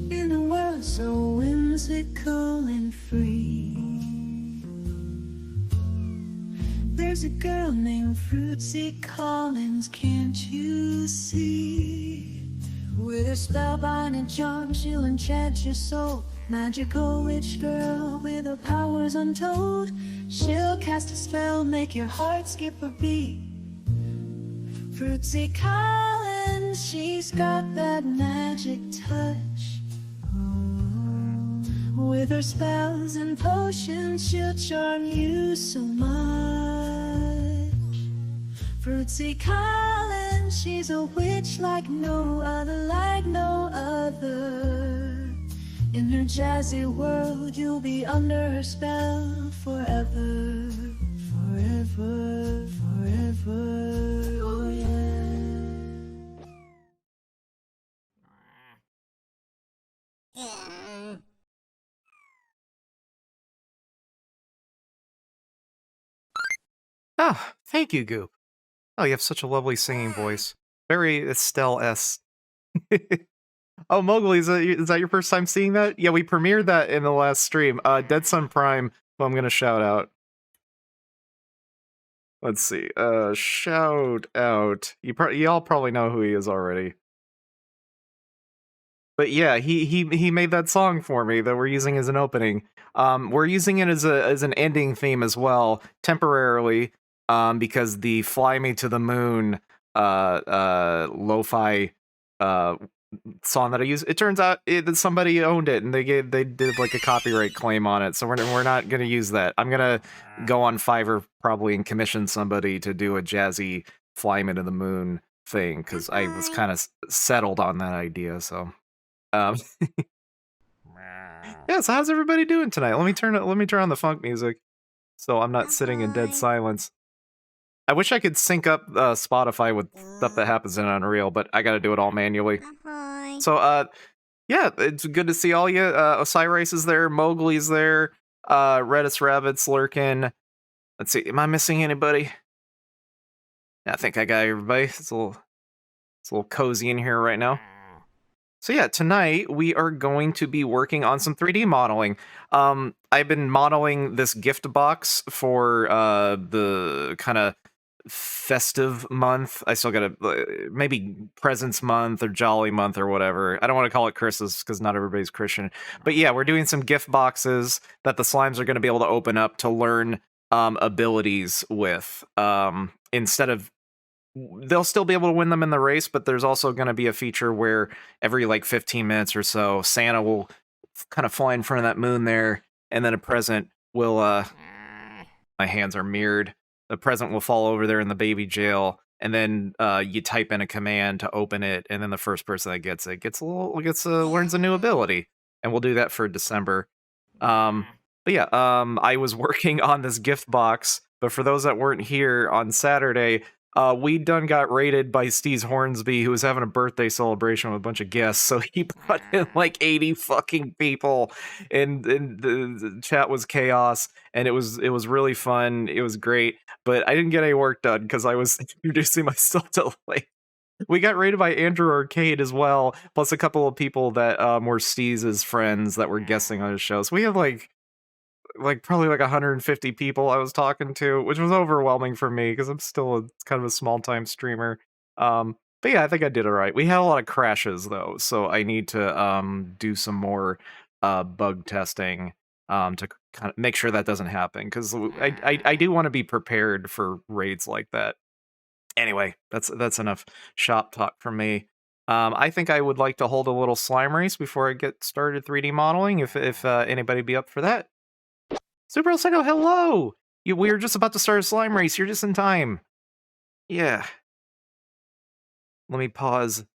In a world so whimsical and free, there's a girl named Fruitsy Collins, can't you see? With her spellbinding charm, she'll enchant your soul. Magical witch girl with her powers untold. She'll cast a spell, make your heart skip a beat. Fruitsy Collins, she's got that magic touch. With her spells and potions, she'll charm you so much. Fruitsy Collins, she's a witch like no other, like no other. In her jazzy world, you'll be under her spell forever, forever, forever, oh yeah. Ah, thank you, Goop. Oh, you have such a lovely singing voice. Very Estelle-esque. Oh, Mowgli, is that your first time seeing that? Yeah, we premiered that in the last stream. Dead Sun Prime, who I'm gonna shout out. Let's see. Shout out. Y'all probably know who he is already. But yeah, he made that song for me that we're using as an opening. We're using it as an ending theme as well, temporarily, because the "Fly Me to the Moon" lo-fi song that I use, it turns out that somebody owned it and they did like a copyright claim on it, so we're not gonna use that. I'm gonna go on Fiverr probably and commission somebody to do a jazzy "Fly Me to the Moon" thing, because I was kind of settled on that idea. So yeah, so how's everybody doing tonight? Let me turn on the funk music so I'm not sitting in dead silence. I wish I could sync up Spotify with stuff that happens in Unreal, but I gotta do it all manually. So yeah, it's good to see all you. Osiris is there, Mowgli's there, Redis Rabbit's lurking. Let's see, am I missing anybody? I think I got everybody. It's a little cozy in here right now. So yeah, tonight we are going to be working on some 3D modeling. I've been modeling this gift box for the kind of festive month. I still gotta maybe Presents Month or Jolly Month or whatever. I don't want to call it Christmas because not everybody's Christian. But yeah, we're doing some gift boxes that the slimes are going to be able to open up to learn abilities with. Instead of, they'll still be able to win them in the race, but there's also going to be a feature where every like 15 minutes or so, Santa will kind of fly in front of that moon there, and then a present will, my hands are mirrored. The present will fall over there in the baby jail, and then you type in a command to open it, and then the first person that gets it learns a new ability, and we'll do that for December. But yeah, I was working on this gift box, but for those that weren't here on Saturday, we done got raided by Steez Hornsby, who was having a birthday celebration with a bunch of guests, so he brought in like 80 fucking people, and the chat was chaos, and it was really fun. It was great, but I didn't get any work done because I was introducing myself to like. We got raided by Andrew Arcade as well, plus a couple of people that were Steez's friends that were guesting on his show. So we had like probably like 150 people I was talking to, which was overwhelming for me because I'm still kind of a small time streamer. But yeah, I think I did all right. We had a lot of crashes though, so I need to do some more bug testing to kind of make sure that doesn't happen, because I do want to be prepared for raids like that. Anyway, that's enough shop talk from me. I think I would like to hold a little slime race before I get started 3D modeling, if anybody be up for that. Super El Psycho, hello! We were just about to start a slime race, you're just in time. Yeah. Let me pause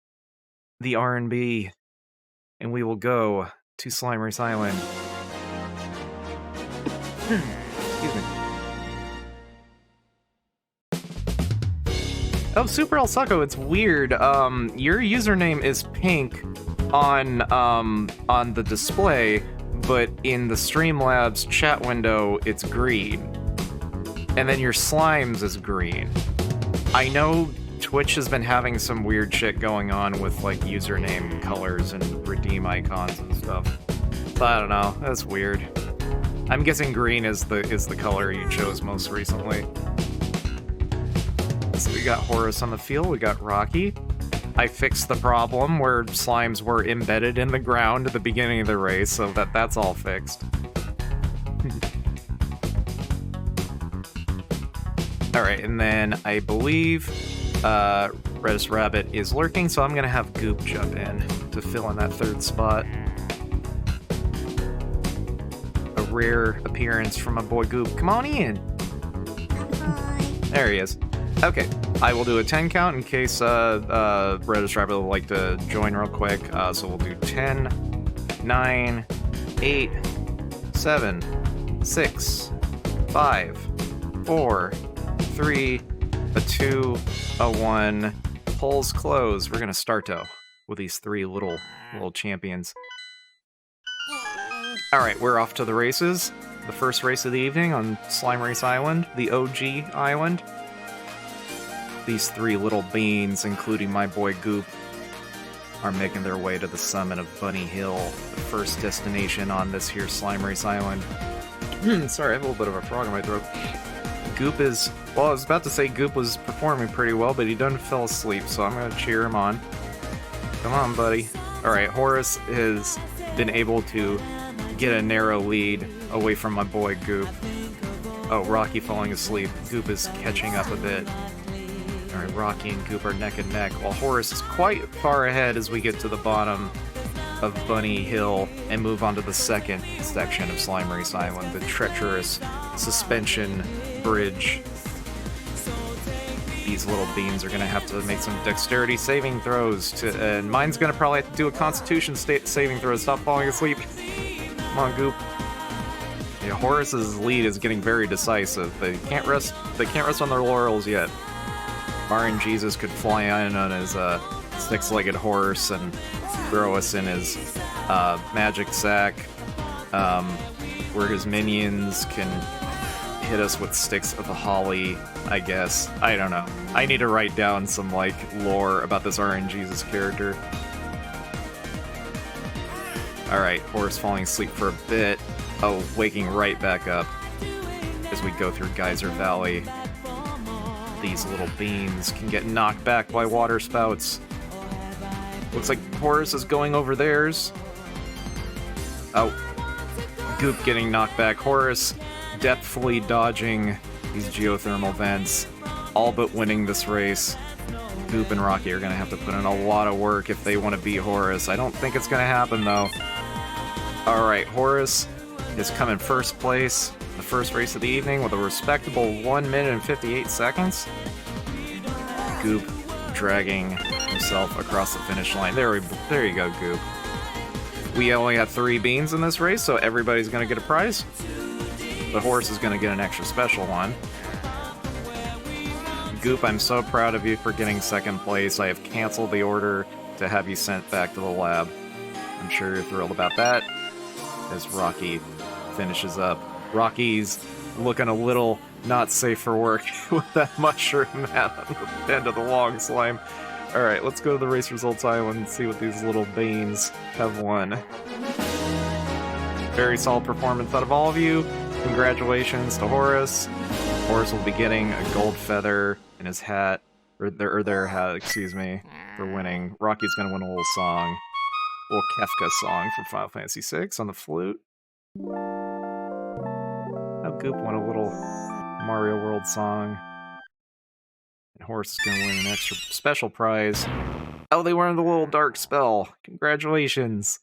the R&B, and we will go to Slime Race Island. Excuse me. Oh, Super El Succo, it's weird. Your username is pink on the display, but in the Streamlabs chat window, it's green. And then your slimes is green. I know Twitch has been having some weird shit going on with like username colors and redeem icons and stuff. But I don't know, that's weird. I'm guessing green is the color you chose most recently. So we got Horus on the field, we got Rocky. I fixed the problem where slimes were embedded in the ground at the beginning of the race, so that's all fixed. Alright, and then I believe Redis Rabbit is lurking, so I'm gonna have Goop jump in to fill in that third spot. A rare appearance from my boy Goop. Come on in! There he is. Okay, I will do a 10 count in case Redis Rabbit would like to join real quick. So we'll do 10, 9, 8, 7, 6, 5, 4, 3, a 2, a 1. Polls closed. We're gonna start-o with these three little champions. Alright, we're off to the races. The first race of the evening on Slime Race Island, the OG island. These three little beans, including my boy Goop, are making their way to the summit of Bunny Hill, the first destination on this here Slime Race Island. Sorry, I have a little bit of a frog in my throat. Goop is... Well, I was about to say Goop was performing pretty well, but he done fell asleep, so I'm gonna cheer him on. Come on, buddy. Alright, Horus has been able to get a narrow lead away from my boy Goop. Oh, Rocky falling asleep. Goop is catching up a bit. Alright, Rocky and Goop are neck and neck, while Horus is quite far ahead as we get to the bottom of Bunny Hill and move on to the second section of Slime Race Island, the treacherous suspension bridge. These little beans are going to have to make some dexterity saving throws, and mine's going to probably have to do a constitution saving throw. Stop falling asleep. Come on, Goop. Yeah, Horus's lead is getting very decisive. They can't rest on their laurels yet. Marin Jesus could fly in on his six-legged horse and throw us in his magic sack, where his minions can hit us with sticks of holly, I guess. I don't know. I need to write down some, like, lore about this RNGesus character. Alright, Horus falling asleep for a bit. Oh, waking right back up as we go through Geyser Valley. These little beans can get knocked back by water spouts. Looks like Horus is going over theirs. Oh. Goop getting knocked back. Horus depthfully dodging these geothermal vents, all but winning this race. Goop and Rocky are going to have to put in a lot of work if they want to beat Horus. I don't think it's going to happen, though. Alright, Horus is coming first place. The first race of the evening with a respectable 1 minute and 58 seconds. Goop dragging himself across the finish line. There you go, Goop. We only have 3 beans in this race, so everybody's going to get a prize. The horse is going to get an extra special one. Goop, I'm so proud of you for getting second place. I have canceled the order to have you sent back to the lab. I'm sure you're thrilled about that. As Rocky finishes up. Rocky's looking a little not safe for work with that mushroom hat on the end of the long slime. Alright, let's go to the race results island and see what these little beans have won. Very solid performance out of all of you. Congratulations to Horus. Horus will be getting a gold feather in his hat, or their hat, excuse me, for winning. Rocky's gonna win a little song. A little Kefka song from Final Fantasy VI on the flute. Now Goop won a little Mario World song. And Horus is going to win an extra special prize. Oh, they wanted the little dark spell. Congratulations.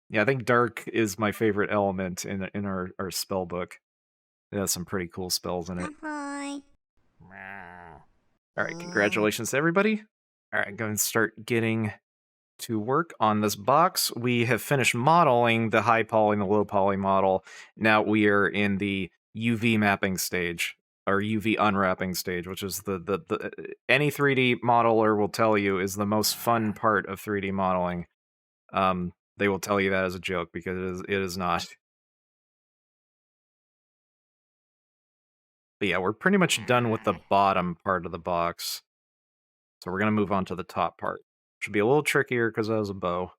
Yeah, I think dark is my favorite element in our spell book. It has some pretty cool spells in it. Alright, congratulations to everybody. Alright, go and start getting to work on this box. We have finished modeling the high poly and the low poly model. Now we are in the UV mapping stage, or UV unwrapping stage, which is the any 3D modeler will tell you is the most fun part of 3D modeling. They will tell you that as a joke because it is not. But yeah, we're pretty much done with the bottom part of the box. So we're going to move on to the top part. Should be a little trickier because I was a bow.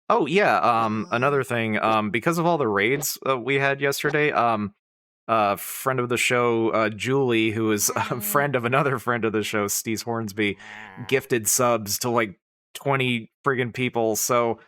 Oh yeah, another thing, because of all the raids we had yesterday, friend of the show, Julie, who is a friend of another friend of the show, Steez Hornsby, gifted subs to like 20 friggin' people. So,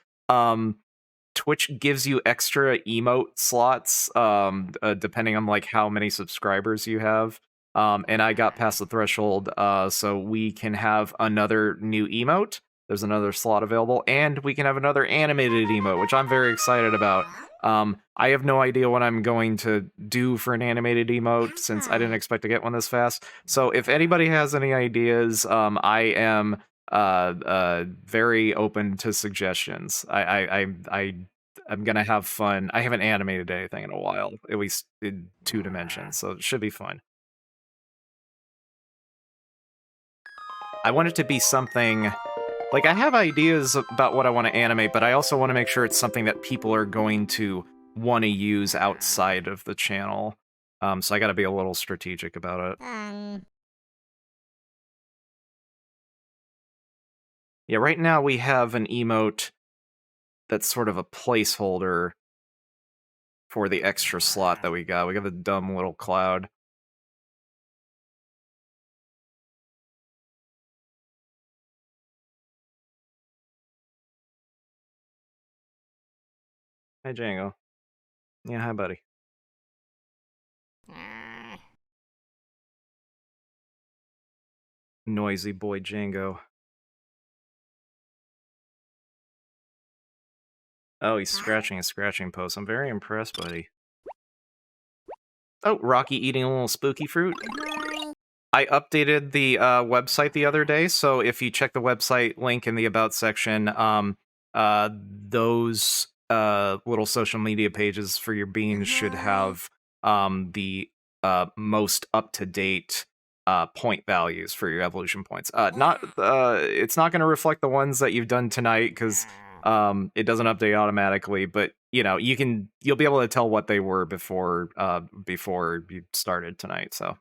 Twitch gives you extra emote slots, depending on like how many subscribers you have. And I got past the threshold, so we can have another new emote. There's another slot available, and we can have another animated emote, which I'm very excited about. I have no idea what I'm going to do for an animated emote, since I didn't expect to get one this fast. So if anybody has any ideas, I am very open to suggestions. I'm gonna have fun. I haven't animated anything in a while, at least in 2 dimensions, so it should be fun. I want it to be something... Like, I have ideas about what I want to animate, but I also want to make sure it's something that people are going to want to use outside of the channel. So I gotta be a little strategic about it. Yeah, right now we have an emote that's sort of a placeholder for the extra slot that we got. We got the dumb little cloud. Hi, Django. Yeah, hi, buddy. Noisy boy Django. Oh, he's scratching a scratching post. I'm very impressed, buddy. Oh, Rocky eating a little spooky fruit. I updated the website the other day, so if you check the website link in the About section, those little social media pages for your beans should have the most up-to-date point values for your evolution points. It's not going to reflect the ones that you've done tonight, because it doesn't update automatically, but you know, you'll be able to tell what they were before you started tonight, so.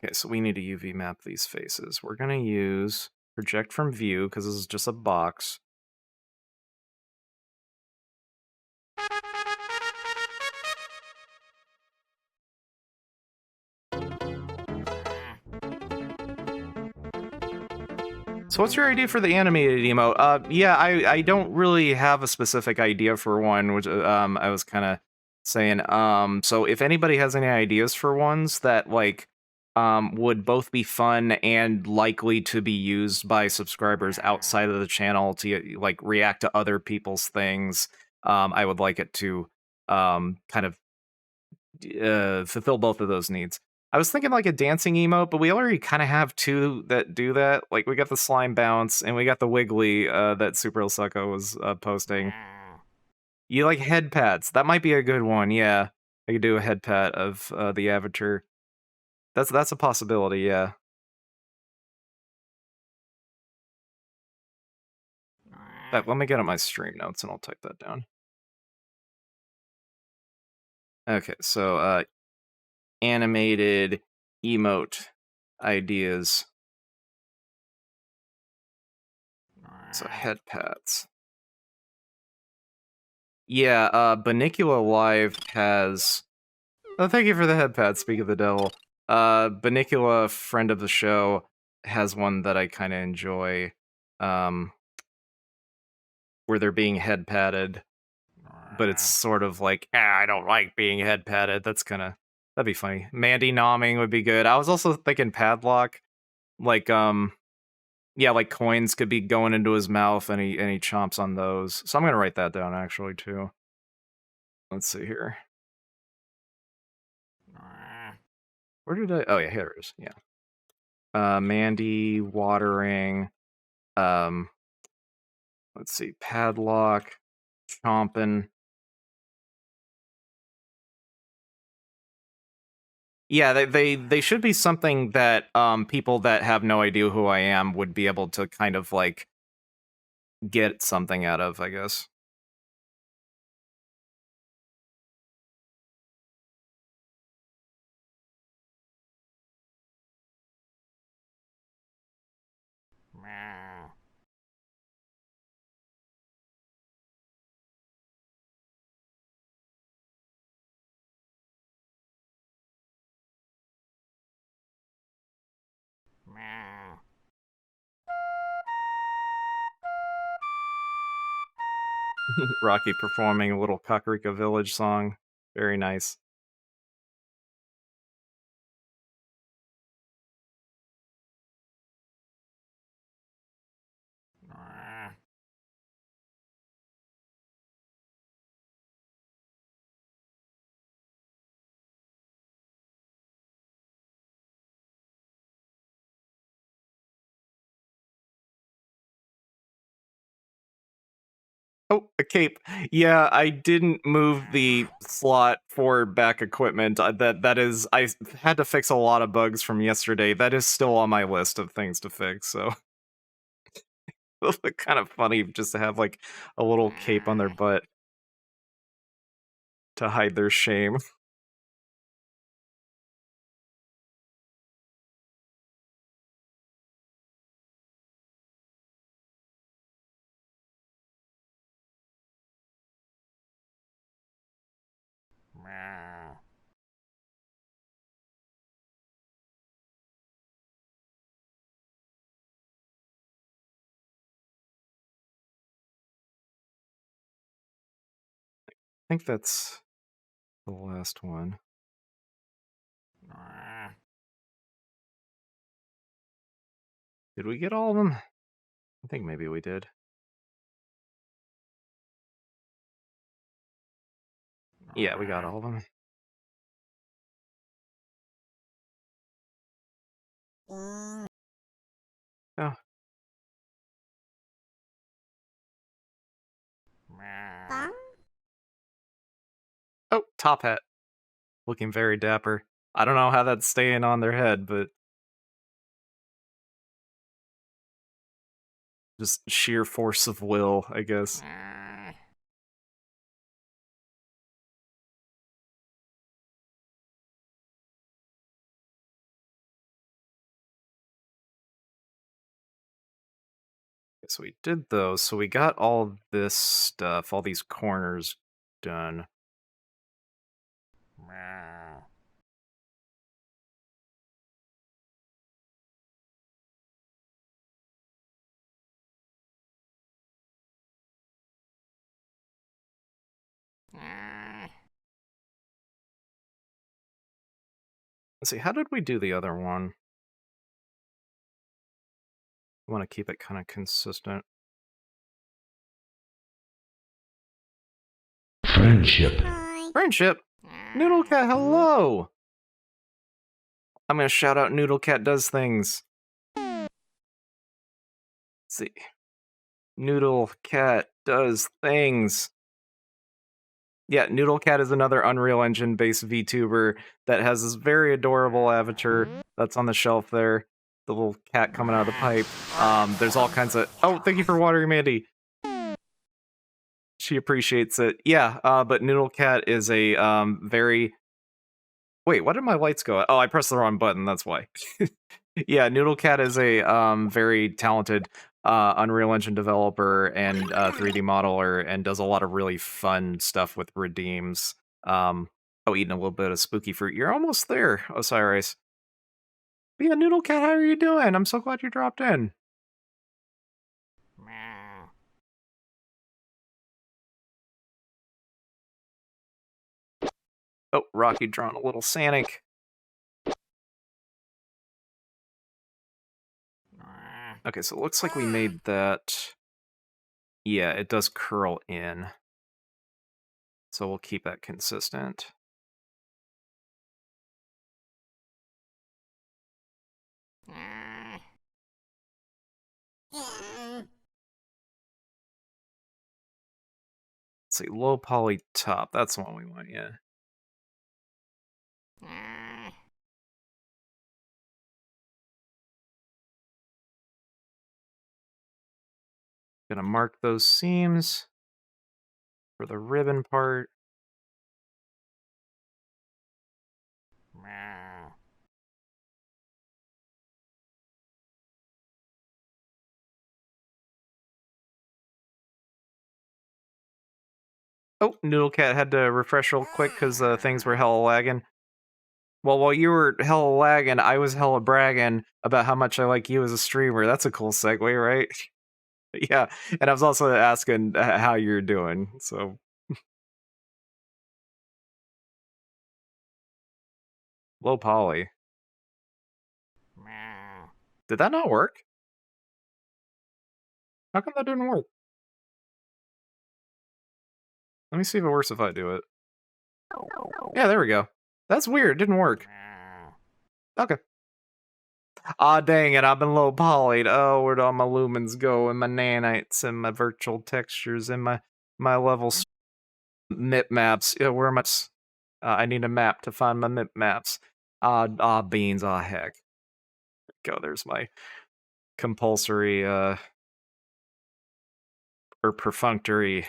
Okay, so we need to UV map these faces. We're gonna use project from view, because this is just a box. So what's your idea for the animated emote? Yeah, I don't really have a specific idea for one, which I was kind of saying. So if anybody has any ideas for ones that like would both be fun and likely to be used by subscribers outside of the channel to like react to other people's things, I would like it to kind of fulfill both of those needs. I was thinking like a dancing emote, but we already kind of have 2 that do that. Like we got the slime bounce and we got the wiggly that Super El Succo was posting. You like head pats? That might be a good one. Yeah, I could do a head pat of the avatar. That's a possibility. Yeah. Let me get up my stream notes and I'll type that down. Okay, so animated emote ideas. So head pats. Yeah, Banicula Live has... Oh, thank you for the head pat, speak of the devil. Banicula, friend of the show, has one that I kind of enjoy, where they're being head patted. but it's sort of like, I don't like being head patted. That'd be funny. Mandy nomming would be good. I was also thinking padlock, like yeah, like coins could be going into his mouth and he chomps on those. So I'm gonna write that down actually too. Let's see here. Where did I? Oh yeah, here it is. Yeah. Mandy watering. Let's see, padlock, chomping. Yeah, they should be something that people that have no idea who I am would be able to kind of like get something out of, I guess. Rocky performing a little Kakariko Village song. Very nice. Oh, a cape. Yeah, I didn't move the slot for back equipment. That is, I had to fix a lot of bugs from yesterday. That is still on my list of things to fix. So it'll look kind of funny just to have like a little cape on their butt to hide their shame. I think that's the last one. Did we get all of them? I think maybe we did. Yeah, we got all of them. Oh. Oh, Top Hat. Looking very dapper. I don't know how that's staying on their head, but just sheer force of will, I guess. So we did those. So we got all this stuff, all these corners done. Let's see, how did we do the other one? I want to keep it kind of consistent. Friendship. Friendship? Noodle Cat, hello! I'm gonna shout out Noodle Cat Does Things. Let's see. Noodle Cat Does Things. Yeah, Noodle Cat is another Unreal Engine based VTuber that has this very adorable avatar that's on the shelf there. The little cat coming out of the pipe. There's all kinds of. Oh, thank you for watering Mandy. She appreciates it. Yeah, but Noodle Cat is a very. Wait, why did my lights go out? Oh, I pressed the wrong button. That's why. Yeah, Noodle Cat is a very talented Unreal Engine developer and 3D modeler, and does a lot of really fun stuff with redeems. Eating a little bit of spooky fruit. You're almost there, Osiris. But yeah, Noodle Cat, how are you doing? I'm so glad you dropped in. Oh, Rocky drawn a little Sanic. Okay, so it looks like we made that. Yeah, it does curl in. So we'll keep that consistent. Let's see, low poly top. That's the one we want, yeah. Gonna mark those seams for the ribbon part. Oh, Noodlecat had to refresh real quick because things were hella lagging. Well, while you were hella lagging, I was hella bragging about how much I like you as a streamer. That's a cool segue, right? Yeah, and I was also asking how you're doing, so... Low poly. Did that not work? How come that didn't work? Let me see if it works if I do it. Yeah, there we go. That's weird, it didn't work. Okay. Ah, dang it, I've been low polyed. Oh, where'd all my lumens go, and my nanites, and my virtual textures, and my level mip maps? Yeah, where am I? I need a map to find my mip maps. Beans, heck. Go, there's my compulsory, or perfunctory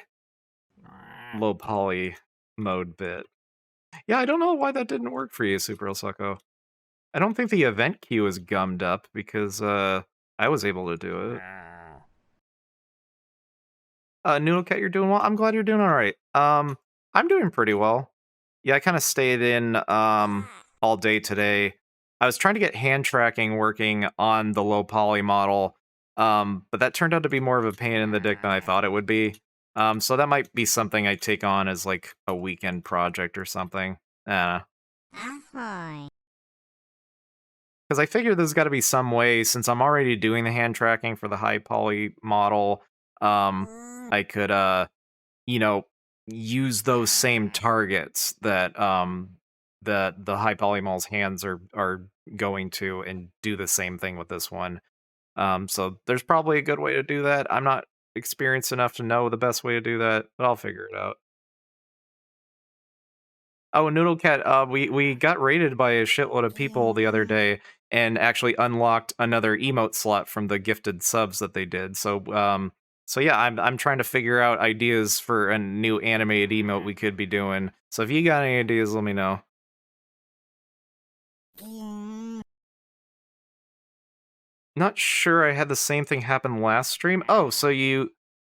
low poly mode bit. Yeah, I don't know why that didn't work for you, Super El Succo. I don't think the event queue is gummed up because I was able to do it. Noodlecat, you're doing well. I'm glad you're doing all right. I'm doing pretty well. Yeah, I kind of stayed in all day today. I was trying to get hand tracking working on the low poly model, but that turned out to be more of a pain in the dick than I thought it would be. So that might be something I take on as like a weekend project or something. Because I figured there's got to be some way, since I'm already doing the hand tracking for the high poly model, I could, you know, use those same targets that that the high poly model's hands are going to, and do the same thing with this one. So there's probably a good way to do that. I'm not experienced enough to know the best way to do that, but I'll figure it out. Oh, Noodlecat, we got raided by a shitload of people the other day, and actually unlocked another emote slot from the gifted subs that they did. So yeah, I'm trying to figure out ideas for a new animated emote we could be doing. So if you got any ideas, let me know. Not sure I had the same thing happen last stream. Oh, so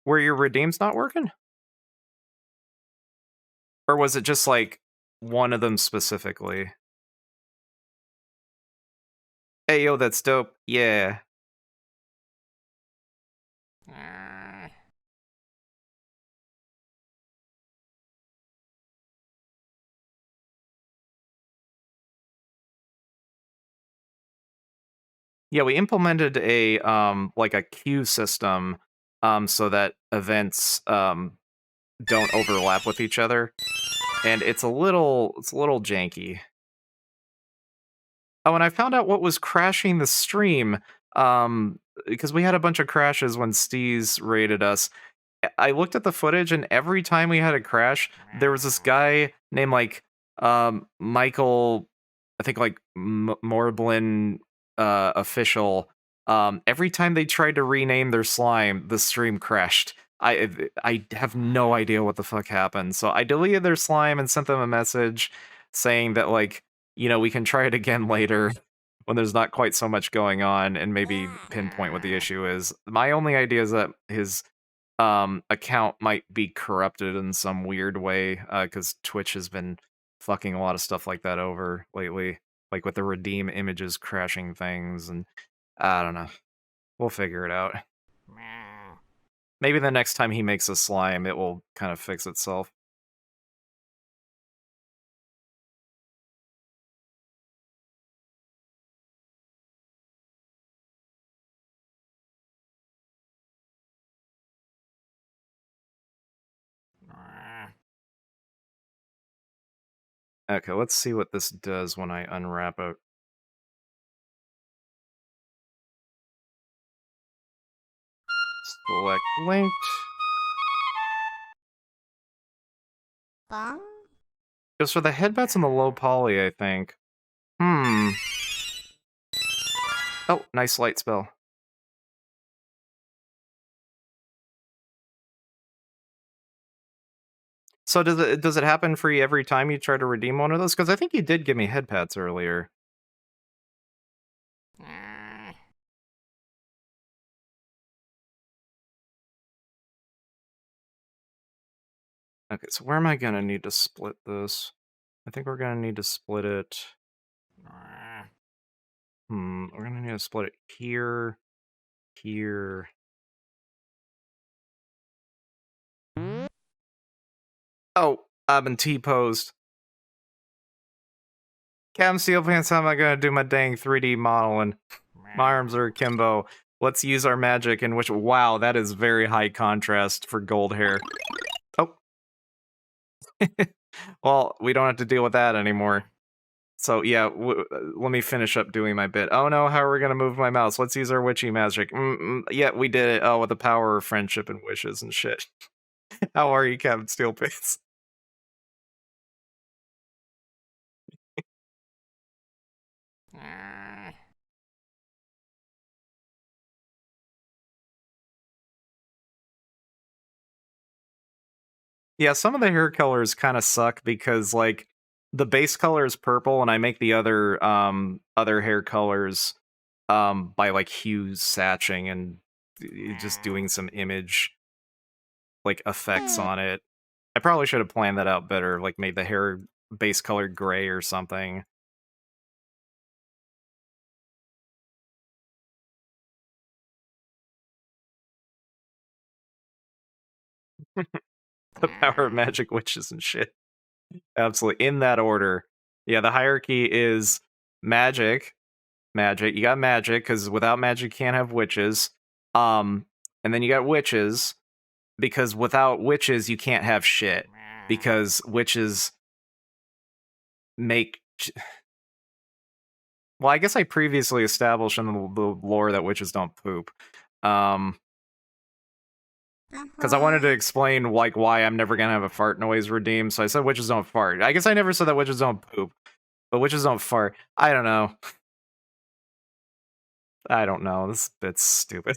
were your redeems not working? Or was it just like one of them specifically? Hey, yo, that's dope. Yeah. Yeah, we implemented a like a queue system so that events don't overlap with each other. And it's a little janky. Oh, and I found out what was crashing the stream because we had a bunch of crashes when Steez raided us. I looked at the footage, and every time we had a crash, there was this guy named like Michael, I think like Morblin official. Every time they tried to rename their slime, the stream crashed. I have no idea what the fuck happened. So I deleted their slime and sent them a message saying that, like, we can try it again later when there's not quite so much going on, and maybe pinpoint what the issue is. My only idea is that his account might be corrupted in some weird way, because Twitch has been fucking a lot of stuff like that over lately, like with the redeem images crashing things, and I don't know. We'll figure it out. Maybe the next time he makes a slime, it will kind of fix itself. Okay, let's see what this does when I unwrap it. Select linked. Bong? Goes for the headbats and the low poly, I think. Oh, nice light spell. So does it happen for you every time you try to redeem one of those? Because I think you did give me headpats earlier. Okay, so where am I gonna need to split this? I think we're gonna need to split it. We're gonna need to split it here, here. Oh, I've been T-posed. Captain Steel Pants, how am I gonna do my dang 3D modeling? My arms are akimbo. Let's use our magic in which... Wow, that is very high contrast for gold hair. Oh. Well, we don't have to deal with that anymore. So yeah, let me finish up doing my bit. Oh no, how are we gonna move my mouse? Let's use our witchy magic. Yeah, we did it. Oh, with the power of friendship and wishes and shit. How are you, Captain Steel Pants? Yeah, some of the hair colors kind of suck because like the base color is purple and I make the other hair colors by like hues satching and just doing some image like effects on it. I probably should have planned that out better, like made the hair base color gray or something. The power of magic witches and shit. Absolutely. In that order. Yeah, the hierarchy is magic. Magic. You got magic, because without magic you can't have witches. And then you got witches, because without witches you can't have shit. Because witches make... Well, I guess I previously established in the lore that witches don't poop. Because I wanted to explain like why I'm never gonna have a fart noise redeemed, so I said witches don't fart. I guess I never said that witches don't poop, but witches don't fart. I don't know. I don't know. This bit's stupid.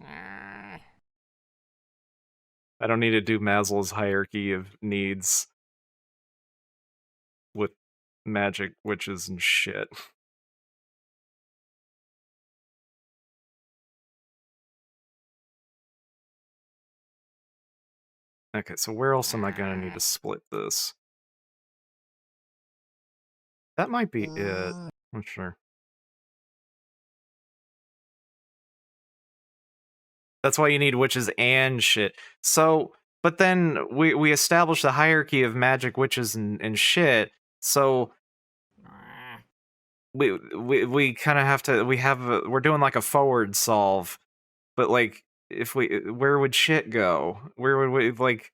I don't need to do Maslow's hierarchy of needs with magic witches and shit. Okay, so where else am I gonna need to split this? That might be it. I'm sure. That's why you need witches and shit. So, but then we established the hierarchy of magic witches and shit. So we kind of have to we're doing like a forward solve, but like if where would shit go? Where would we like?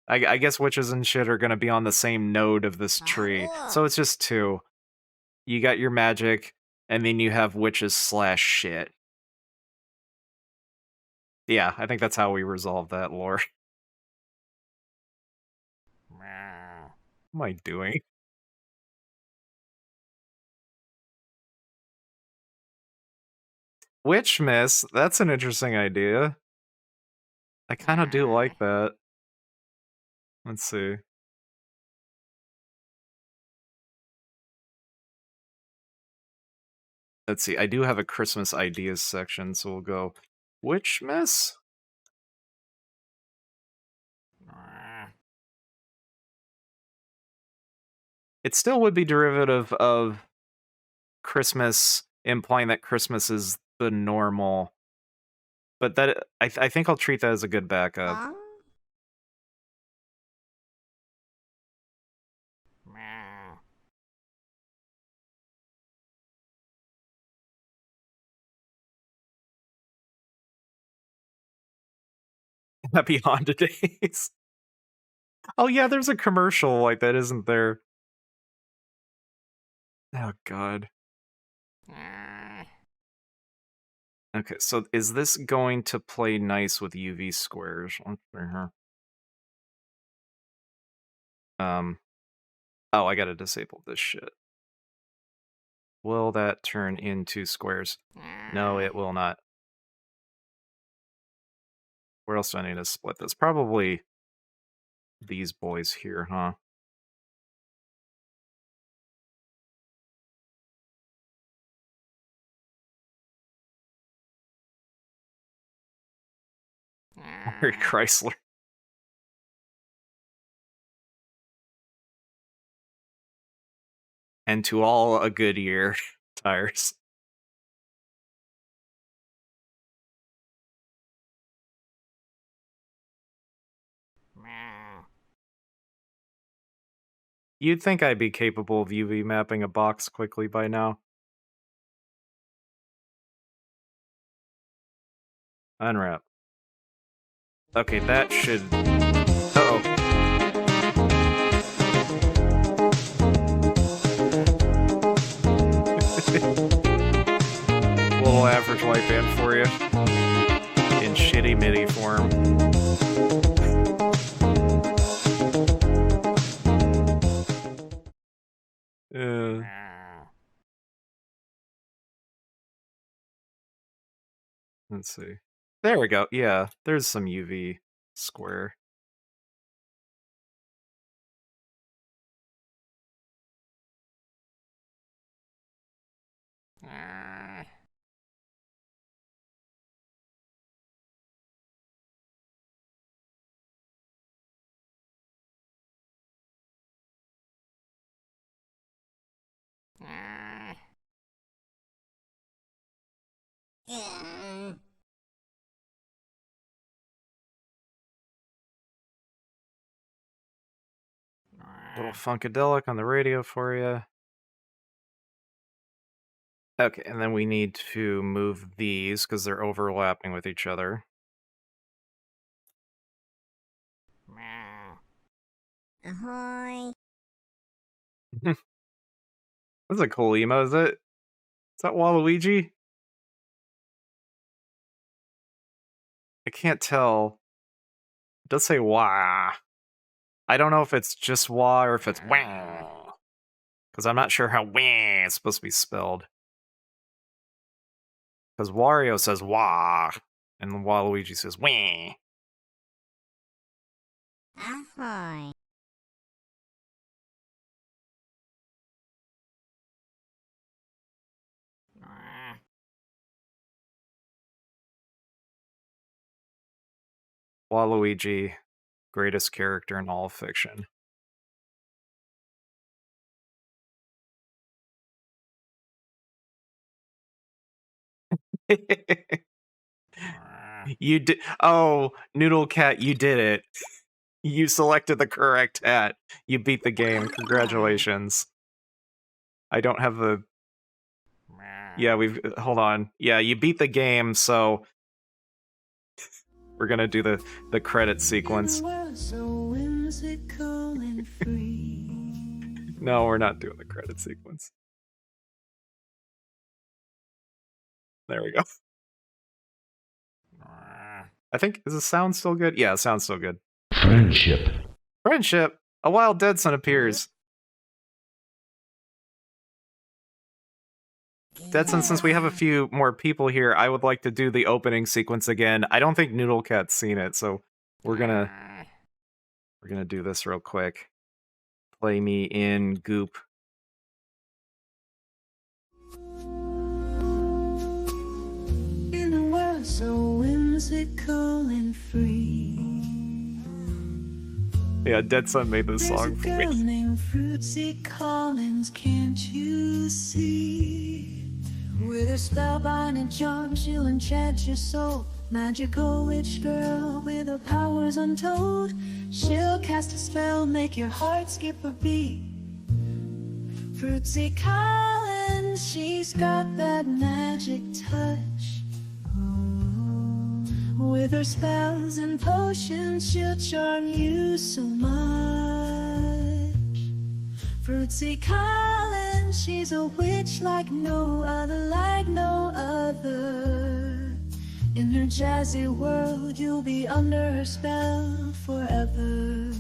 I guess witches and shit are gonna be on the same node of this tree, so it's just two. You got your magic, and then you have witches slash shit. Yeah, I think that's how we resolve that lore. What am I doing? Witch Miss, that's an interesting idea. I kind of do like that. Let's see. Let's see. I do have a Christmas ideas section, so we'll go Witch Miss. It still would be derivative of Christmas, implying that Christmas is the normal. But that I think I'll treat that as a good backup. Happy Honda days. Oh yeah, there's a commercial like that, isn't there? Oh god. Okay, so is this going to play nice with UV squares? Let's see here. Oh, I gotta disable this shit. Will that turn into squares? No, it will not. Where else do I need to split this? Probably these boys here, huh? Harry Chrysler. And to all a Goodyear tires. You'd think I'd be capable of UV mapping a box quickly by now. Unwrap. Okay, that should... Uh-oh. Little average white band for you. In shitty MIDI form. Let's see. There we go. Yeah, there's some UV square. Little Funkadelic on the radio for you. Okay, and then we need to move these because they're overlapping with each other. Ahoy. That's a cool emo, is it? Is that Waluigi? I can't tell. It does say wah. I don't know if it's just wah or if it's wah. Because I'm not sure how wah is supposed to be spelled. Because Wario says wah, and Waluigi says wah. Ahoy. Waluigi, greatest character in all of fiction. You did. Oh, Noodle Cat, you did it. You selected the correct hat. You beat the game. Congratulations. I don't have the... Yeah, we've... Hold on. Yeah, you beat the game, so... We're gonna do the credit sequence. No, we're not doing the credit sequence. There we go. I think... Is the sound still good? Yeah, it sounds still good. Friendship. Friendship! A wild dead son appears. Deadson, since we have a few more people here, I would like to do the opening sequence again. I don't think Noodle Cat's seen it, so we're gonna do this real quick. Play me in Goop. In a world so whimsical and free. Yeah, Deadson made this song for There's a girl me. named Fruitsy Collins, can't you see? With her spellbinding charm, she'll enchant your soul. Magical witch girl with her powers untold. She'll cast a spell, make your heart skip a beat. Fruitsy Collins, she's got that magic touch. Oh, With her spells and potions, she'll charm you so much. Fruitsy Collins, she's a witch like no other, like no other. In her jazzy world, you'll be under her spell forever,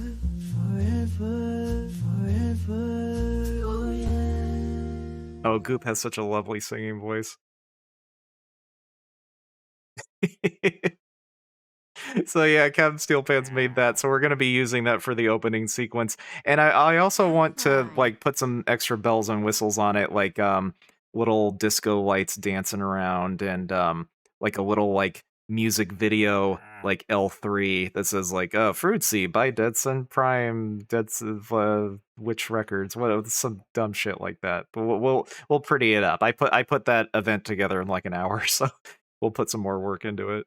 forever, forever, oh yeah. Oh, Goop has such a lovely singing voice. So yeah, Captain Steel Pants made that, so we're gonna be using that for the opening sequence. And I also want to like put some extra bells and whistles on it, like little disco lights dancing around, and like a little like music video like L3 that says like Fruitsy by Deadson Prime, Witch Records, what some dumb shit like that. But we'll pretty it up. I put that event together in like an hour, so we'll put some more work into it.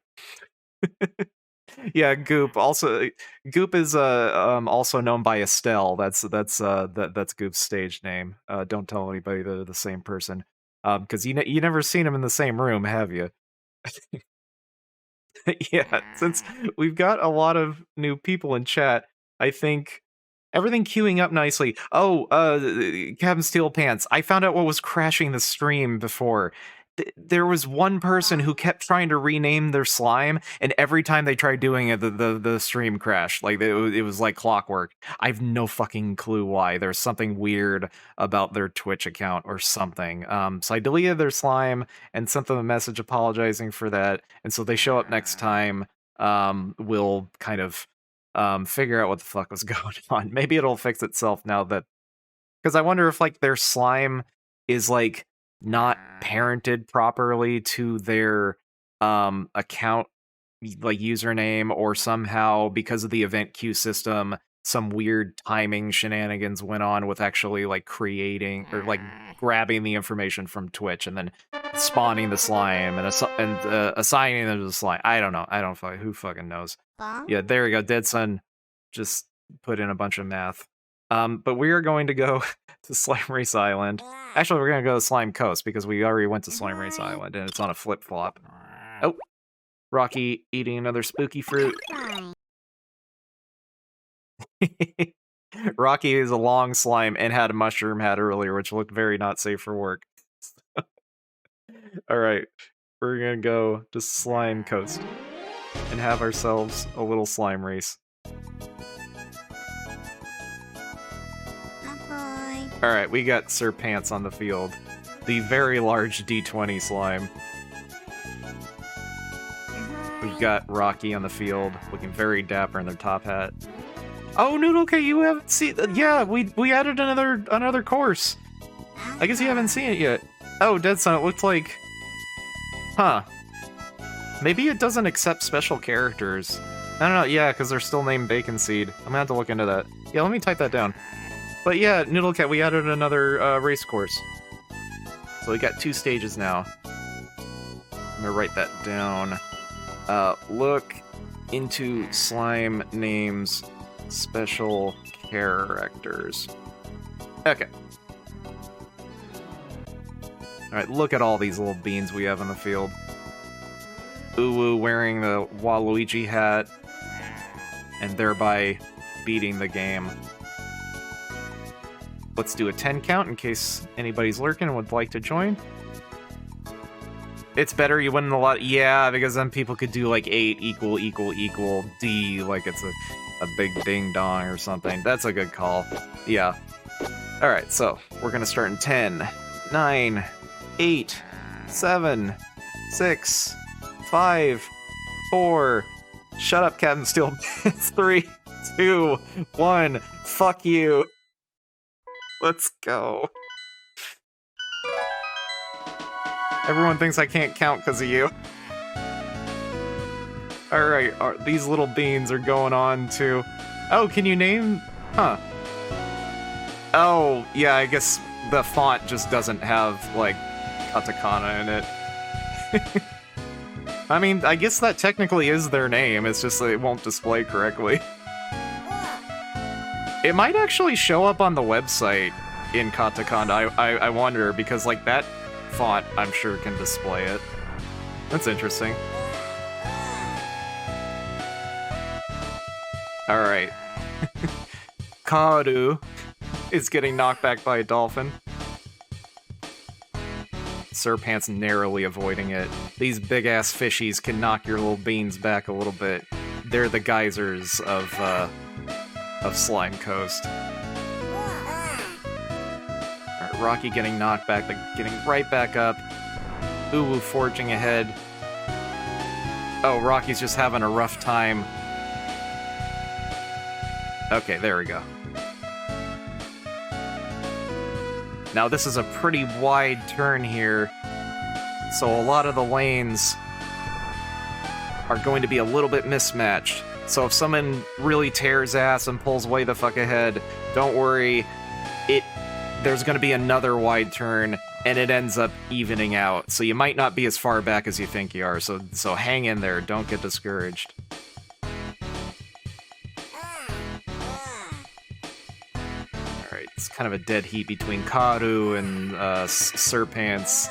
Yeah, Goop. Also, Goop is also known by Estelle. That's Goop's stage name. Don't tell anybody they're the same person, because you never seen him in the same room, have you? Yeah, since we've got a lot of new people in chat, I think everything queuing up nicely. Oh, Captain Steel Pants. I found out what was crashing the stream before. There was one person who kept trying to rename their slime, and every time they tried doing it, the stream crashed. Like it was like clockwork. I have no fucking clue why. There's something weird about their Twitch account or something. So I deleted their slime and sent them a message apologizing for that. And so they show up next time. We'll kind of figure out what the fuck was going on. Maybe it'll fix itself now that, because I wonder if like their slime is like not parented properly to their account like username, or somehow because of the event queue system some weird timing shenanigans went on with actually like creating or like grabbing the information from Twitch and then spawning the slime and assigning them to the slime. I don't know. Who fucking knows? Yeah, there we go. Deadson just put in a bunch of math. But we are going to go to Slime Race Island. Actually, we're going to go to Slime Coast because we already went to Slime Race Island and it's on a flip-flop. Oh, Rocky eating another spooky fruit. Rocky is a long slime and had a mushroom hat earlier, which looked very not safe for work. Alright, we're going to go to Slime Coast and have ourselves a little slime race. Alright, we got Sir Pants on the field. The very large D20 slime. We've got Rocky on the field, looking very dapper in their top hat. Oh, Noodle K, you haven't seen... Yeah, we added another course. I guess you haven't seen it yet. Oh, Deadson, it looked like... Huh. Maybe it doesn't accept special characters. I don't know, yeah, because they're still named Bacon Seed. I'm gonna have to look into that. Yeah, let me type that down. But yeah, Noodle Cat, we added another race course. So we got 2 stages now. I'm gonna write that down. Look into slime names special characters. Okay. Alright, look at all these little beans we have in the field. Uwu wearing the Waluigi hat, and thereby beating the game. Let's do a 10 count in case anybody's lurking and would like to join. It's better you win a lot. Yeah, because then people could do like 8 equal D, like it's a big ding dong or something. That's a good call. Yeah. Alright, so we're gonna start in 10, 9, 8, 7, 6, 5, 4. Shut up, Captain Steel. 3, 2, 1. Fuck you. Let's go. Everyone thinks I can't count because of you. Alright, these little beans are going on to... Oh, can you name... Huh. Oh, yeah, I guess the font just doesn't have, like, katakana in it. I mean, I guess that technically is their name, it's just that it won't display correctly. It might actually show up on the website in katakana, I wonder, because, like, that font, I'm sure, can display it. That's interesting. Alright. Karu is getting knocked back by a dolphin. Sir Pants narrowly avoiding it. These big-ass fishies can knock your little beans back a little bit. They're the geysers of Slime Coast. Alright, Rocky getting knocked back, but getting right back up. Uwu forging ahead. Oh, Rocky's just having a rough time. Okay, there we go. Now this is a pretty wide turn here, so a lot of the lanes are going to be a little bit mismatched. So if someone really tears ass and pulls way the fuck ahead, don't worry, there's going to be another wide turn, and it ends up evening out. So you might not be as far back as you think you are, so hang in there, don't get discouraged. It's kind of a dead heat between Karu and Sir Pants.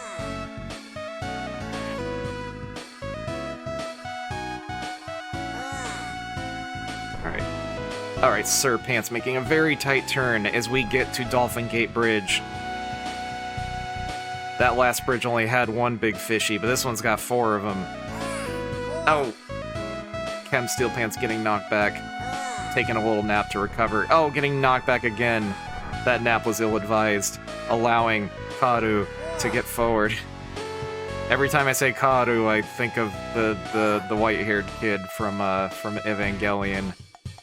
Alright, Sir Pants making a very tight turn as we get to Dolphin Gate Bridge. That last bridge only had one big fishy, but this one's got 4 of them. Oh! Chem Steel Pants getting knocked back. Taking a little nap to recover. Oh, getting knocked back again. That nap was ill-advised, allowing Karu to get forward. Every time I say Karu, I think of the white-haired kid from Evangelion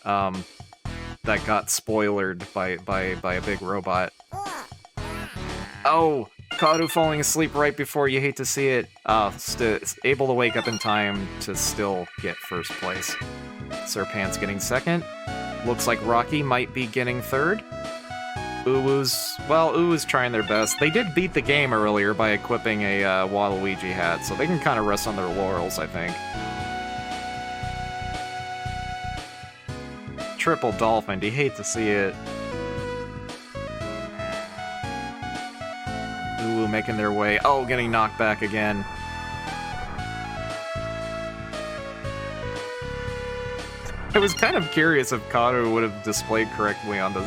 that got spoilered by a big robot. Oh, Karu falling asleep right before you hate to see it. Able to wake up in time to still get first place. Sir Pants getting second. Looks like Rocky might be getting third. Uwu's trying their best. They did beat the game earlier by equipping a Waluigi hat, so they can kind of rest on their laurels, I think. Triple Dolphin, do you hate to see it? Uwu making their way. Oh, getting knocked back again. I was kind of curious if Karu would have displayed correctly on the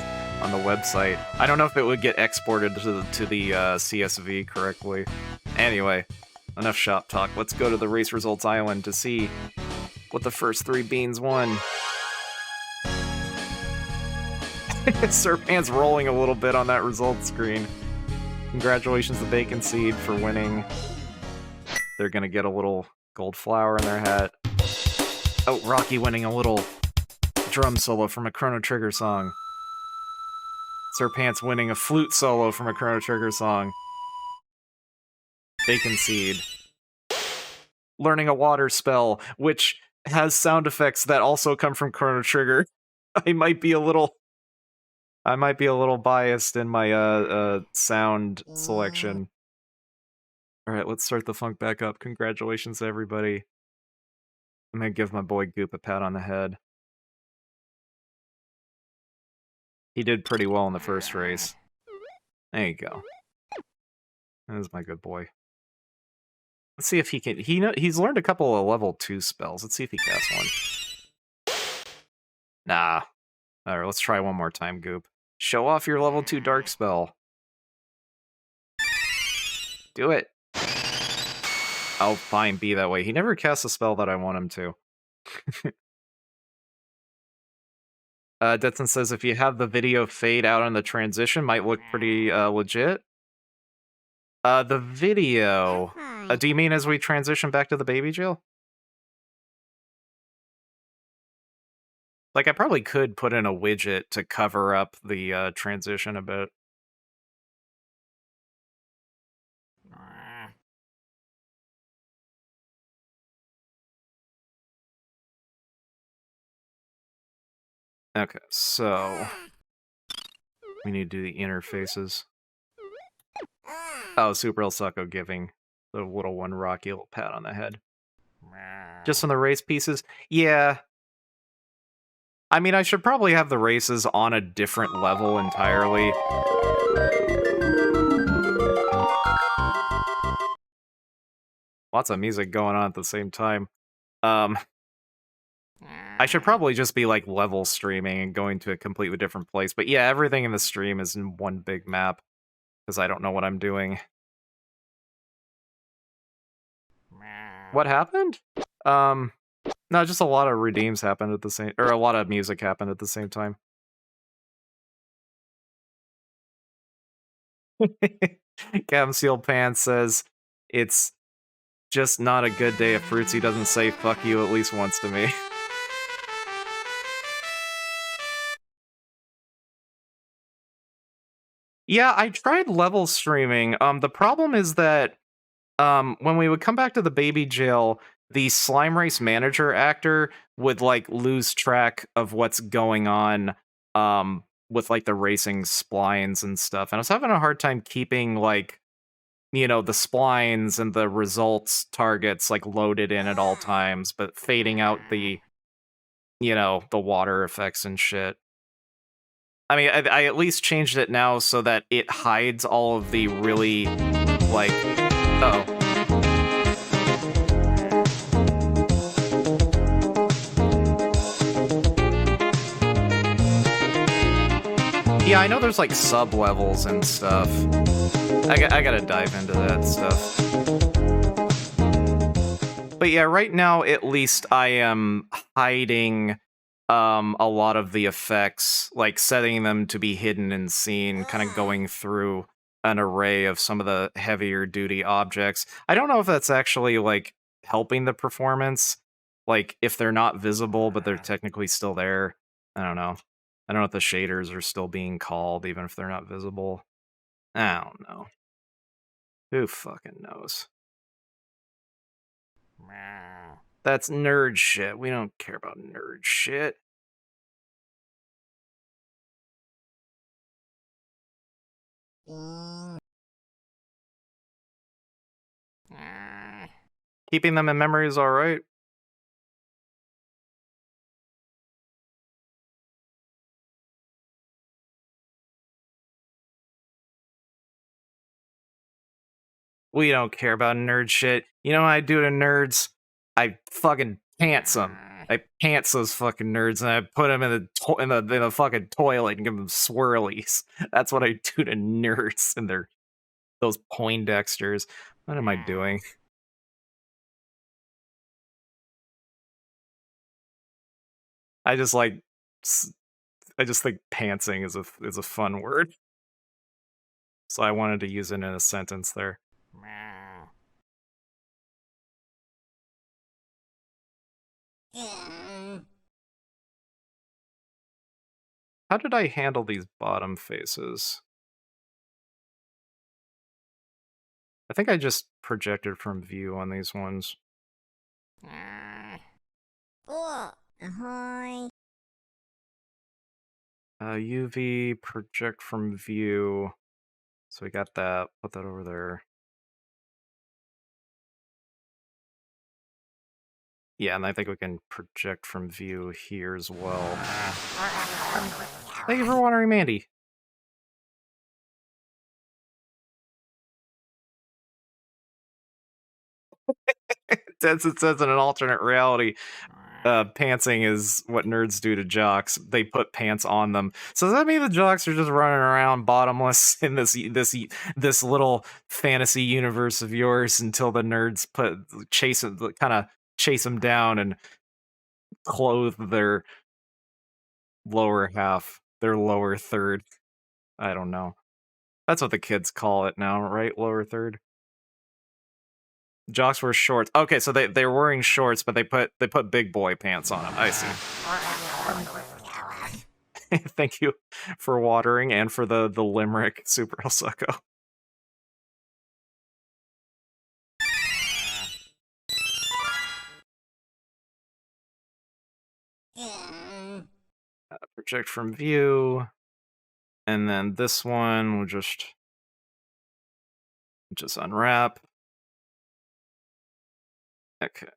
website. I don't know if it would get exported to the CSV correctly. Anyway, enough shop talk. Let's go to the Race Results Island to see what the first 3 beans won. Sir Pants rolling a little bit on that results screen. Congratulations to Bacon Seed for winning. They're gonna get a little gold flower in their hat. Oh, Rocky winning a little drum solo from a Chrono Trigger song. Sir Pants winning a flute solo from a Chrono Trigger song. Bacon Seed learning a water spell, which has sound effects that also come from Chrono Trigger. I might be a little biased in my sound selection. Alright, let's start the funk back up. Congratulations to everybody. I'm gonna give my boy Goop a pat on the head. He did pretty well in the first race. There you go. That's my good boy. Let's see if he can... He's learned a couple of level 2 spells. Let's see if he casts one. Nah. Alright, let's try one more time, Goop. Show off your level 2 dark spell. Do it. Oh, fine, be that way. He never casts a spell that I want him to. Detson says if you have the video fade out on the transition, might look pretty legit. The video... do you mean as we transition back to the baby jail? Like, I probably could put in a widget to cover up the transition a bit. Okay, so... we need to do the interfaces. Oh, Super El Succo giving the little one Rocky a little pat on the head. Just on the race pieces? Yeah. I mean, I should probably have the races on a different level entirely. Lots of music going on at the same time. I should probably just be like level streaming and going to a completely different place. But yeah, everything in the stream is in one big map because I don't know what I'm doing. What happened? No, just a lot of redeems happened at the same, or a lot of music happened at the same time. Captain Seal Pants says it's just not a good day if Fruitsy doesn't say fuck you at least once to me. Yeah, I tried level streaming. The problem is that when we would come back to the baby jail, the Slime Race manager actor would like lose track of what's going on with like the racing splines and stuff. And I was having a hard time keeping like, you know, the splines and the results targets like loaded in at all times, but fading out the, you know, the water effects and shit. I mean, I at least changed it now so that it hides all of the really like, uh-oh. Yeah, I know there's like sub levels and stuff. I gotta dive into that stuff. But yeah, right now at least I am hiding a lot of the effects, like setting them to be hidden and seen, kind of going through an array of some of the heavier duty objects. I don't know if that's actually like helping the performance, like if they're not visible but they're technically still there. I don't know. I don't know if the shaders are still being called even if they're not visible. I don't know. Who fucking knows? That's nerd shit. We don't care about nerd shit. Keeping them in memory is alright. We don't care about nerd shit. You know what I do to nerds? I fucking pants them. I pants those fucking nerds and I put them in the fucking toilet and give them swirlies. That's what I do to nerds and those Poindexters. What am I doing? I just think pantsing is a fun word. So I wanted to use it in a sentence there. How did I handle these bottom faces? I think I just projected from view on these ones. Ahoy! UV, project from view. So we got that. Put that over there. Yeah, and I think we can project from view here as well. Thank you for wandering, Mandy. Since it says in an alternate reality, pantsing is what nerds do to jocks. They put pants on them. So does that mean the jocks are just running around bottomless in this little fantasy universe of yours until the nerds chase them down and clothe their lower half, their lower third? I don't know. That's what the kids call it now, right? Lower third. Jocks wear shorts. Okay, so they're wearing shorts, but they put big boy pants on them. I see. Thank you for watering and for the limerick, Super El Succo. Project from view, and then this one will just unwrap. Okay.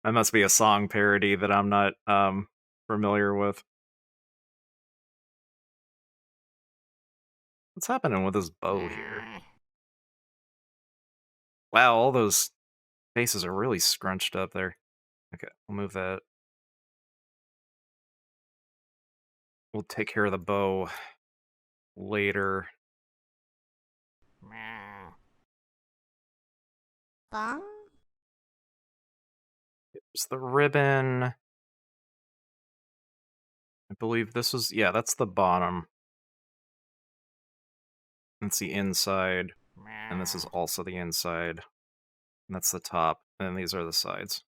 That must be a song parody that I'm not familiar with. What's happening with this bow here? Wow, all those faces are really scrunched up there. Okay, we'll move that. We'll take care of the bow later. Bong? There's the ribbon. I believe this was, yeah, that's the bottom. That's the inside. And this is also the inside. And that's the top. And these are the sides.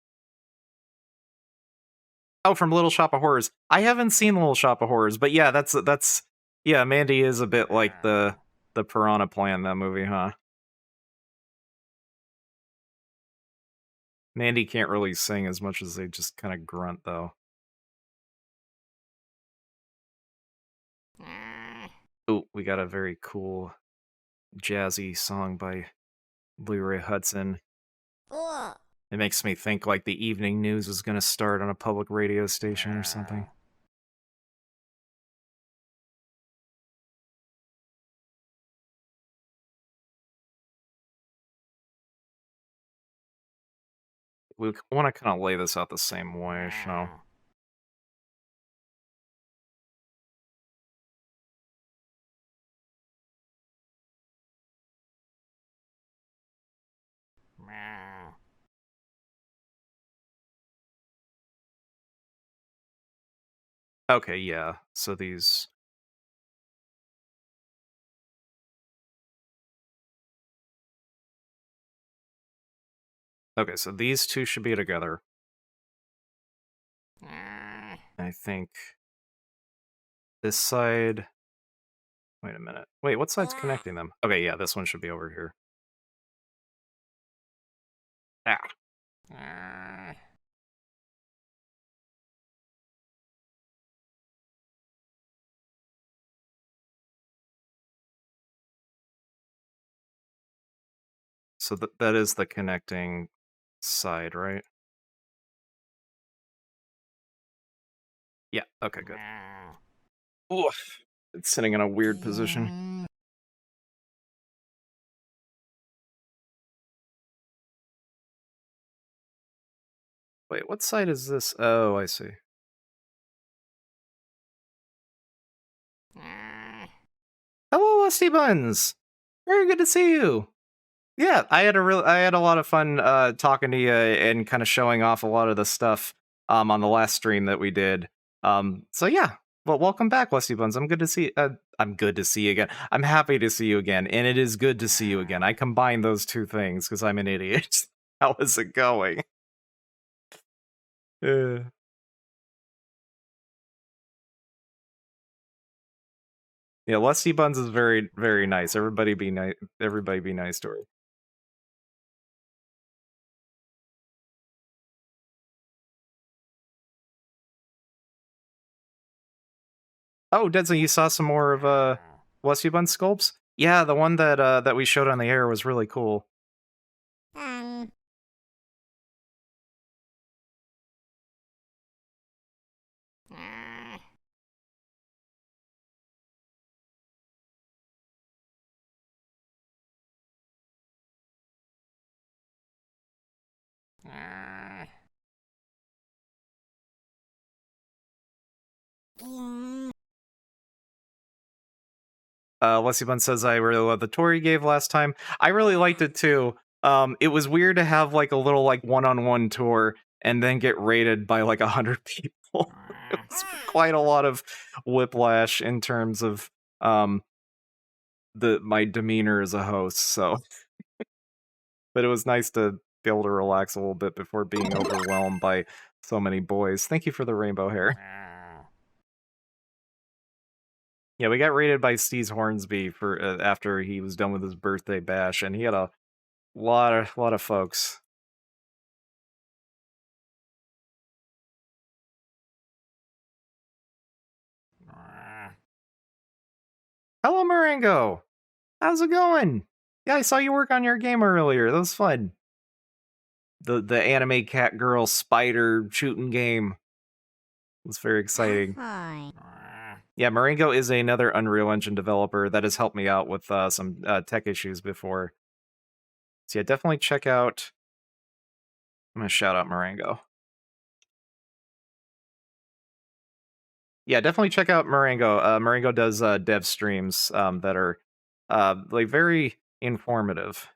Oh, from Little Shop of Horrors. I haven't seen Little Shop of Horrors, but yeah, that's yeah, Mandy is a bit like the Piranha Plant in that movie, huh? Mandy can't really sing as much as they just kind of grunt, though. Oh, we got a very cool jazzy song by Blue Ray Hudson. Ugh. It makes me think like the evening news is going to start on a public radio station or something. We want to kind of lay this out the same way, so... Okay, yeah, so these... Okay, so these two should be together. I think... This side... Wait a minute. Wait, what side's connecting them? Okay, yeah, this one should be over here. Ah. So that is the connecting side, right? Yeah, okay, good. Oof. It's sitting in a weird position. Wait, what side is this? Oh, I see. Hello, Lusty Buns! Very good to see you! Yeah, I had a lot of fun talking to you and kind of showing off a lot of the stuff on the last stream that we did. So yeah, well, welcome back, Lusty Buns. I'm good to see. I'm good to see you again. I'm happy to see you again, and it is good to see you again. I combine those two things because I'm an idiot. How is it going? Yeah, Lusty Buns is very, very nice. Everybody be nice. Everybody be nice to her. Oh, Deadson, you saw some more of Lusty Buns sculpts? Yeah, the one that we showed on the air was really cool. Leslie Bun says, I really love the tour you gave last time. I really liked it too. It was weird to have like a little like one-on-one tour and then get rated by like 100 people. It was quite a lot of whiplash in terms of my demeanor as a host, so but it was nice to be able to relax a little bit before being overwhelmed by so many boys. Thank you for the rainbow hair. Yeah, we got rated by Steve Hornsby for after he was done with his birthday bash, and he had a lot of folks. Hello, Marengo. How's it going? Yeah, I saw you work on your game earlier. That was fun. The anime cat girl spider shooting game. It was very exciting. Yeah, Marengo is another Unreal Engine developer that has helped me out with some tech issues before. So yeah, definitely check out. I'm gonna shout out Marengo. Yeah, definitely check out Marengo. Marengo does dev streams that are like very informative.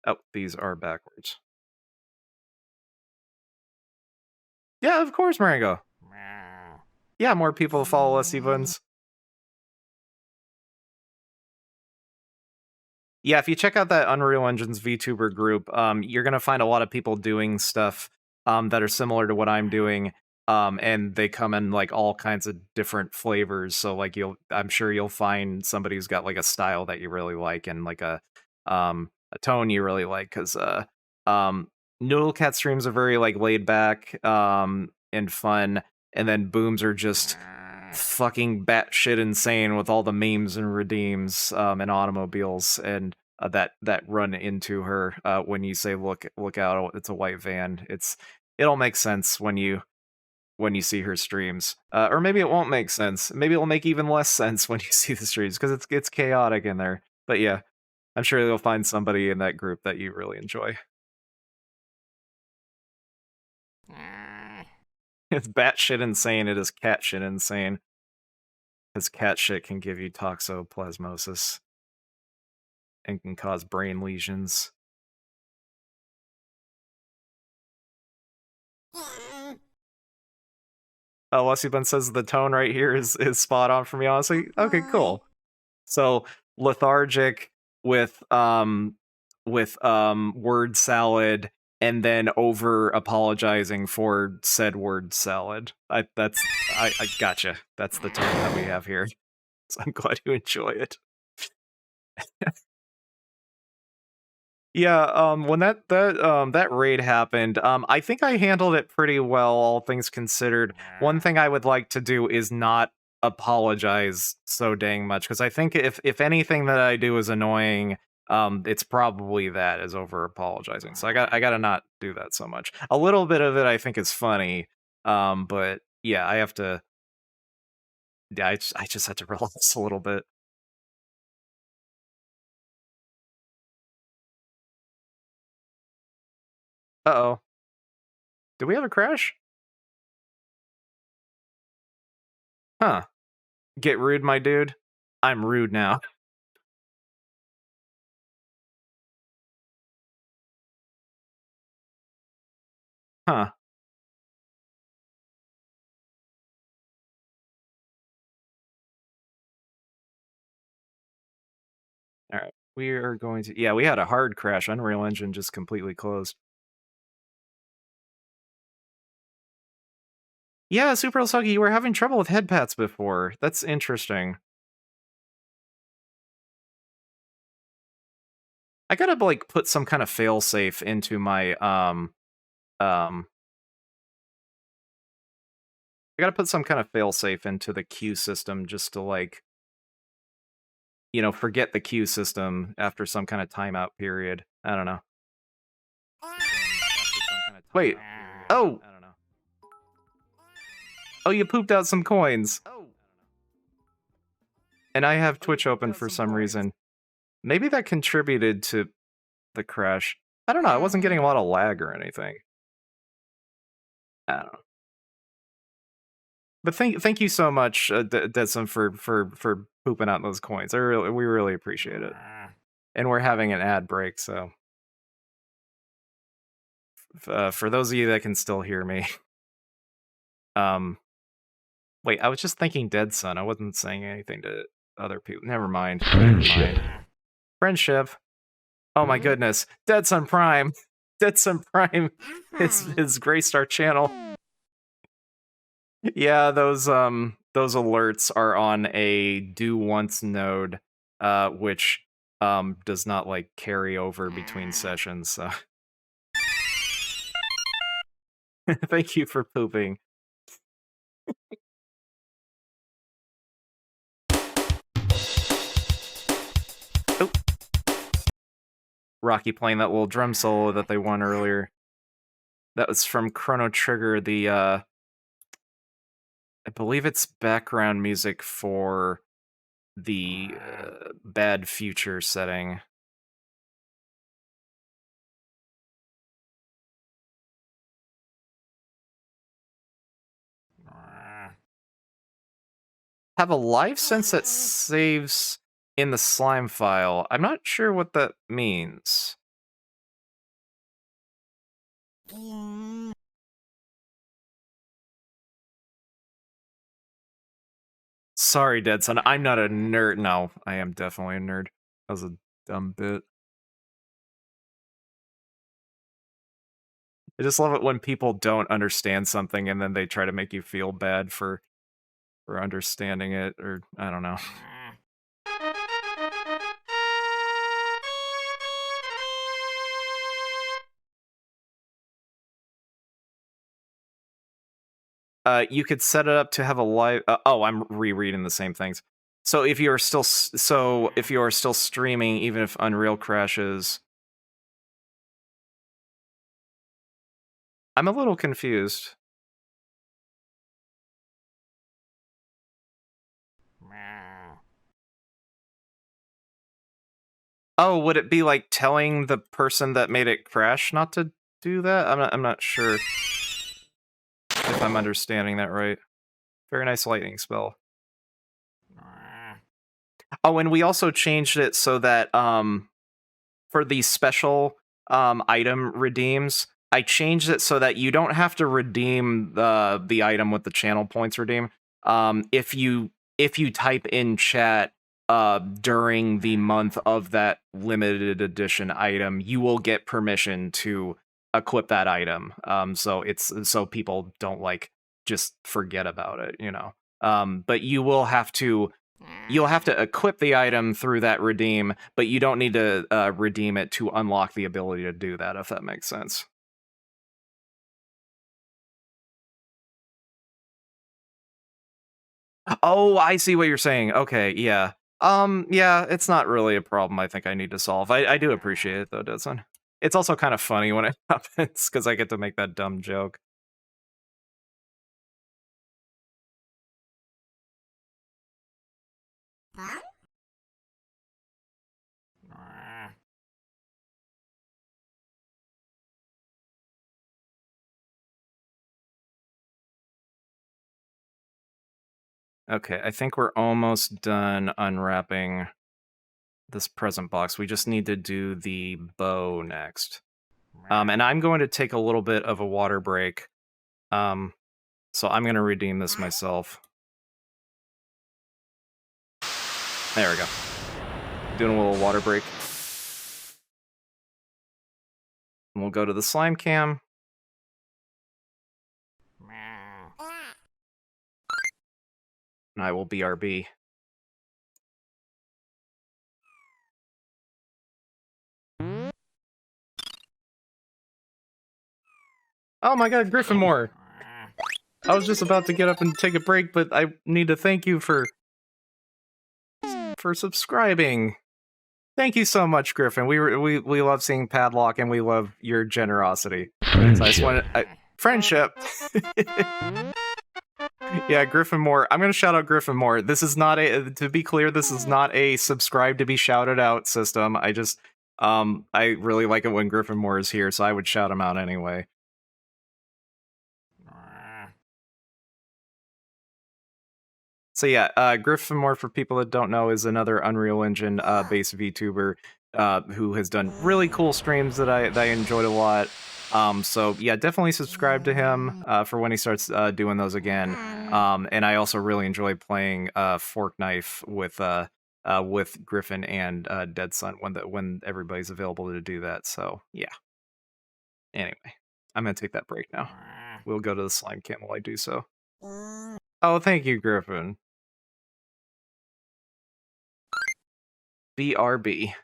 Oh, these are backwards. Yeah, of course, Marengo. Yeah, more people follow us, Evans. Yeah, if you check out that Unreal Engine's VTuber group, you're gonna find a lot of people doing stuff that are similar to what I'm doing. And they come in like all kinds of different flavors. So like I'm sure you'll find somebody who's got like a style that you really like and like a tone you really like. Because Noodle Cat streams are very like laid back and fun, and then Booms are just fucking batshit insane with all the memes and redeems and automobiles and that run into her when you say look out, it's a white van. It'll make sense when you see her streams, or maybe it won't make sense. Maybe it'll make even less sense when you see the streams because it's chaotic in there. But yeah, I'm sure you'll find somebody in that group that you really enjoy. It's batshit insane. It is cat shit insane. Because cat shit can give you toxoplasmosis and can cause brain lesions. Lussybun says the tone right here is spot on for me, honestly. Okay, cool. So lethargic with word salad and then over apologizing for said word salad. I gotcha. That's the tone that we have here. So I'm glad you enjoy it. Yeah, when that raid happened, I think I handled it pretty well, all things considered. One thing I would like to do is not apologize so dang much, because I think if anything that I do is annoying, it's probably that is over apologizing. So I gotta not do that so much. A little bit of it I think is funny, but yeah, I have to. Yeah, I just have to relax a little bit. Uh-oh. Did we have a crash? Huh. Get rude, my dude. I'm rude now. Huh. All right. We are going to. Yeah, we had a hard crash. Unreal Engine just completely closed. Yeah, Super Osagi, you were having trouble with head pats before. That's interesting. I gotta like put some kind of failsafe into my I gotta put some kind of failsafe into the queue system just to like, forget the queue system after some kind of timeout period. I don't know. Wait. Oh. I don't know. Oh, you pooped out some coins. And I have Twitch open for some reason. Maybe that contributed to the crash. I don't know. I wasn't getting a lot of lag or anything. I don't know. But thank you so much, Deadson, for pooping out those coins. We really appreciate it. And we're having an ad break, so for those of you that can still hear me, wait, I was just thinking Deadson. I wasn't saying anything to other people. Never mind. Friendship. Oh my goodness, Deadson Prime. Deadson Prime is Graystar channel. Yeah, those alerts are on a do once node, which does not like carry over between sessions. So. Thank you for pooping. Oh. Rocky playing that little drum solo that they won earlier. That was from Chrono Trigger, the I believe it's background music for the bad future setting. Have a live sense that saves in the slime file. I'm not sure what that means. Sorry, Dead Son. I'm not a nerd. No, I am definitely a nerd. That was a dumb bit. I just love it when people don't understand something and then they try to make you feel bad for understanding it, or I don't know. You could set it up to have a live. Oh, I'm rereading the same things. So if you are still streaming, even if Unreal crashes, I'm a little confused. Oh, would it be like telling the person that made it crash not to do that? I'm not sure if I'm understanding that right. Very nice lightning spell. Oh, and we also changed it so that for these special item redeems, I changed it so that you don't have to redeem the item with the channel points redeem. If you type in chat during the month of that limited edition item, you will get permission to equip that item. So people don't like just forget about it, you know. But you'll have to equip the item through that redeem, but you don't need to redeem it to unlock the ability to do that, if that makes sense. Oh, I see what you're saying. Okay, yeah. Yeah, it's not really a problem I think I need to solve. I do appreciate it, though, Deadson. It's also kind of funny when it happens, because I get to make that dumb joke. Okay, I think we're almost done unwrapping this present box. We just need to do the bow next. And I'm going to take a little bit of a water break. So I'm going to redeem this myself. There we go. Doing a little water break. And we'll go to the slime cam. And I will BRB. Oh my god, Griffinmore! I was just about to get up and take a break, but I need to thank you for subscribing. Thank you so much, Griffin. We love seeing Padlock, and we love your generosity. Friendship. So I just wanted friendship. Yeah, Griffinmore. I'm gonna shout out Griffinmore. This is not to be clear, this is not a subscribe to be shouted out system. I just I really like it when Griffinmore is here, so I would shout him out anyway. So yeah, Griffinmore, for people that don't know, is another Unreal Engine based VTuber who has done really cool streams that I enjoyed a lot. So yeah, definitely subscribe to him for when he starts doing those again. And I also really enjoy playing Fork Knife with Griffin and Dead Son when everybody's available to do that. So yeah. Anyway, I'm gonna take that break now. We'll go to the slime cam while I do so. Oh, thank you, Griffin. BRB.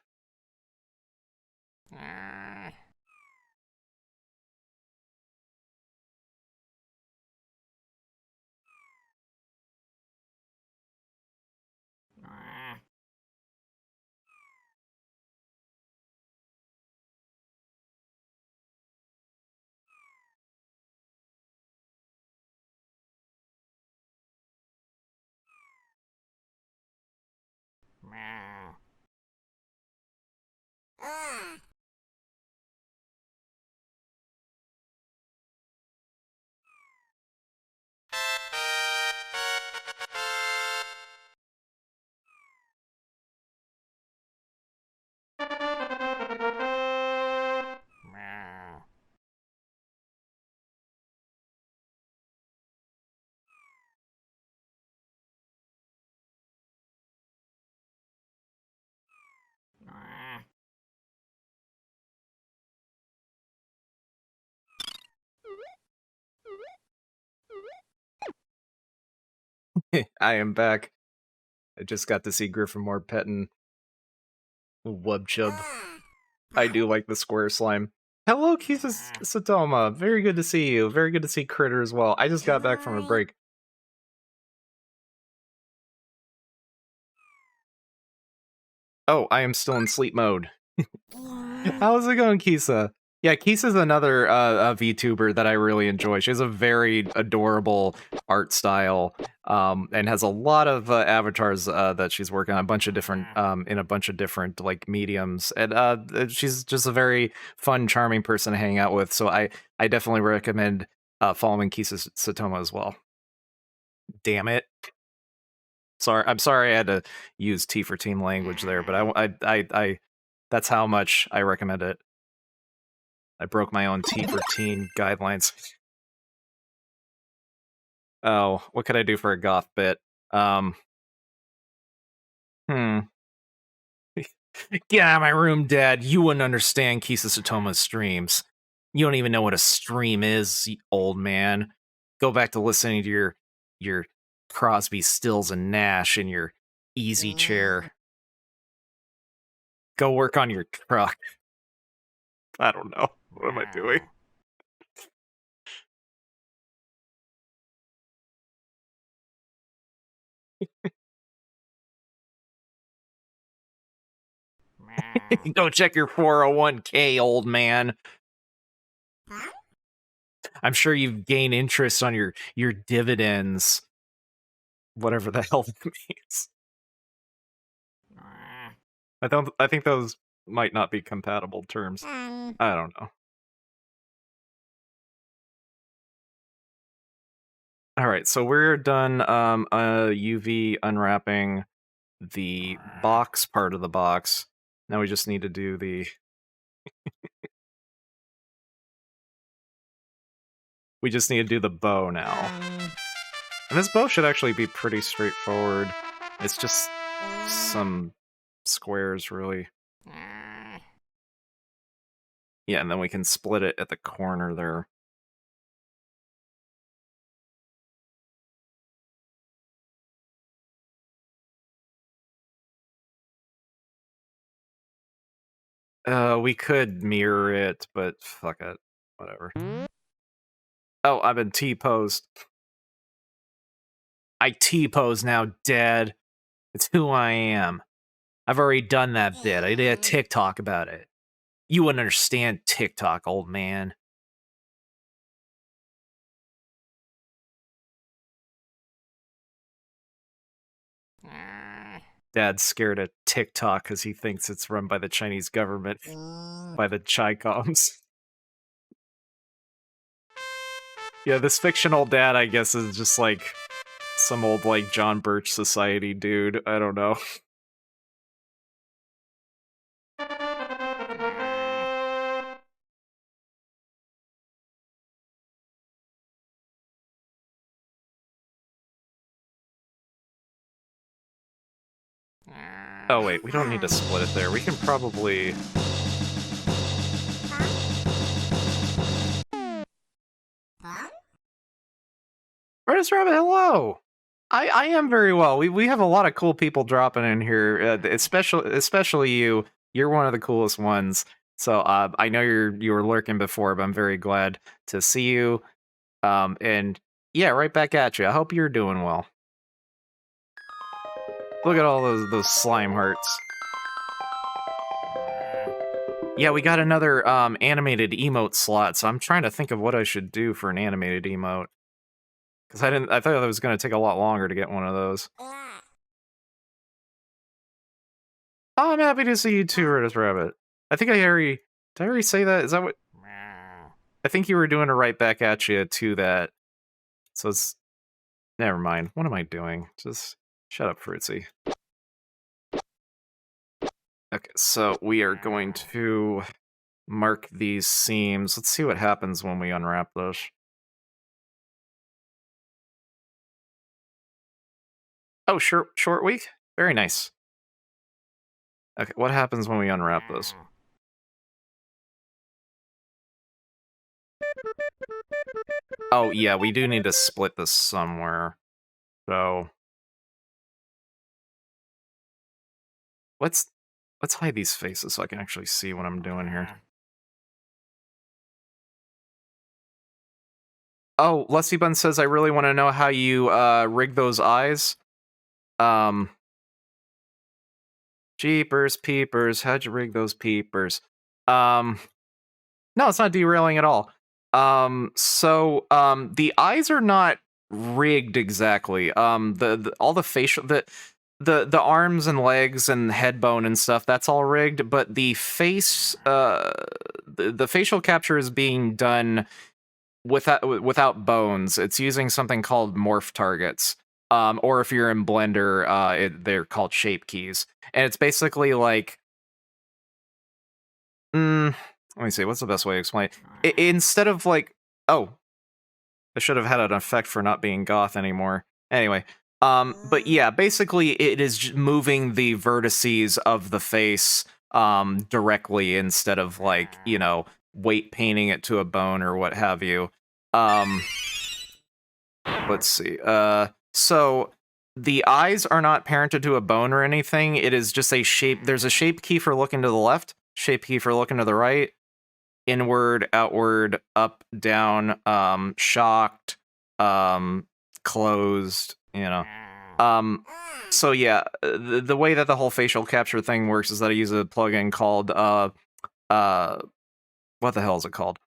I am back. I just got to see Griffin Moore petting Wubchub. I do like the square slime. Hello, Kisa Satoma. Very good to see you. Very good to see Critter as well. I just got back from a break. Oh, I am still in sleep mode. How's it going, Kisa? Yeah, Kisa's another VTuber that I really enjoy. She has a very adorable art style, and has a lot of avatars that she's working on a bunch of different in a bunch of different like mediums, and she's just a very fun, charming person to hang out with. So I definitely recommend following Kisa Satoma as well. Damn it. I'm sorry I had to use T for team language there, but I that's how much I recommend it. I broke my own T for teen guidelines. Oh, what could I do for a goth bit? Get out of my room, Dad. You wouldn't understand Kisa Satoma's streams. You don't even know what a stream is, you old man. Go back to listening to your Crosby, Stills, and Nash in your easy chair. Go work on your truck. I don't know. What am I doing? Go check your 401k, old man. I'm sure you've gained interest on your dividends. Whatever the hell that means. I think those might not be compatible terms. I don't know. All right, so we're done UV unwrapping the box part of the box. Now we just need to do the we just need to do the bow now. And this bow should actually be pretty straightforward. It's just some squares, really. Yeah, and then we can split it at the corner there. We could mirror it, but fuck it. Whatever. Oh, I've been T-posed. I T-pose now, Dad. It's who I am. I've already done that bit. I did a TikTok about it. You wouldn't understand TikTok, old man. Dad's scared of TikTok because he thinks it's run by the Chinese government, by the Chicoms. Yeah, this fictional dad, I guess, is just like some old, like, John Birch Society dude. I don't know. Oh, wait, we don't need to split it there. We can probably... Redis Rabbit, hello! I am very well. We have a lot of cool people dropping in here, especially you. You're one of the coolest ones. So I know you were lurking before, but I'm very glad to see you. And yeah, right back at you. I hope you're doing well. Look at all those slime hearts. Yeah, we got another animated emote slot, so I'm trying to think of what I should do for an animated emote. Because I thought it was going to take a lot longer to get one of those. Oh, I'm happy to see you too, Redis Rabbit. I think did I already say that? Is that what? I think you were doing a right back at you to that. So it's, never mind. What am I doing? Just shut up, Fruitsy. Okay, so we are going to mark these seams. Let's see what happens when we unwrap those. Oh, short week? Very nice. Okay, what happens when we unwrap those? Oh, yeah, we do need to split this somewhere. So, let's hide these faces so I can actually see what I'm doing here. Oh, Lusty Bun says, I really want to know how you rig those eyes. Jeepers peepers, how'd you rig those peepers? No, it's not derailing at all. The eyes are not rigged exactly. All the facial the arms and legs and head bone and stuff, that's all rigged, but the face the facial capture is being done without bones. It's using something called morph targets. Or if you're in Blender, they're called shape keys. And it's basically like let me see, what's the best way to explain it? Instead of like, oh, I should have had an effect for not being goth anymore. Anyway, but yeah, basically it is moving the vertices of the face directly instead of like, you know, weight painting it to a bone or what have you. Let's see. So the eyes are not parented to a bone or anything. It is just a shape. There's a shape key for looking to the left, shape key for looking to the right, inward, outward, up, down, shocked, closed, you know. So yeah, the way that the whole facial capture thing works is that I use a plugin called what the hell is it called?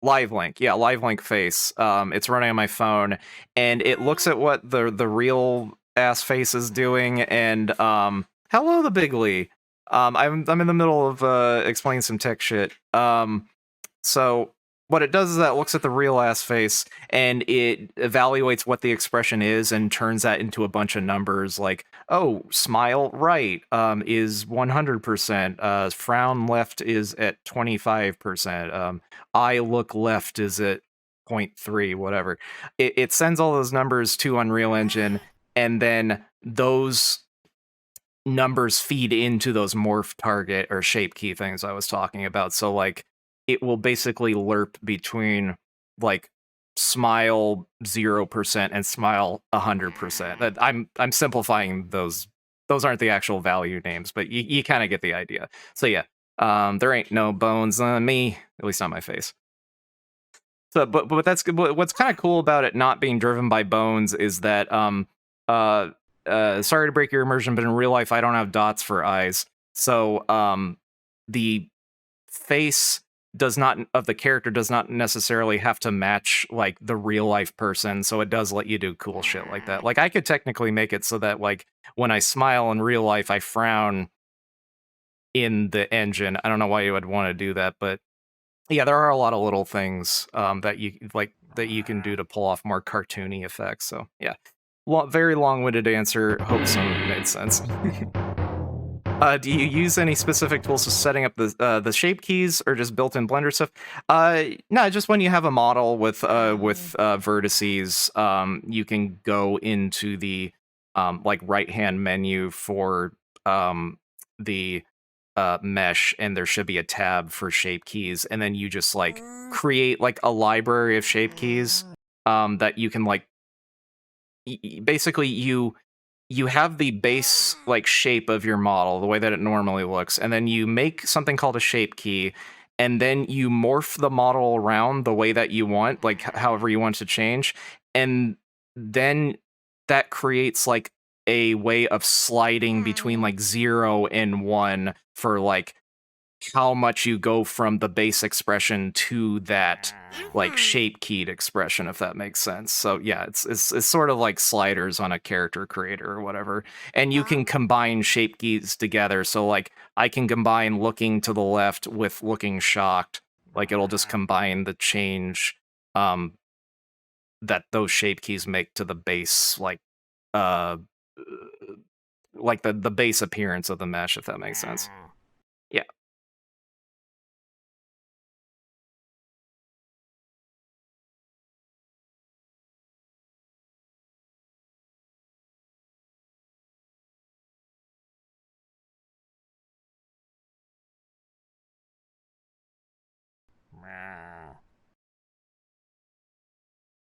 LiveLink. Yeah, LiveLink Face. It's running on my phone, and it looks at what the real ass face is doing, and hello the Bigly. I'm in the middle of explaining some tech shit. So what it does is that it looks at the real ass face and it evaluates what the expression is and turns that into a bunch of numbers like, oh, smile right is 100%, frown left is at 25%, eye look left is at 0.3, whatever. It sends all those numbers to Unreal Engine, and then those numbers feed into those morph target or shape key things I was talking about. So like it will basically lerp between like smile 0% and smile 100%. I'm simplifying those. Those aren't the actual value names, but you kind of get the idea. So yeah, there ain't no bones on me, at least not my face. So, but that's good. What's kind of cool about it not being driven by bones is that sorry to break your immersion, but in real life I don't have dots for eyes. So the face of the character does not necessarily have to match like the real life person, so it does let you do cool shit like that. Like I could technically make it so that like when I smile in real life I frown in the engine. I don't know why you would want to do that, but yeah, there are a lot of little things that you can do to pull off more cartoony effects. So yeah, very long-winded answer. Hope some made sense. Do you use any specific tools for setting up the shape keys, or just built-in Blender stuff? No, just when you have a model with vertices, you can go into the like right-hand menu for the mesh, and there should be a tab for shape keys, and then you just like create like a library of shape keys that you can like basically you have the base like shape of your model the way that it normally looks, and then you make something called a shape key, and then you morph the model around the way that you want, like however you want to change, and then that creates like a way of sliding between like 0 and 1 for like how much you go from the base expression to that like shape keyed expression, if that makes sense. So yeah, it's sort of like sliders on a character creator or whatever, and you can combine shape keys together. So like I can combine looking to the left with looking shocked, like it'll just combine the change that those shape keys make to the base like the base appearance of the mesh, if that makes sense. Yeah.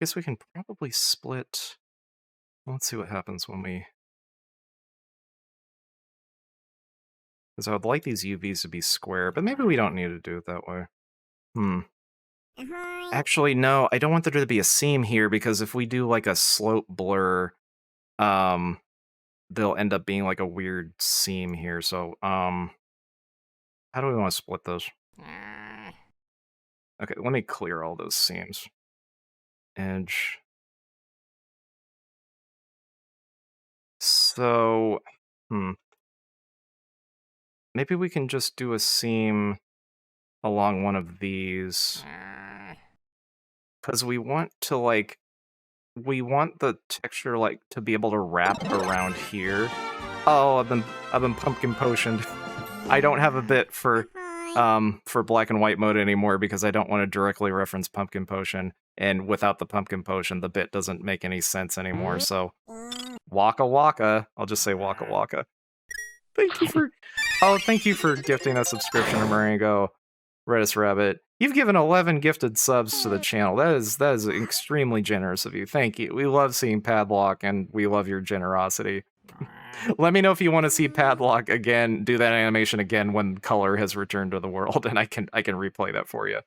Guess we can probably split. Let's see what happens when we Because I would like these UVs to be square, but maybe we don't need to do it that way. Actually, no, I don't want there to be a seam here, because if we do like a slope blur, they'll end up being like a weird seam here. So, how do we want to split those? Okay, let me clear all those seams. Edge. So, maybe we can just do a seam along one of these. Because we want to, like, we want the texture, like, to be able to wrap around here. Oh, I've been pumpkin potioned. I don't have a bit for black and white mode anymore because I don't want to directly reference pumpkin potion, and without the pumpkin potion, the bit doesn't make any sense anymore. So, waka waka. I'll just say waka waka. Thank you for gifting a subscription to Maringo, Redis Rabbit. You've given 11 gifted subs to the channel. That is extremely generous of you. Thank you. We love seeing Padlock, and we love your generosity. Let me know if you want to see Padlock again, do that animation again when color has returned to the world, and I can replay that for you.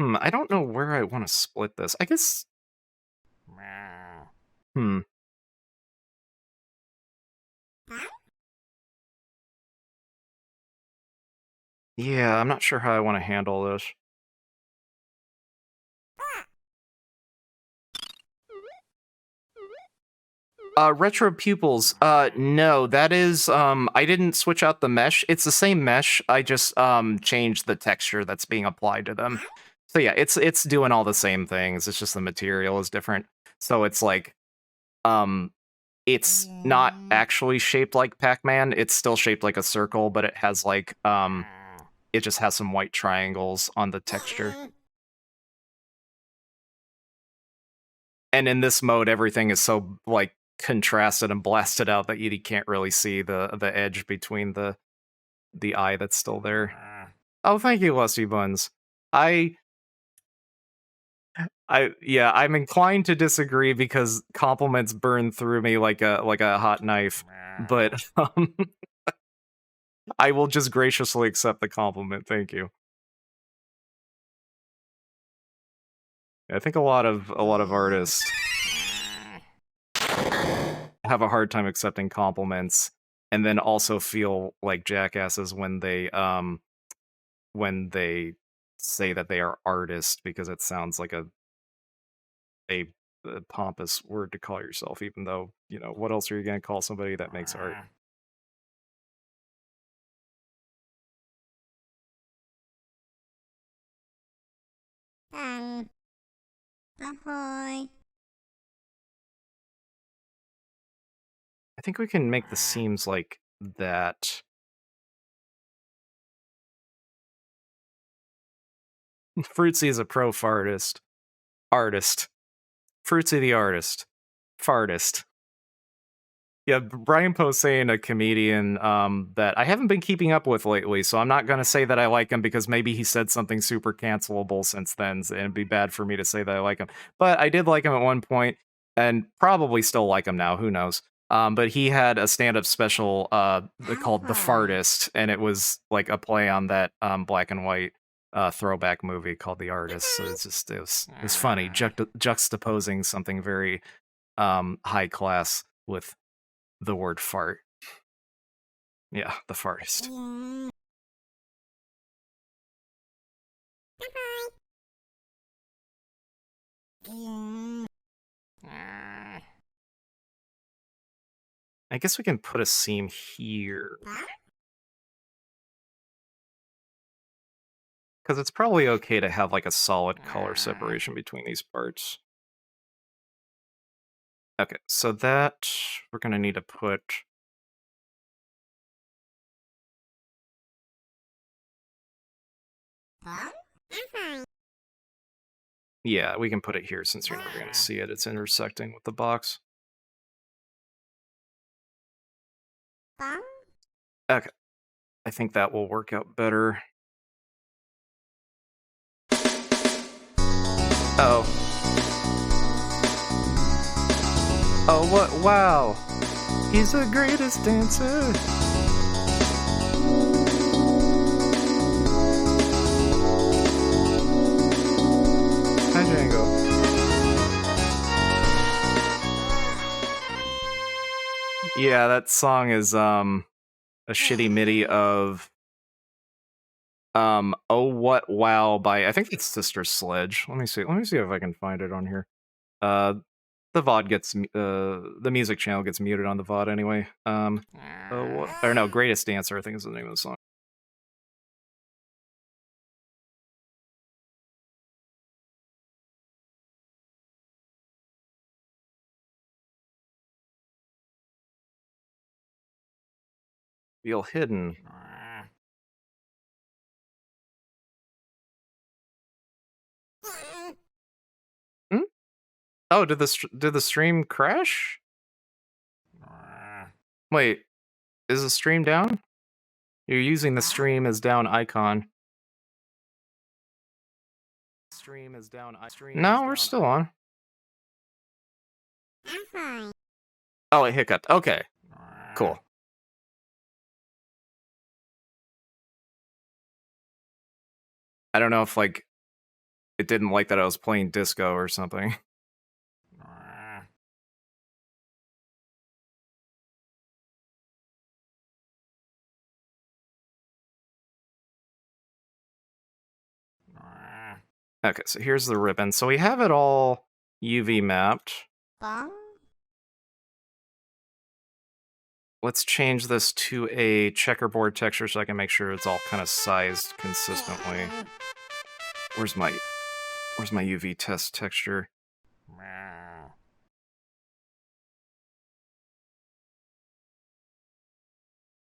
I don't know where I want to split this. I guess... Yeah, I'm not sure how I want to handle this. Retro pupils, no, that is, I didn't switch out the mesh. It's the same mesh, I just, changed the texture that's being applied to them. So yeah, it's doing all the same things, it's just the material is different. So it's like, it's not actually shaped like Pac-Man, it's still shaped like a circle, but it has like, it just has some white triangles on the texture. And in this mode, everything is so, like, contrasted and blasted out that you can't really see the edge between the eye that's still there. Oh, thank you, Lusty Buns. I'm inclined to disagree because compliments burn through me like a hot knife, but I will just graciously accept the compliment. Thank you. I think a lot of artists have a hard time accepting compliments, and then also feel like jackasses when they say that they are artists, because it sounds like a pompous word to call yourself, even though, you know, what else are you going to call somebody that makes art? Ahoy. I think we can make the seams like that. Fruitsy is a pro fartist. Artist. Fruitsy the artist. Fartist. Yeah, Brian Posehn, a comedian that I haven't been keeping up with lately, so I'm not going to say that I like him because maybe he said something super cancelable since then, and it'd be bad for me to say that I like him. But I did like him at one point, and probably still like him now, who knows. But he had a stand-up special called The Fartist, and it was like a play on that black and white throwback movie called The Artist. So it was funny, juxtaposing something very high class with the word fart. Yeah, the fartist. I guess we can put a seam here. Because it's probably okay to have like a solid color separation between these parts. Okay, so that we're going to need to put... Yeah, we can put it here since you're never going to see it. It's intersecting with the box. Okay, I think that will work out better. Uh-oh. Oh, what? Wow. He's the greatest dancer. Hi, Django. Yeah, that song is a shitty MIDI of Oh What Wow by, I think it's Sister Sledge. Let me see if I can find it on here. The VOD gets the music channel gets muted on the VOD anyway. Or no, Greatest Dancer, I think is the name of the song. Feel Hidden. Hmm? Oh, did the stream crash? Wait, is the stream down? You're using the stream as down icon. Stream is down. No, we're still on. I'm fine. Oh, it hiccuped. Okay, cool. I don't know if like it didn't like that I was playing disco or something. Okay, so here's the ribbon. So we have it all UV mapped. Bong? Let's change this to a checkerboard texture so I can make sure it's all kind of sized consistently. Where's my UV test texture?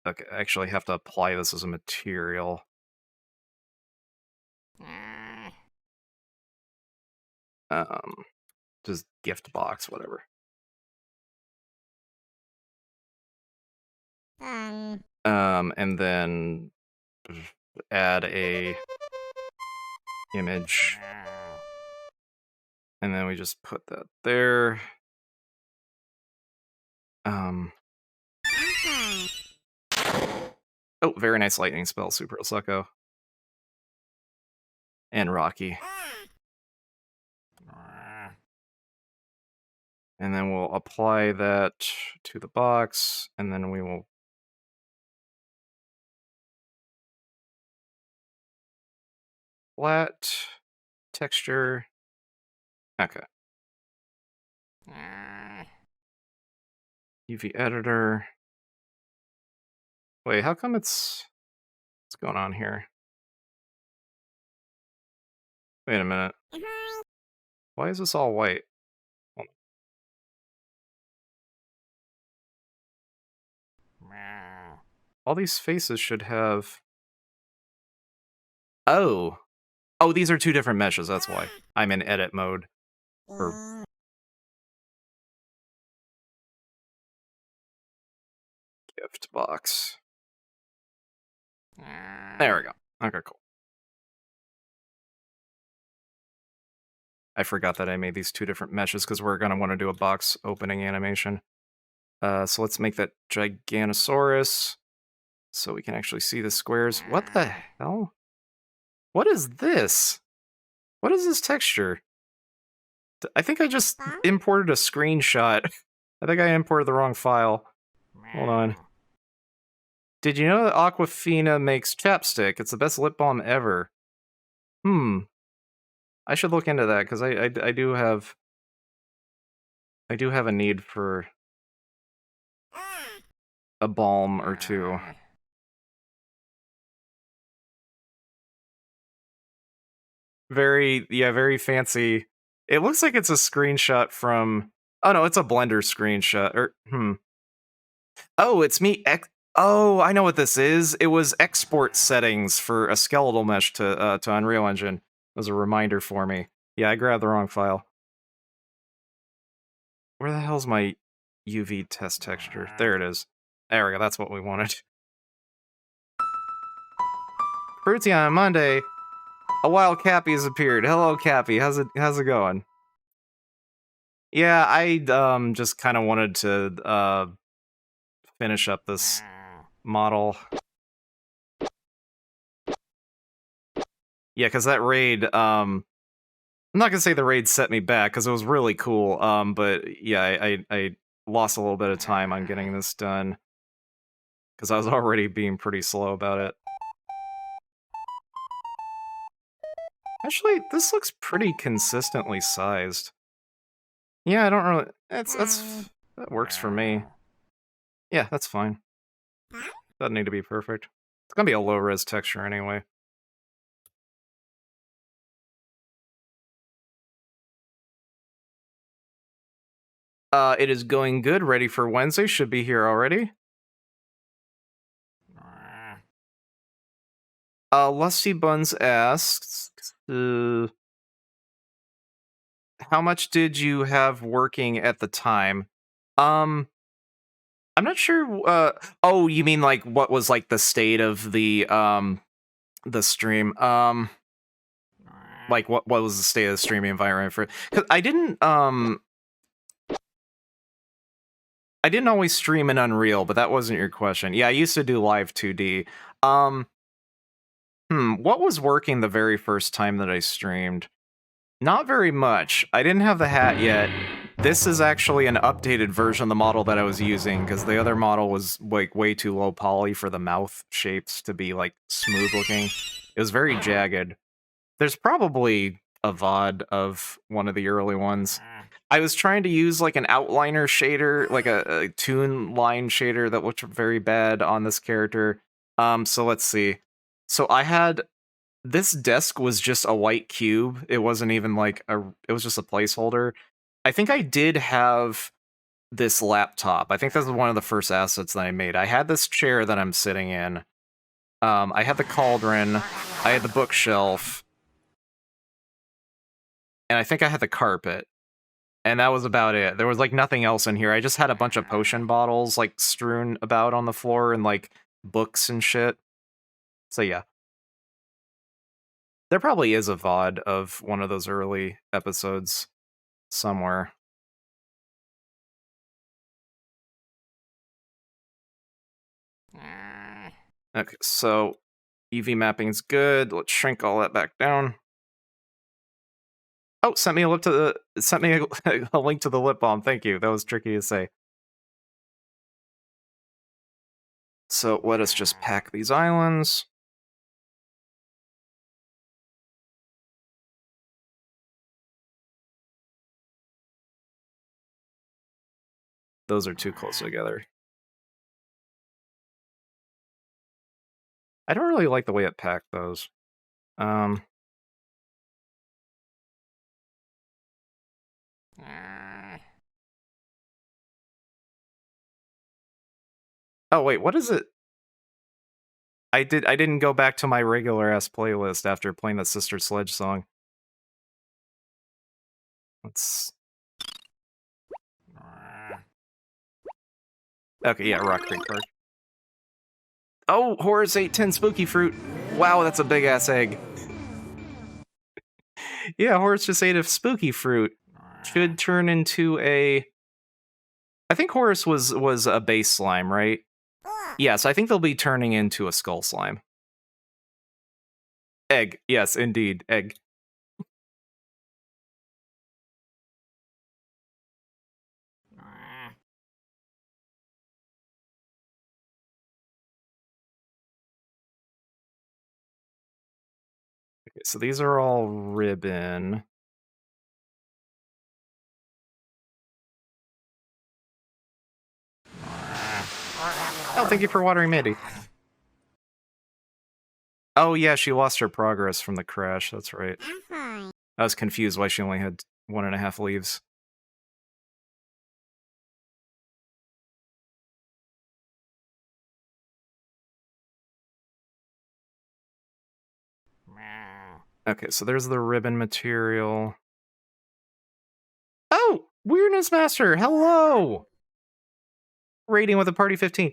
Okay, I actually have to apply this as a material. Just gift box, whatever. And then add a image. And then we just put that there. Oh, very nice lightning spell, Super Sucko. And Rocky. And then we'll apply that to the box, and then we will flat texture. Okay. UV editor. Wait, how come what's going on here? Wait a minute. Why is this all white? All these faces should have... Oh, these are two different meshes, that's why. I'm in edit mode. For... Gift box. There we go. Okay, cool. I forgot that I made these two different meshes because we're going to want to do a box opening animation. So let's make that Giganosaurus so we can actually see the squares. What the hell? What is this? What is this texture? I think I just imported a screenshot. I think I imported the wrong file. Hold on. Did you know that Aquafina makes chapstick? It's the best lip balm ever. I should look into that because I do have a need for a balm or two. Very fancy. It looks like it's a screenshot from... Oh no, it's a Blender screenshot. Oh, it's me. Oh, I know what this is. It was export settings for a skeletal mesh to Unreal Engine. It was a reminder for me. Yeah, I grabbed the wrong file. Where the hell's my UV test texture? There it is. There we go, that's what we wanted. Fruity on Monday. A wild Cappy has appeared. Hello, Cappy. How's it going? Yeah, I just kind of wanted to finish up this model. Yeah, because that raid, I'm not gonna say the raid set me back because it was really cool. But yeah, I lost a little bit of time on getting this done because I was already being pretty slow about it. Actually, this looks pretty consistently sized. Yeah, I don't really. That works for me. Yeah, that's fine. Doesn't need to be perfect. It's gonna be a low res texture anyway. It is going good. Ready for Wednesday. Should be here already. Lusty Buns asks, how much did you have working at the time? I'm not sure. Oh, you mean like what was like the state of the stream? Like what was the state of the streaming environment for? Because I didn't always stream in Unreal, but that wasn't your question. Yeah, I used to do live 2D. What was working the very first time that I streamed? Not very much. I didn't have the hat yet. This is actually an updated version of the model that I was using, because the other model was like way too low poly for the mouth shapes to be like smooth looking. It was very jagged. There's probably a VOD of one of the early ones. I was trying to use like an outliner shader, like a toon line shader that looked very bad on this character. So let's see. So I had, this desk was just a white cube. It wasn't even like it was just a placeholder. I think I did have this laptop. I think this was one of the first assets that I made. I had this chair that I'm sitting in. I had the cauldron. I had the bookshelf. And I think I had the carpet. And that was about it. There was like nothing else in here. I just had a bunch of potion bottles like strewn about on the floor and like books and shit. So yeah. There probably is a VOD of one of those early episodes somewhere. Okay, so UV mapping's good. Let's shrink all that back down. Oh, sent me a lip to the a link to the lip balm. Thank you. That was tricky to say. So let us just pack these islands. Those are too close together. I don't really like the way it packed those. Oh wait, what is it? I didn't go back to my regular ass playlist after playing the Sister Sledge song. Let's. Okay, yeah, Rock Creek Park. Oh, Horus ate 10 spooky fruit. Wow, that's a big ass egg. Yeah, Horus just ate a spooky fruit. Should turn into a. I think Horus was a base slime, right? Yes, I think they'll be turning into a skull slime. Egg. Yes, indeed. Egg. Okay, so these are all ribbon. Oh, thank you for watering Mandy. Oh yeah, she lost her progress from the crash, that's right. I was confused why she only had 1.5 leaves. Okay, so there's the ribbon material. Oh! Weirdness Master, hello! Raiding with a party 15.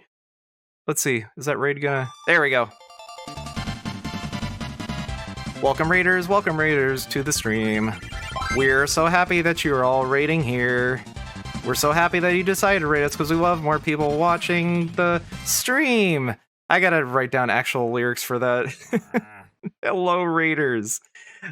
Let's see, is that raid gonna... There we go. Welcome raiders to the stream. We're so happy that you're all rating here. We're so happy that you decided to rate us because we love more people watching the stream. I gotta write down actual lyrics for that. Hello, Raiders.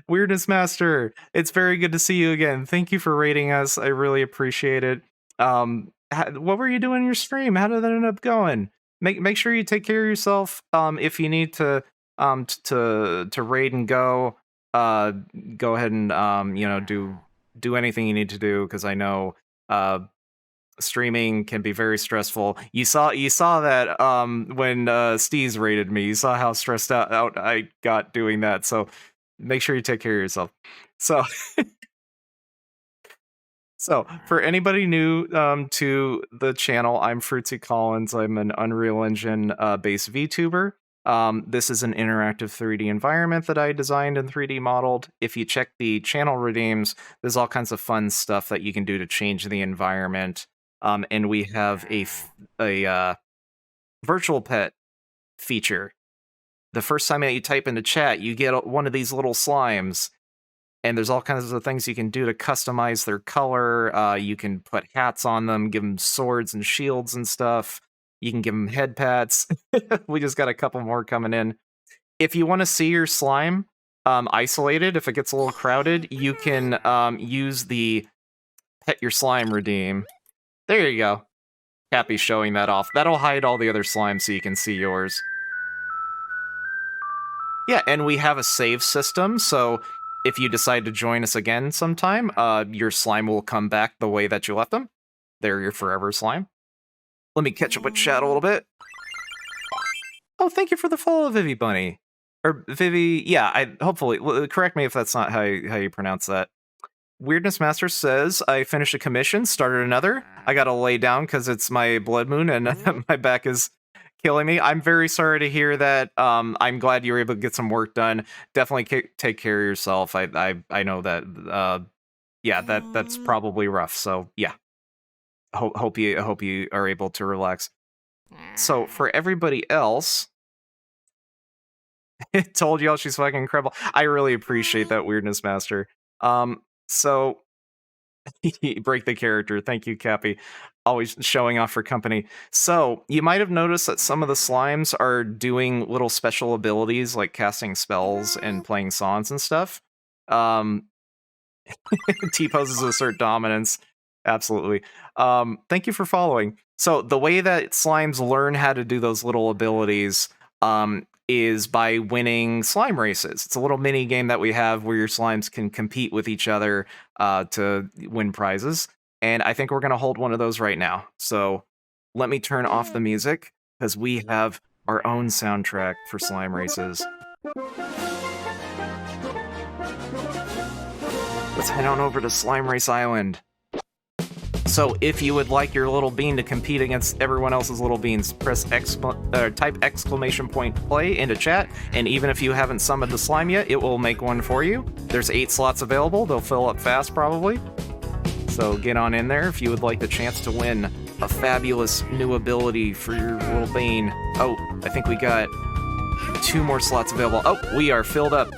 Weirdness Master, it's very good to see you again. Thank you for rating us. I really appreciate it. What were you doing in your stream? How did that end up going? Make sure you take care of yourself. If you need to raid and go ahead and do anything you need to do, because I know streaming can be very stressful. You saw that when Steez rated me. You saw how stressed out I got doing that. So make sure you take care of yourself. So for anybody new to the channel, I'm Fruitsy Collins. I'm an Unreal Engine based VTuber. This is an interactive 3D environment that I designed and 3D modeled. If you check the channel redeems, there's all kinds of fun stuff that you can do to change the environment. And we have a virtual pet feature. The first time that you type into chat, you get one of these little slimes. And there's all kinds of things you can do to customize their color. You can put hats on them, give them swords and shields and stuff. You can give them head pats. We just got a couple more coming in. If you want to see your slime isolated, if it gets a little crowded, you can use the Pet Your Slime redeem. There you go. Happy showing that off. That'll hide all the other slimes so you can see yours. Yeah, and we have a save system, so if you decide to join us again sometime, your slime will come back the way that you left them. They're your forever slime. Let me catch up with chat a little bit. Oh, thank you for the follow, Vivi Bunny. Or Vivi, yeah, hopefully, correct me if that's not how you pronounce that. Weirdness Master says, I finished a commission, started another. I gotta lay down because it's my blood moon and my back is killing me. I'm very sorry to hear that. I'm glad you were able to get some work done. Definitely take care of yourself. I know that. Yeah, that's probably rough. So yeah, hope you are able to relax. So for everybody else, told y'all she's fucking incredible. I really appreciate that, Weirdness Master. So break the character. Thank you, Cappy. Always showing off for company. So you might have noticed that some of the slimes are doing little special abilities like casting spells and playing songs and stuff. T-poses assert dominance. Absolutely. Thank you for following. So the way that slimes learn how to do those little abilities is by winning slime races. It's a little mini game that we have where your slimes can compete with each other to win prizes. And I think we're going to hold one of those right now. So let me turn off the music because we have our own soundtrack for slime races. Let's head on over to Slime Race Island. So if you would like your little bean to compete against everyone else's little beans, type exclamation point play into chat, and even if you haven't summoned the slime yet, it will make one for you. There's 8 slots available. They'll fill up fast, probably. So get on in there if you would like the chance to win a fabulous new ability for your little bean. Oh, I think we got 2 more slots available. Oh, we are filled up.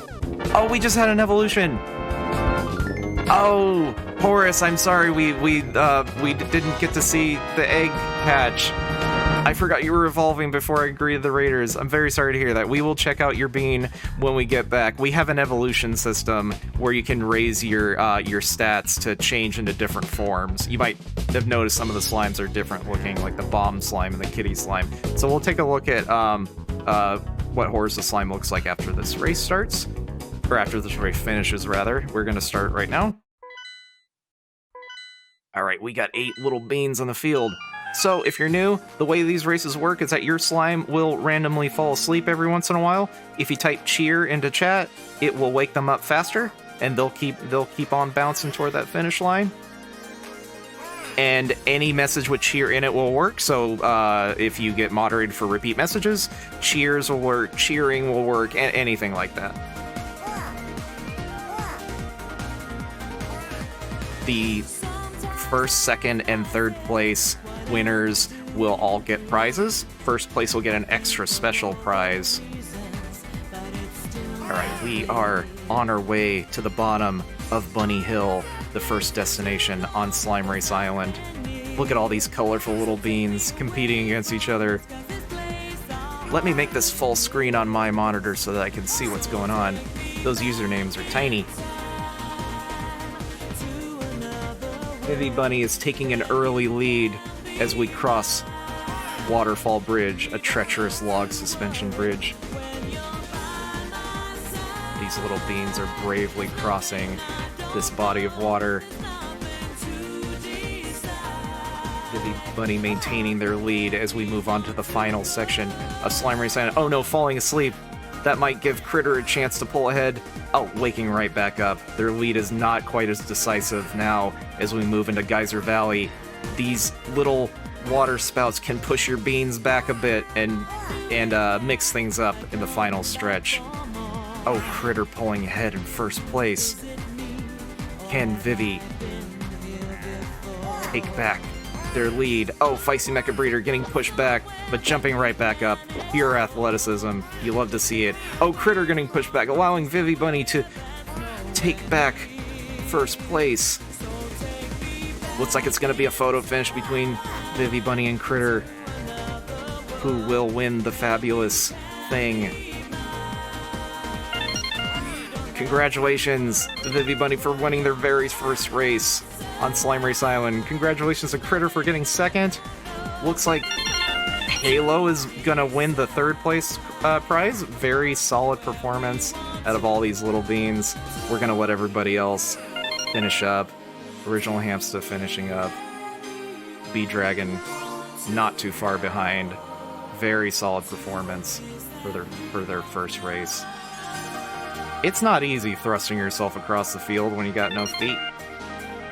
Oh, we just had an evolution. Oh, Horace, I'm sorry we didn't get to see the egg hatch. I forgot you were evolving before I agreed to the Raiders. I'm very sorry to hear that. We will check out your bean when we get back. We have an evolution system where you can raise your stats to change into different forms. You might have noticed some of the slimes are different looking, like the bomb slime and the kitty slime. So we'll take a look at what Horace's slime looks like after this race starts. Or after this race finishes, rather. We're going to start right now. Alright, we got 8 little beans on the field. So, if you're new, the way these races work is that your slime will randomly fall asleep every once in a while. If you type cheer into chat, it will wake them up faster, and they'll keep on bouncing toward that finish line. And any message with cheer in it will work, so if you get moderated for repeat messages, cheers will work, cheering will work, and anything like that. The first, second, and third place winners will all get prizes. First place will get an extra special prize. Alright, we are on our way to the bottom of Bunny Hill, the first destination on Slime Race Island. Look at all these colorful little beans competing against each other. Let me make this full screen on my monitor so that I can see what's going on. Those usernames are tiny. Vivi Bunny is taking an early lead as we cross Waterfall Bridge, a treacherous log suspension bridge. These little beans are bravely crossing this body of water. Vivi Bunny maintaining their lead as we move on to the final section of Slime Race Island. Oh no, falling asleep. That might give Critter a chance to pull ahead. Oh, waking right back up. Their lead is not quite as decisive now as we move into Geyser Valley. These little water spouts can push your beans back a bit and mix things up in the final stretch. Oh, Critter pulling ahead in first place. Can Vivi take back their lead? Oh, Feisty Mecha Breeder getting pushed back, but jumping right back up. Pure athleticism. You love to see it. Oh, Critter getting pushed back, allowing Vivi Bunny to take back first place. Looks like it's going to be a photo finish between Vivi Bunny and Critter. Who will win the fabulous thing? Congratulations to Vivi Bunny for winning their very first race on Slime Race Island. Congratulations to Critter for getting second. Looks like Halo is gonna win the third place prize. Very solid performance out of all these little beans. We're gonna let everybody else finish up. Original Hamster finishing up. B-Dragon not too far behind. Very solid performance for their first race. It's not easy thrusting yourself across the field when you got no feet.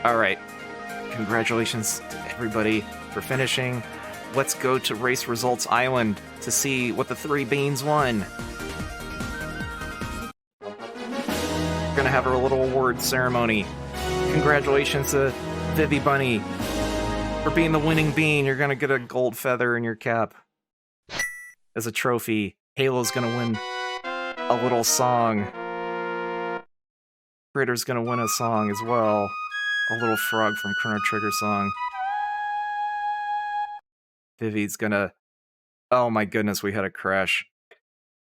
Alright, congratulations to everybody for finishing. Let's go to Race Results Island to see what the three beans won. We're gonna have a little award ceremony. Congratulations to Vivi Bunny for being the winning bean. You're gonna get a gold feather in your cap as a trophy. Halo's gonna win a little song. Critter's gonna win a song as well. A little frog from Chrono Trigger song. Vivi's gonna... Oh my goodness, we had a crash.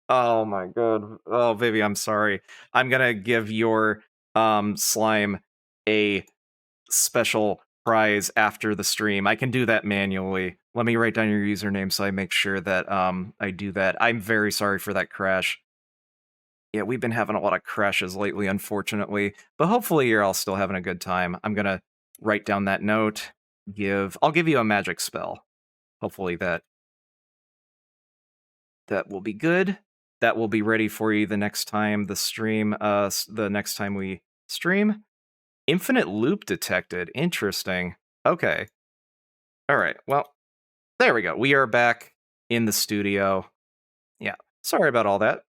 Oh my god. Oh, Vivi, I'm sorry. I'm gonna give your slime a special prize after the stream. I can do that manually. Let me write down your username so I make sure that I do that. I'm very sorry for that crash. Yeah, we've been having a lot of crashes lately, unfortunately. But hopefully you're all still having a good time. I'm gonna write down that note. I'll give you a magic spell. Hopefully that will be good. That will be ready for you the next time the next time we stream. Infinite loop detected. Interesting. Okay. All right. Well, there we go. We are back in the studio. Yeah. Sorry about all that.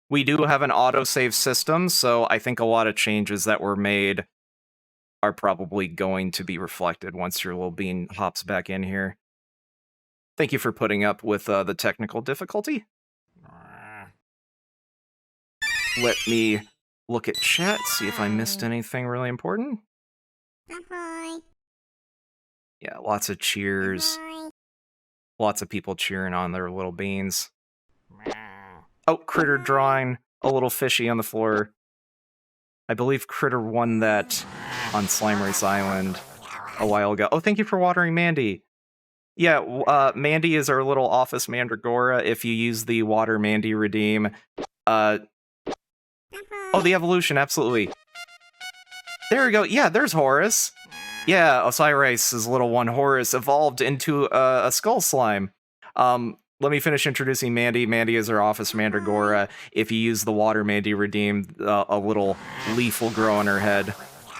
We do have an autosave system, so I think a lot of changes that were made are probably going to be reflected once your little bean hops back in here. Thank you for putting up with the technical difficulty. Let me look at chat, see if I missed anything really important. Hi. Yeah, lots of cheers. Hi. Lots of people cheering on their little beans. Oh, Critter drawing a little fishy on the floor. I believe Critter won that on Slime Race Island a while ago. Oh, thank you for watering Mandy. Yeah, Mandy is our little office Mandragora. If you use the Water Mandy redeem. Oh, the evolution, absolutely. There we go. Yeah, there's Horus. Yeah, Osiris' little one, Horus, evolved into a skull slime. Let me finish introducing Mandy. Mandy is our office Mandragora. If you use the Water Mandy redeem, a little leaf will grow on her head.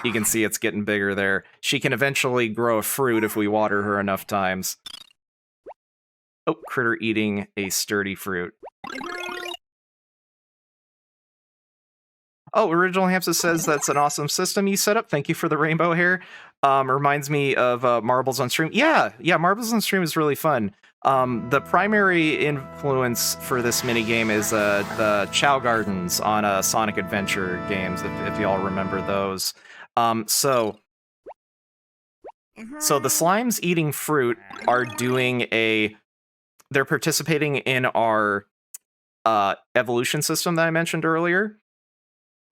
You can see it's getting bigger there. She can eventually grow a fruit if we water her enough times. Oh, Critter eating a sturdy fruit. Oh, Original Hamster says that's an awesome system you set up. Thank you for the rainbow hair. Reminds me of Marbles on Stream. Yeah, Marbles on Stream is really fun. The primary influence for this minigame is the Chow Gardens on Sonic Adventure games, if y'all remember those. So the slimes eating fruit are they're participating in our evolution system that I mentioned earlier.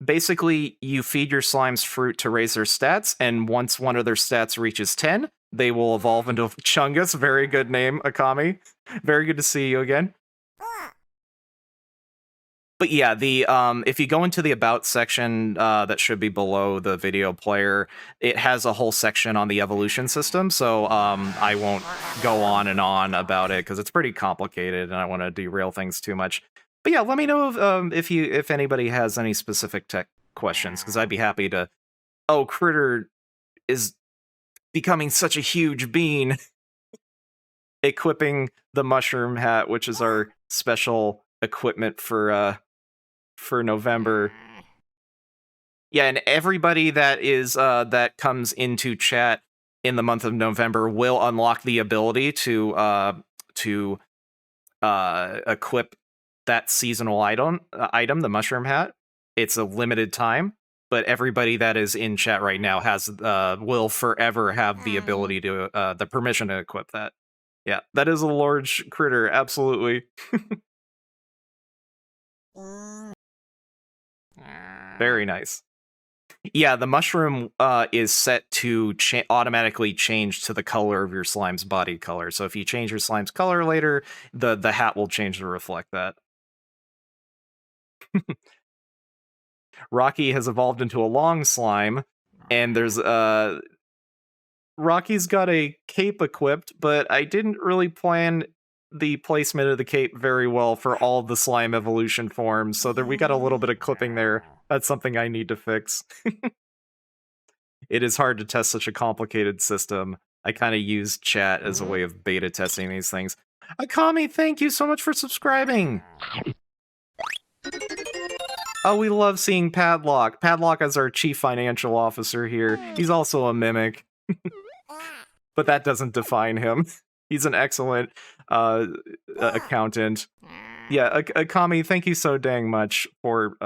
Basically, you feed your slimes fruit to raise their stats, and once one of their stats reaches 10, they will evolve into Chungus. Very good name, Akami. Very good to see you again. But yeah, if you go into the About section that should be below the video player, it has a whole section on the evolution system, so I won't go on and on about it, because it's pretty complicated, and I don't want to derail things too much. But yeah, let me know if anybody has any specific tech questions, because I'd be happy to... Oh, Critter is becoming such a huge bean. Equipping the mushroom hat, which is our special equipment for November. Yeah, and everybody that is that comes into chat in the month of November will unlock the ability to equip that seasonal item, the mushroom hat. It's a limited time, but everybody that is in chat right now will forever have the ability to the permission to equip that. Yeah, that is a large critter, absolutely. Very nice. Yeah, the mushroom is set to automatically change to the color of your slime's body color. So if you change your slime's color later, the hat will change to reflect that. Rocky has evolved into a long slime, and there's Rocky's got a cape equipped, but I didn't really plan the placement of the cape very well for all of the slime evolution forms, so we got a little bit of clipping there. That's something I need to fix. It is hard to test such a complicated system. I kind of use chat as a way of beta testing these things. Akami, thank you so much for subscribing! Oh, we love seeing Padlock. Padlock is our chief financial officer here. He's also a mimic. But that doesn't define him. He's an excellent accountant. Yeah, Akami, thank you so dang much for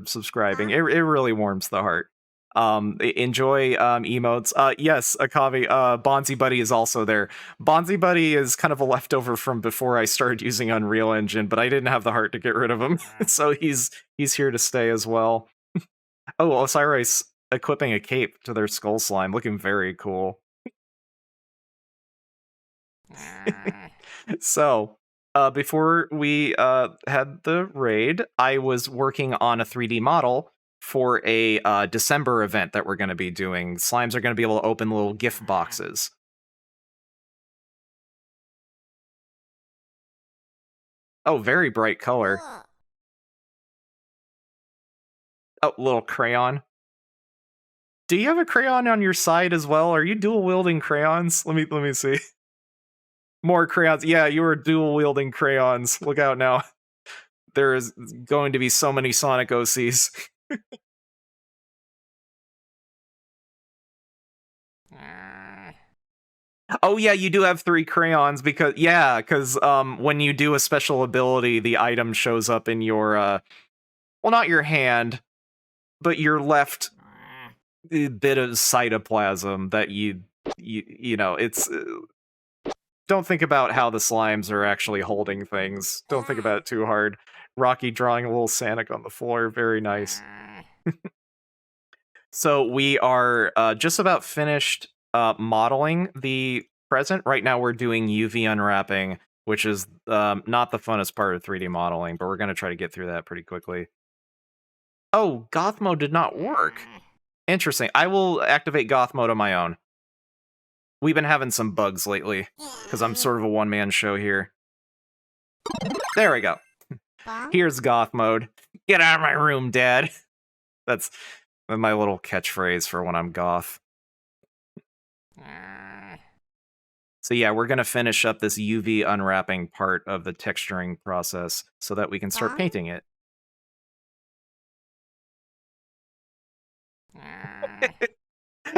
subscribing. It really warms the heart. Enjoy emotes. Yes, Akami, Bonzi Buddy is also there. Bonzi Buddy is kind of a leftover from before I started using Unreal Engine, but I didn't have the heart to get rid of him. So he's here to stay as well. Oh, Osiris equipping a cape to their skull slime, looking very cool. So, before we had the raid, I was working on a 3D model for a December event that we're going to be doing. Slimes are going to be able to open little gift boxes. Oh, very bright color. Oh, little crayon. Do you have a crayon on your side as well? Are you dual wielding crayons? Let me see. More crayons. Yeah, you are dual wielding crayons. Look out now. There is going to be so many Sonic OCs. Oh yeah, you do have 3 crayons because when you do a special ability, the item shows up in your well, not your hand, but your left bit of cytoplasm that you know, it's don't think about how the slimes are actually holding things. Don't think about it too hard. Rocky drawing a little Sonic on the floor, very nice. So we are just about finished modeling the present. Right now we're doing UV unwrapping, which is not the funnest part of 3D modeling, but we're going to try to get through that pretty quickly. Oh, goth mode did not work. Interesting. I will activate goth mode on my own. We've been having some bugs lately, because I'm sort of a one-man show here. There we go. Here's goth mode. Get out of my room, Dad. That's my little catchphrase for when I'm goth. So yeah, we're going to finish up this UV unwrapping part of the texturing process so that we can start painting it.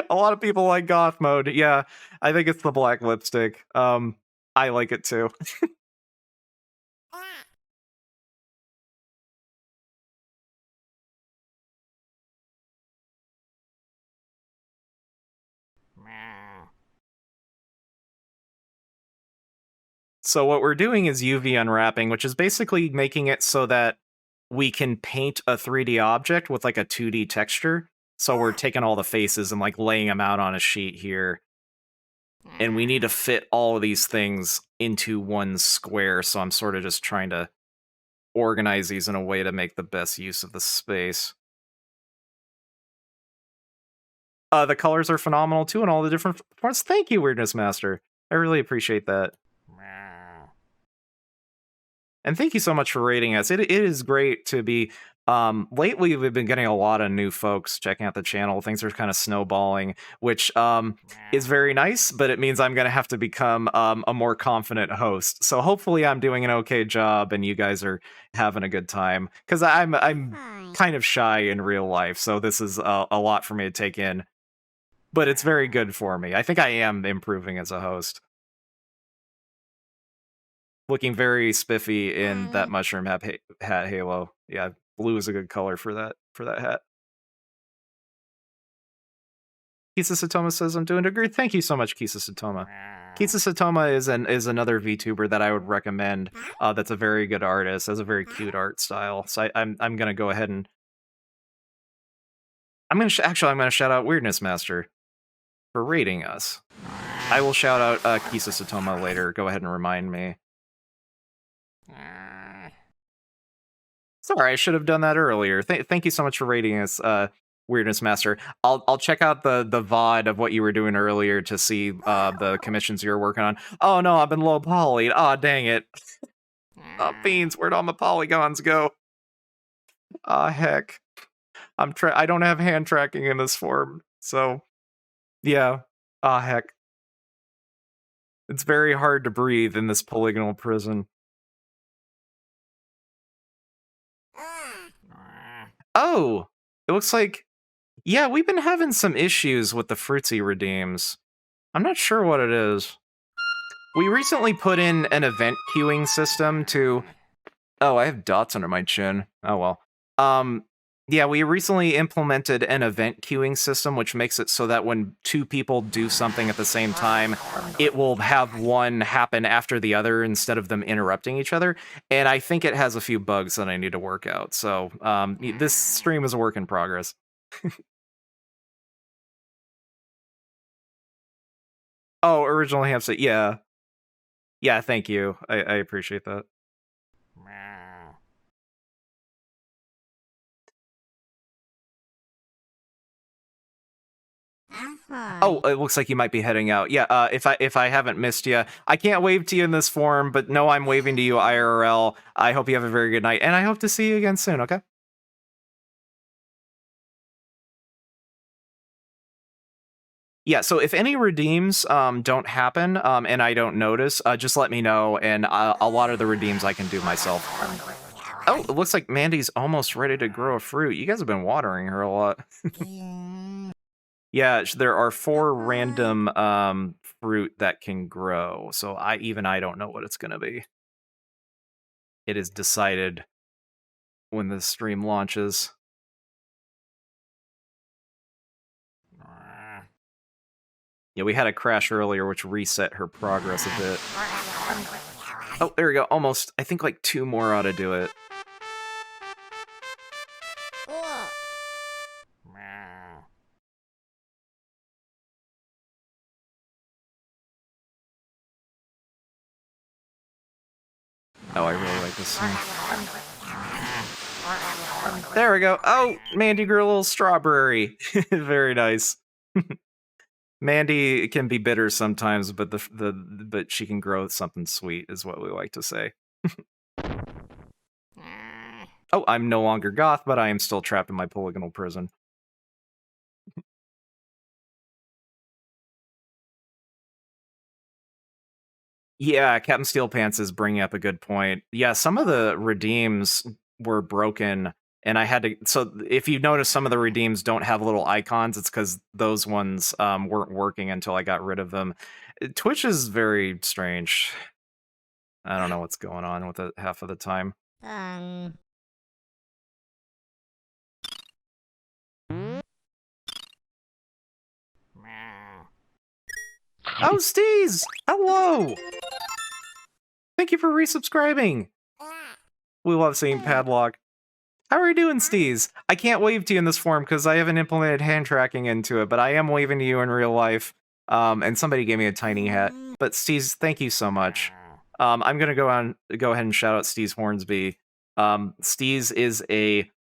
A lot of people like goth mode. Yeah, I think it's the black lipstick. I like it too. So what we're doing is UV unwrapping, which is basically making it so that we can paint a 3D object with like a 2D texture. So we're taking all the faces and like laying them out on a sheet here. And we need to fit all of these things into one square. So I'm sort of just trying to organize these in a way to make the best use of the space. The colors are phenomenal too, and all the different parts. Thank you, Weirdness Master. I really appreciate that. And thank you so much for rating us. It is great to be. Lately, we've been getting a lot of new folks checking out the channel. Things are kind of snowballing, which is very nice, but it means I'm going to have to become a more confident host. So hopefully I'm doing an okay job and you guys are having a good time. Because I'm Hi. kind of shy in real life, so this is a lot for me to take in. But it's very good for me. I think I am improving as a host. Looking very spiffy in that mushroom hat halo. Yeah, blue is a good color for that hat. Kisa Satoma says I'm doing great. Thank you so much, Kisa Satoma. Kisa Satoma is another VTuber that I would recommend. That's a very good artist. Has a very cute art style. So I'm gonna go ahead and I'm gonna shout out Weirdness Master for rating us. I will shout out Kisa Satoma later. Go ahead and remind me. Sorry, I should have done that earlier. Thank you so much for rating us, Weirdness Master. I'll check out the VOD of what you were doing earlier to see the commissions you were working on. Oh no, I've been low polyed. Oh dang it. Oh beans, where'd all my polygons go? Ah heck. I don't have hand tracking in this form, so yeah. Ah heck. It's very hard to breathe in this polygonal prison. Oh, it looks like, yeah, we've been having some issues with the Fruitsy redeems. I'm not sure what it is. We recently put in an event queuing system to... Oh, I have dots under my chin. Oh, well. Yeah, we recently implemented an event queuing system, which makes it so that when two people do something at the same time, it will have one happen after the other instead of them interrupting each other. And I think it has a few bugs that I need to work out. So this stream is a work in progress. Oh, original hamster. Yeah. Yeah, thank you. I appreciate that. Oh, it looks like you might be heading out. Yeah, if I haven't missed you, I can't wave to you in this form, but no, I'm waving to you IRL. I hope you have a very good night, and I hope to see you again soon, okay? Yeah, so if any redeems don't happen and I don't notice, just let me know, and a lot of the redeems I can do myself. Oh, it looks like Mandy's almost ready to grow a fruit. You guys have been watering her a lot. Yeah, there are 4 random fruit that can grow, so I don't know what it's gonna be. It is decided when the stream launches. Yeah, we had a crash earlier, which reset her progress a bit. Oh, there we go. Almost. I think like 2 more ought to do it. Oh, I really like this song. There we go. Oh, Mandy grew a little strawberry. Very nice. Mandy can be bitter sometimes, but but she can grow something sweet, is what we like to say. Oh, I'm no longer goth, but I am still trapped in my polygonal prison. Yeah, Captain Steel Pants is bringing up a good point. Yeah, some of the redeems were broken, and I had to... So if you notice some of the redeems don't have little icons, it's because those ones weren't working until I got rid of them. Twitch is very strange. I don't know what's going on with it half of the time. Oh, Steez! Hello! Thank you for resubscribing! We love seeing Padlock. How are you doing, Steez? I can't wave to you in this form because I haven't implemented hand tracking into it, but I am waving to you in real life. And somebody gave me a tiny hat. But Steez, thank you so much. I'm gonna go ahead and shout out Steez Hornsby. Steez is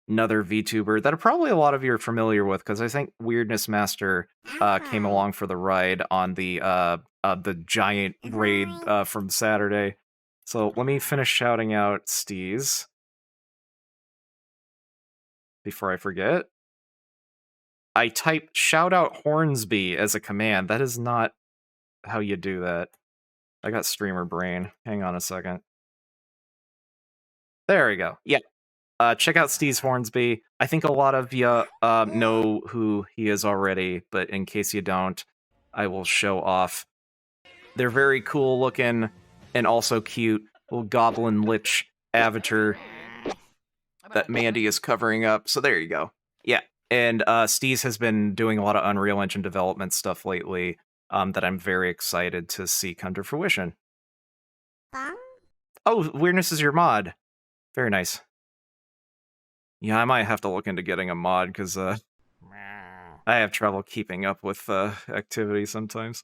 another VTuber that probably a lot of you are familiar with because I think Weirdness Master came along for the ride on the giant raid from Saturday. So let me finish shouting out Steez before I forget. I typed shout out Hornsby as a command. That is not how you do that. I got streamer brain. Hang on a second. There we go. Yeah. Check out Steez Hornsby. I think a lot of you know who he is already, but in case you don't, I will show off. They're very cool looking and also cute. Little goblin lich avatar that Mandy is covering up. So there you go. Yeah. And Steez has been doing a lot of Unreal Engine development stuff lately that I'm very excited to see come to fruition. Oh, Weirdness is your mod. Very nice. Yeah, I might have to look into getting a mod because I have trouble keeping up with activity sometimes.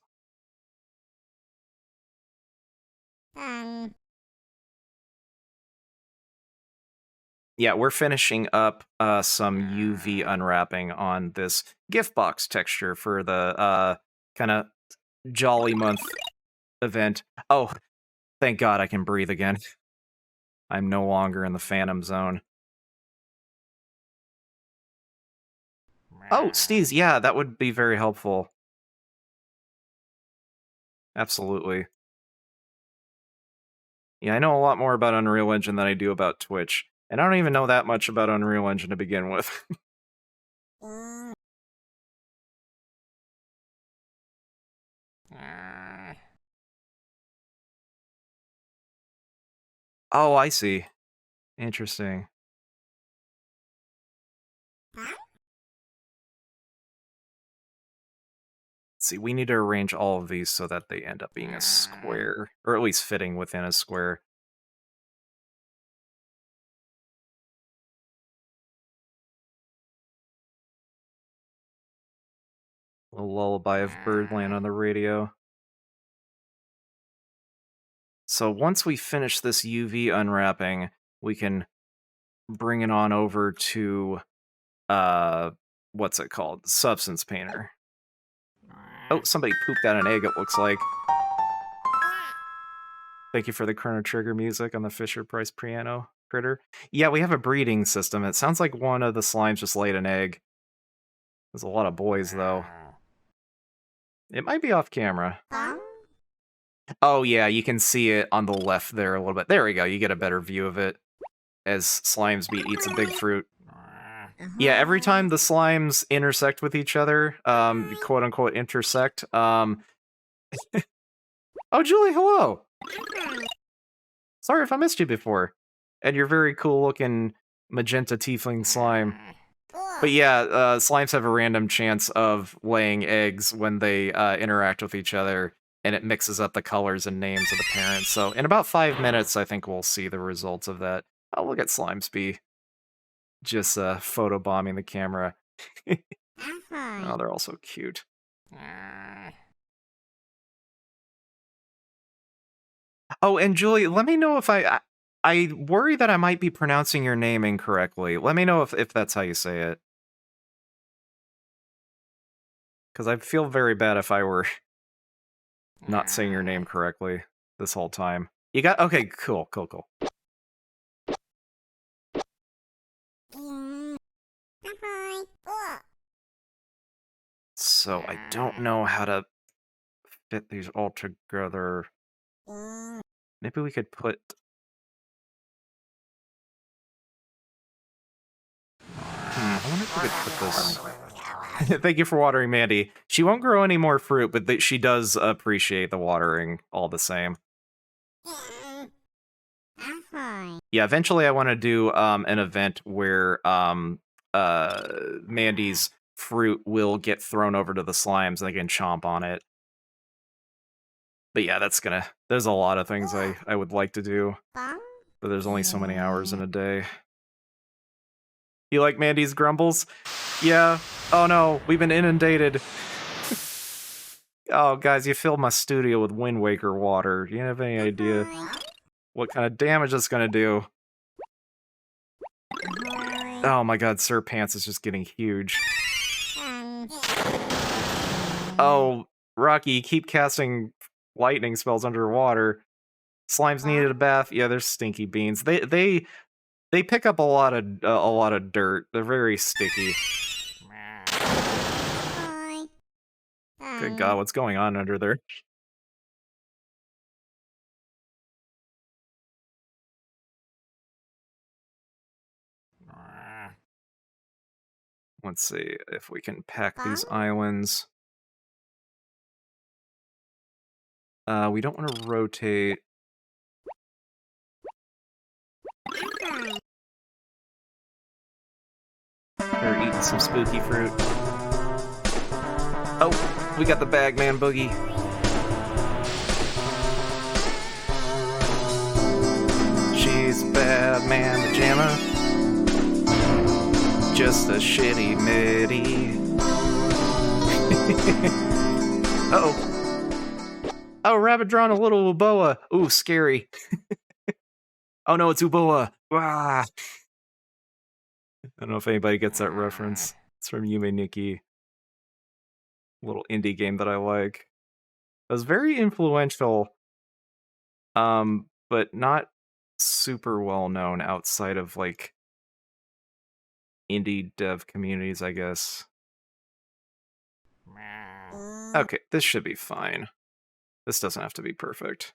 Yeah, we're finishing up some UV unwrapping on this gift box texture for the kind of Jolly Month event. Oh, thank God I can breathe again. I'm no longer in the Phantom Zone. Oh, Steez, yeah, that would be very helpful. Absolutely. Yeah, I know a lot more about Unreal Engine than I do about Twitch. And I don't even know that much about Unreal Engine to begin with. Oh, I see. Interesting. See, we need to arrange all of these so that they end up being a square, or at least fitting within a square. A lullaby of Birdland on the radio. So once we finish this UV unwrapping, we can bring it on over to, what's it called? Substance Painter. Oh, somebody pooped out an egg, it looks like. Thank you for the Chrono Trigger music on the Fisher-Price piano critter. Yeah, we have a breeding system. It sounds like one of the slimes just laid an egg. There's a lot of boys, though. It might be off camera. Oh, yeah, you can see it on the left there a little bit. There we go, you get a better view of it as Slimesby eats a big fruit. Yeah, every time the slimes intersect with each other, quote-unquote intersect, Oh, Julie, hello! Sorry if I missed you before. And your very cool-looking magenta tiefling slime. But yeah, slimes have a random chance of laying eggs when they interact with each other, and it mixes up the colors and names of the parents. So in about 5 minutes, I think we'll see the results of that. Oh, look at Slimesby. Just photobombing the camera. Oh, they're all so cute. Oh, and Julie, let me know if I worry that I might be pronouncing your name incorrectly. Let me know if that's how you say it. Because I feel very bad if I were not saying your name correctly this whole time. You got... Okay, cool. So I don't know how to fit these all together. Maybe we could put... I wonder if we could put this... Thank you for watering Mandy. She won't grow any more fruit, but she does appreciate the watering all the same. Ahoy. Yeah, eventually I want to do an event where Mandy's fruit will get thrown over to the slimes and they can chomp on it. But yeah, there's a lot of things I would like to do, Bum. but there's only so many hours in a day. You like Mandy's grumbles? Yeah. Oh no, we've been inundated. Oh, guys, you filled my studio with Wind Waker water. Do you have any idea Ahoy. what kind of damage it's gonna do? Ahoy. Oh my god, Sir Pants is just getting huge. Um. Oh, Rocky, keep casting lightning spells underwater. Slimes needed a bath. Yeah, they're stinky beans. They pick up a lot of dirt. They're very sticky. Ahoy. Good God, what's going on under there? Let's see if we can pack these islands. We don't want to rotate. They're eating some spooky fruit. Oh, we got the Bagman Boogie. She's Batman Pajama. Just a shitty midi. Uh-oh. Oh, rabbit drawn a little Uboa. Ooh, scary. Oh no, it's Uboa. Ah. I don't know if anybody gets that reference. It's from Yume Nikki. Little indie game that I like. It was very influential, but not super well known outside of like indie dev communities, I guess. Okay, this should be fine. This doesn't have to be perfect.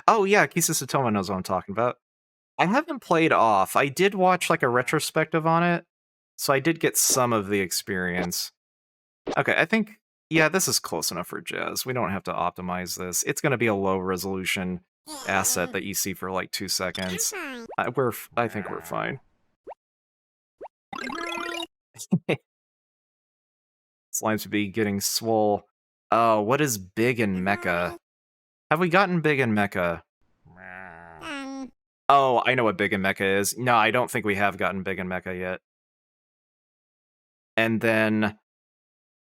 Oh yeah, Kisa Satoma knows what I'm talking about. I haven't played off. I did watch like a retrospective on it, so I did get some of the experience. Okay, I think, yeah, this is close enough for Jazz. We don't have to optimize this. It's going to be a low resolution asset that you see for like 2 seconds. I think we're fine. Slimes would be getting swole. Oh, what is big in Mecha? Have we gotten big in Mecha? Oh, I know what big in Mecha is. No, I don't think we have gotten big in Mecha yet. And then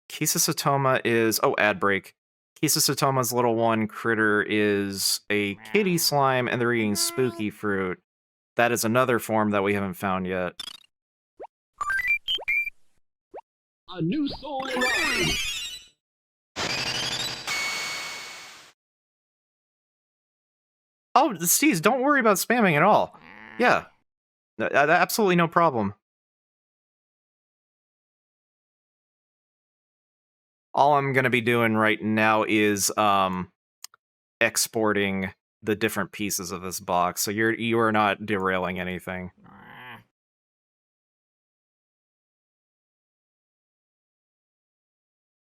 Kisa Satoma is... Oh, ad break. Kisa Satoma's little one critter is a kitty slime, and they're eating spooky fruit. That is another form that we haven't found yet. A new soul arrives. Oh, Steez, don't worry about spamming at all. Yeah. Absolutely no problem. All I'm going to be doing right now is exporting the different pieces of this box, so you are not derailing anything.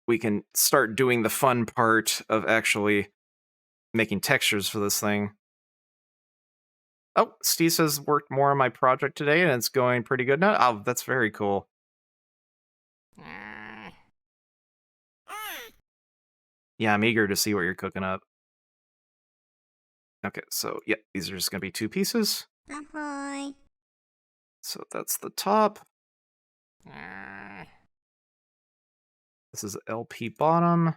We can start doing the fun part of actually making textures for this thing. Oh, Steve says worked more on my project today, and it's going pretty good now. Oh, that's very cool. Yeah, I'm eager to see what you're cooking up. Okay, so, yeah, these are just going to be 2 pieces. Ahoy. So that's the top. This is LP bottom.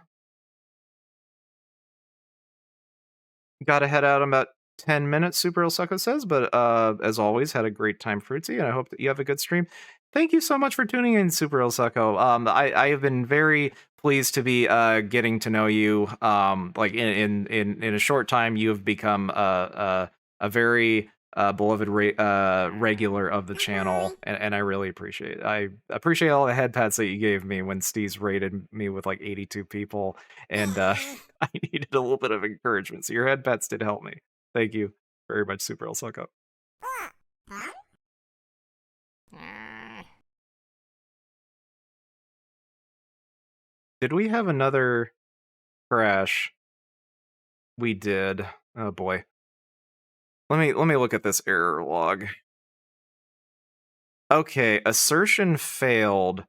Gotta head out in about 10 minutes, Super El Succo says, but as always, had a great time, Fruitsy, and I hope that you have a good stream. Thank you so much for tuning in, Super El Succo. I have been very pleased to be getting to know you. Like in a short time, you have become a very beloved regular of the channel, and I really appreciate it. I appreciate all the head pats that you gave me when Steve's rated me with like 82 people, and I needed a little bit of encouragement, so your head pats did help me. Thank you very much, Super El Succo. Did we have another crash? We did. Oh boy. Let me look at this error log. Okay, assertion failed.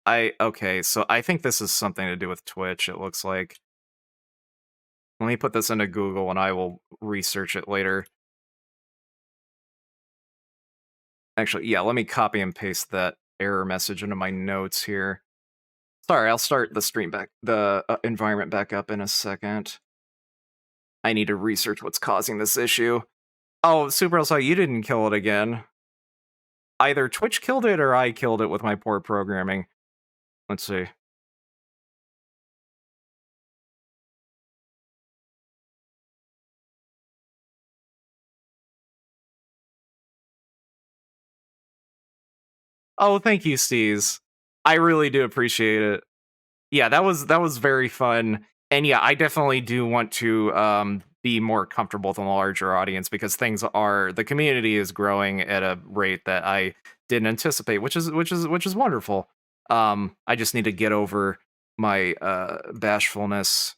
Okay, so I think this is something to do with Twitch, it looks like. Let me put this into Google and I will research it later. Actually, yeah, let me copy and paste that error message into my notes here. Sorry, I'll start the stream back, the environment back up in a second. I need to research what's causing this issue. Oh, Super Elsa, you didn't kill it again. Either Twitch killed it or I killed it with my poor programming. Let's see. Oh, thank you, Steez. I really do appreciate it. Yeah, that was very fun. And yeah, I definitely do want to be more comfortable with a larger audience because the community is growing at a rate that I didn't anticipate, which is wonderful. I just need to get over my bashfulness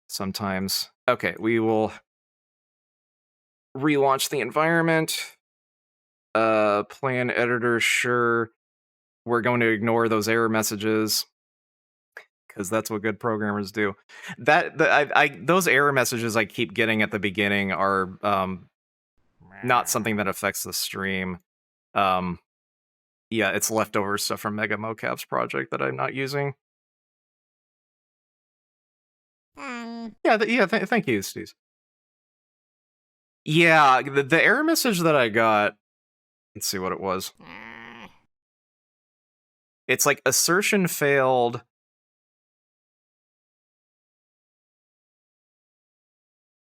sometimes. Okay, we will relaunch the environment. Plan editor, sure. We're going to ignore those error messages because that's what good programmers do. Those error messages I keep getting at the beginning are not something that affects the stream. Yeah, it's leftover stuff from Mega Mocap's project that I'm not using. Yeah, thank you, Steve. Yeah, the error message that I got. Let's see what it was. It's like assertion failed.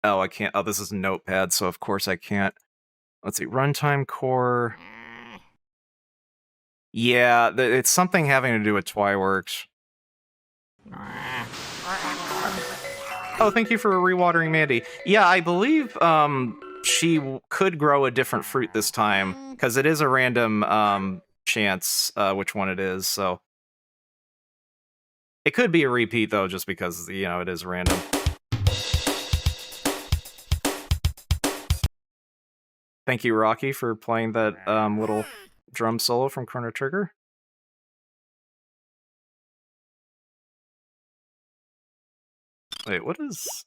Oh, I can't. Oh, this is Notepad, so of course I can't. Let's see. Runtime core. Yeah, it's something having to do with Twyworks. Oh, thank you for rewatering Mandy. Yeah, I believe she could grow a different fruit this time, because it is a random chance which one it is, so. It could be a repeat, though, just because, you know, it is random. Thank you, Rocky, for playing that little drum solo from Chrono Trigger. Wait, what is...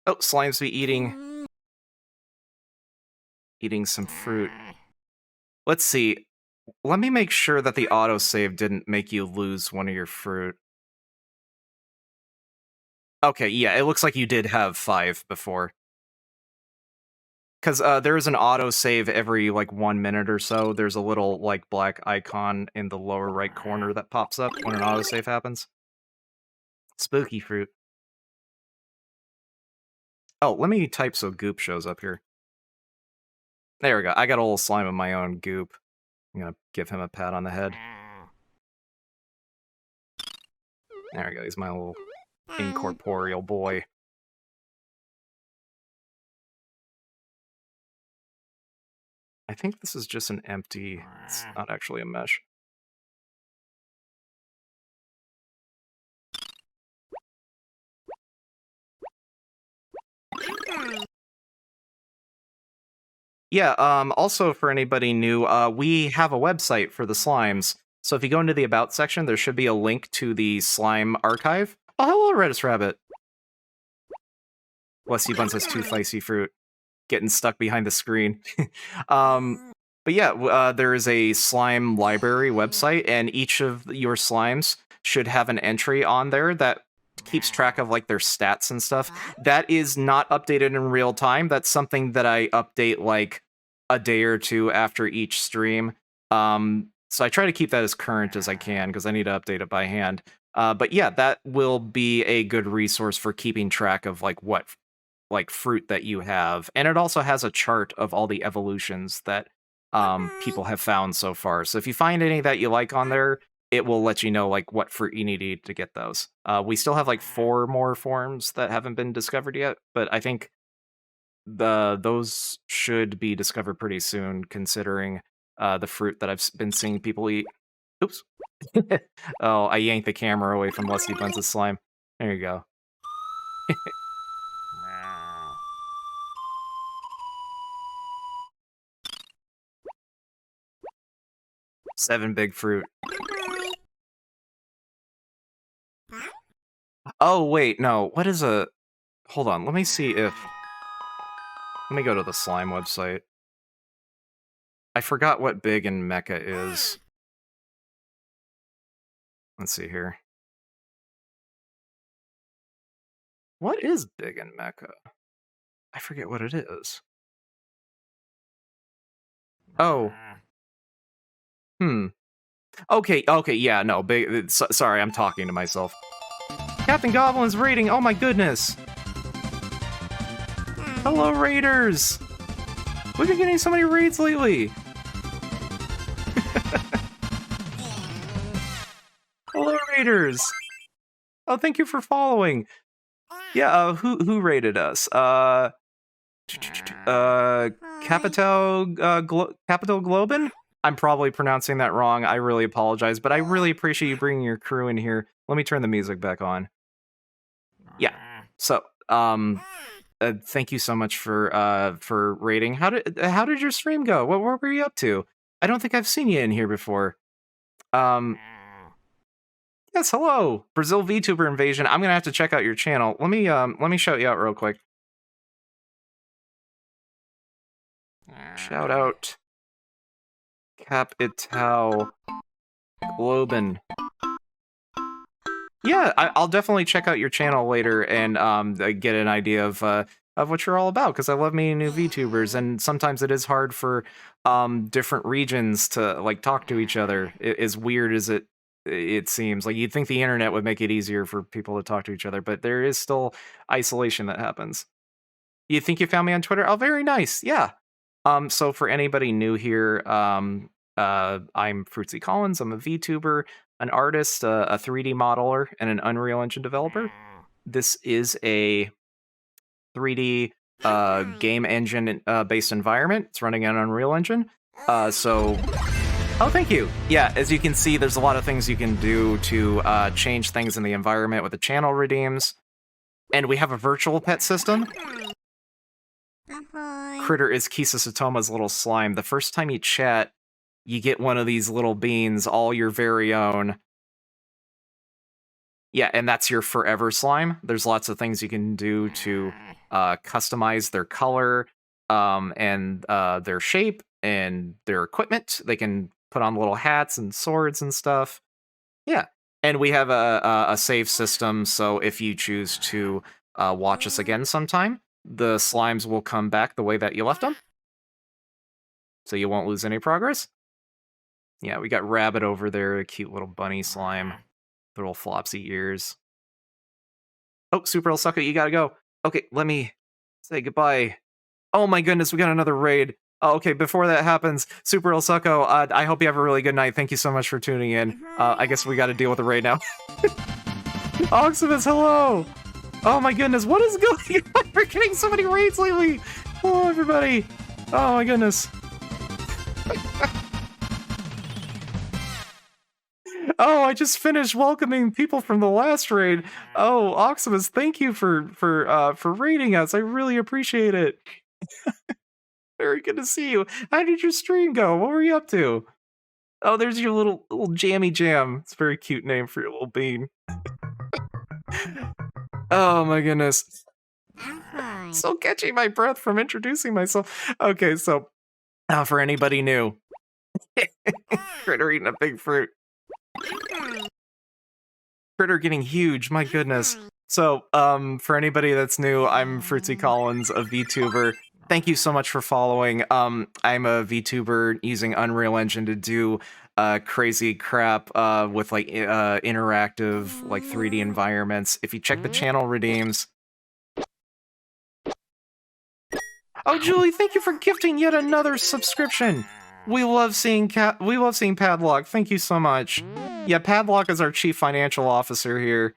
Oh, Slimes be eating some fruit. Let's see. Let me make sure that the autosave didn't make you lose one of your fruit. Okay, yeah, it looks like you did have 5 before. Because there is an autosave every, like, 1 minute or so. There's a little, like, black icon in the lower right corner that pops up when an autosave happens. Spooky fruit. Oh, let me type so Goop shows up here. There we go. I got a little slime of my own, Goop. I'm gonna give him a pat on the head. There we go. He's my little incorporeal boy. I think this is just an empty... It's not actually a mesh. Yeah, also for anybody new, we have a website for the slimes. So if you go into the About section, there should be a link to the slime archive. Oh, hello, Redis Rabbit. Bless you, Buns has 2 feisty fruit. Getting stuck behind the screen. But yeah, there is a slime library website, and each of your slimes should have an entry on there that keeps track of like their stats and stuff. That is not updated in real time. That's something that I update like a day or 2 after each stream. So I try to keep that as current as I can because I need to update it by hand. But yeah, that will be a good resource for keeping track of like what like fruit that you have. And it also has a chart of all the evolutions that people have found so far. So if you find any that you like on there, it will let you know like what fruit you need to eat to get those. We still have like 4 more forms that haven't been discovered yet, but I think those should be discovered pretty soon, considering the fruit that I've been seeing people eat. Oops. Oh, I yanked the camera away from Lusty Buns' slime. There you go. Seven big fruit. Oh, wait, no. What is a... Hold on, let me see if... Let me go to the slime website. I forgot what big in Mecha is. Let's see here. What is big in Mecha? I forget what it is. Oh. Okay, yeah, no, big... Sorry, I'm talking to myself. Captain Goblin's raiding, oh my goodness! Hello, raiders! We've been getting so many raids lately! Hello, raiders! Oh, thank you for following! Yeah, who raided us? Capital Globin? I'm probably pronouncing that wrong, I really apologize, but I really appreciate you bringing your crew in here. Let me turn the music back on. Yeah, so, thank you so much for raiding. How did your stream go? What were you up to? I don't think I've seen you in here before. Yes, hello, Brazil VTuber Invasion. I'm gonna have to check out your channel. Let me shout you out real quick. Shout out Capital Globin. Yeah, I'll definitely check out your channel later and get an idea of what you're all about, because I love meeting new VTubers, and sometimes it is hard for different regions to like talk to each other. As weird as it seems, like you'd think the internet would make it easier for people to talk to each other, but there is still isolation that happens. You think you found me on Twitter? Oh, very nice. Yeah. So for anybody new here, I'm Fruitsy Collins. I'm a VTuber, an artist, a 3D modeler, and an Unreal Engine developer. This is a 3D game engine based environment. It's running on Unreal Engine. Oh, thank you. Yeah, as you can see, there's a lot of things you can do to change things in the environment with the channel redeems. And we have a virtual pet system. Critter is Kisa Satoma's little slime. The first time you chat, you get one of these little beans, all your very own. Yeah, and that's your forever slime. There's lots of things you can do to customize their color and their shape and their equipment. They can put on little hats and swords and stuff. Yeah, and we have a save system, so if you choose to watch us again sometime, the slimes will come back the way that you left them. So you won't lose any progress. Yeah, we got Rabbit over there, a cute little bunny slime. Little flopsy ears. Oh, Super El Sucko, you gotta go. Okay, let me say goodbye. Oh my goodness, we got another raid. Oh, okay, before that happens, Super El Sucko, I hope you have a really good night. Thank you so much for tuning in. I guess we gotta deal with the raid now. Oximus, hello! Oh my goodness, what is going on? We're getting so many raids lately! Hello, everybody! Oh my goodness. Oh, I just finished welcoming people from the last raid. Oh, Oximus, thank you for raiding us. I really appreciate it. Very good to see you. How did your stream go? What were you up to? Oh, there's your little Jammy Jam. It's a very cute name for your little bean. Oh my goodness. So catching my breath from introducing myself. Okay, so for anybody new, Critter eating a big fruit. Critter getting huge, my goodness. So, for anybody that's new, I'm Fruitsy Collins, a VTuber. Thank you so much for following. I'm a VTuber using Unreal Engine to do crazy crap with like interactive, like 3D environments. If you check the channel redeems. Oh, Julie, thank you for gifting yet another subscription. We love seeing Padlock. Thank you so much. Yeah, Padlock is our chief financial officer here.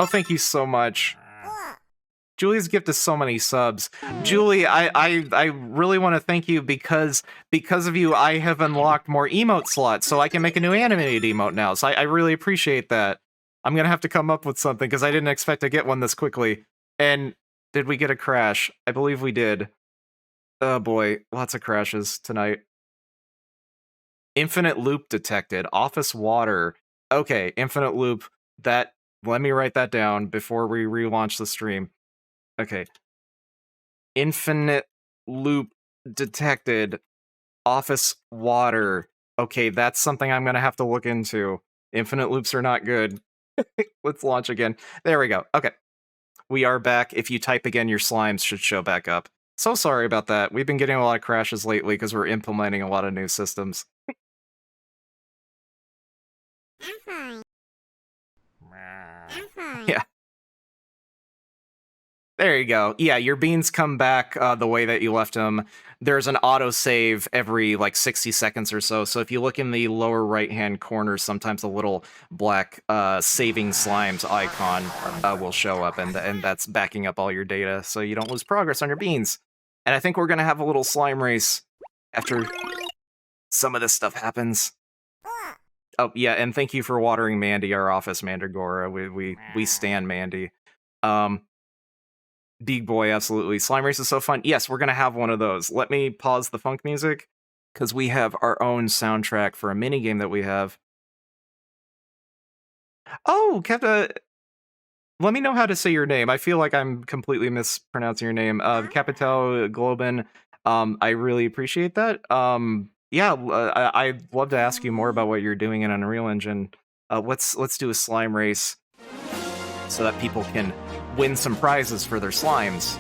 Oh, thank you so much. Julie's gift is so many subs. Julie, I really want to thank you because of you, I have unlocked more emote slots, so I can make a new animated emote now. So I really appreciate that. I'm gonna have to come up with something because I didn't expect to get one this quickly. And did we get a crash? I believe we did. Oh boy, lots of crashes tonight. Infinite loop detected. Office water. Okay, infinite loop. That. Let me write that down before we relaunch the stream. Okay. Infinite loop detected. Office water. Okay, that's something I'm gonna have to look into. Infinite loops are not good. Let's launch again. There we go. Okay. We are back. If you type again, your slimes should show back up. So sorry about that. We've been getting a lot of crashes lately because we're implementing a lot of new systems. I'm fine. I'm fine. Yeah. There you go. Yeah, your beans come back the way that you left them. There's an autosave every like 60 seconds or so. So if you look in the lower right-hand corner, sometimes a little black saving slimes icon will show up, and that's backing up all your data so you don't lose progress on your beans. And I think we're going to have a little slime race after some of this stuff happens. Oh, yeah, and thank you for watering Mandy, our office mandragora. We stan Mandy. Big boy, absolutely. Slime race is so fun. Yes, we're going to have one of those. Let me pause the funk music, because we have our own soundtrack for a minigame that we have. Oh, let me know how to say your name. I feel like I'm completely mispronouncing your name. Capital Globen. I really appreciate that. Yeah, I'd love to ask you more about what you're doing in Unreal Engine. Let's do a slime race so that people can win some prizes for their slimes.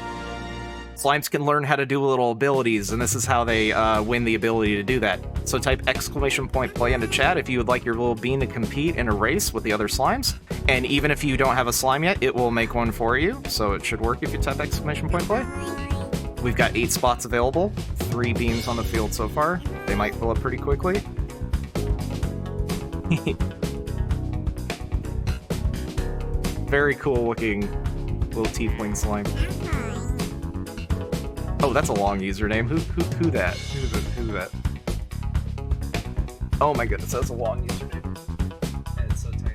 Slimes can learn how to do little abilities, and this is how they win the ability to do that. So type !play into chat if you would like your little bean to compete in a race with the other slimes. And even if you don't have a slime yet, it will make one for you. So it should work if you type !play. We've got 8 spots available, 3 beans on the field so far. They might fill up pretty quickly. Very cool looking little tiefling slime. Oh, that's a long username. Who that? Who's that? Oh my goodness, that's a long username. And it's so tiny.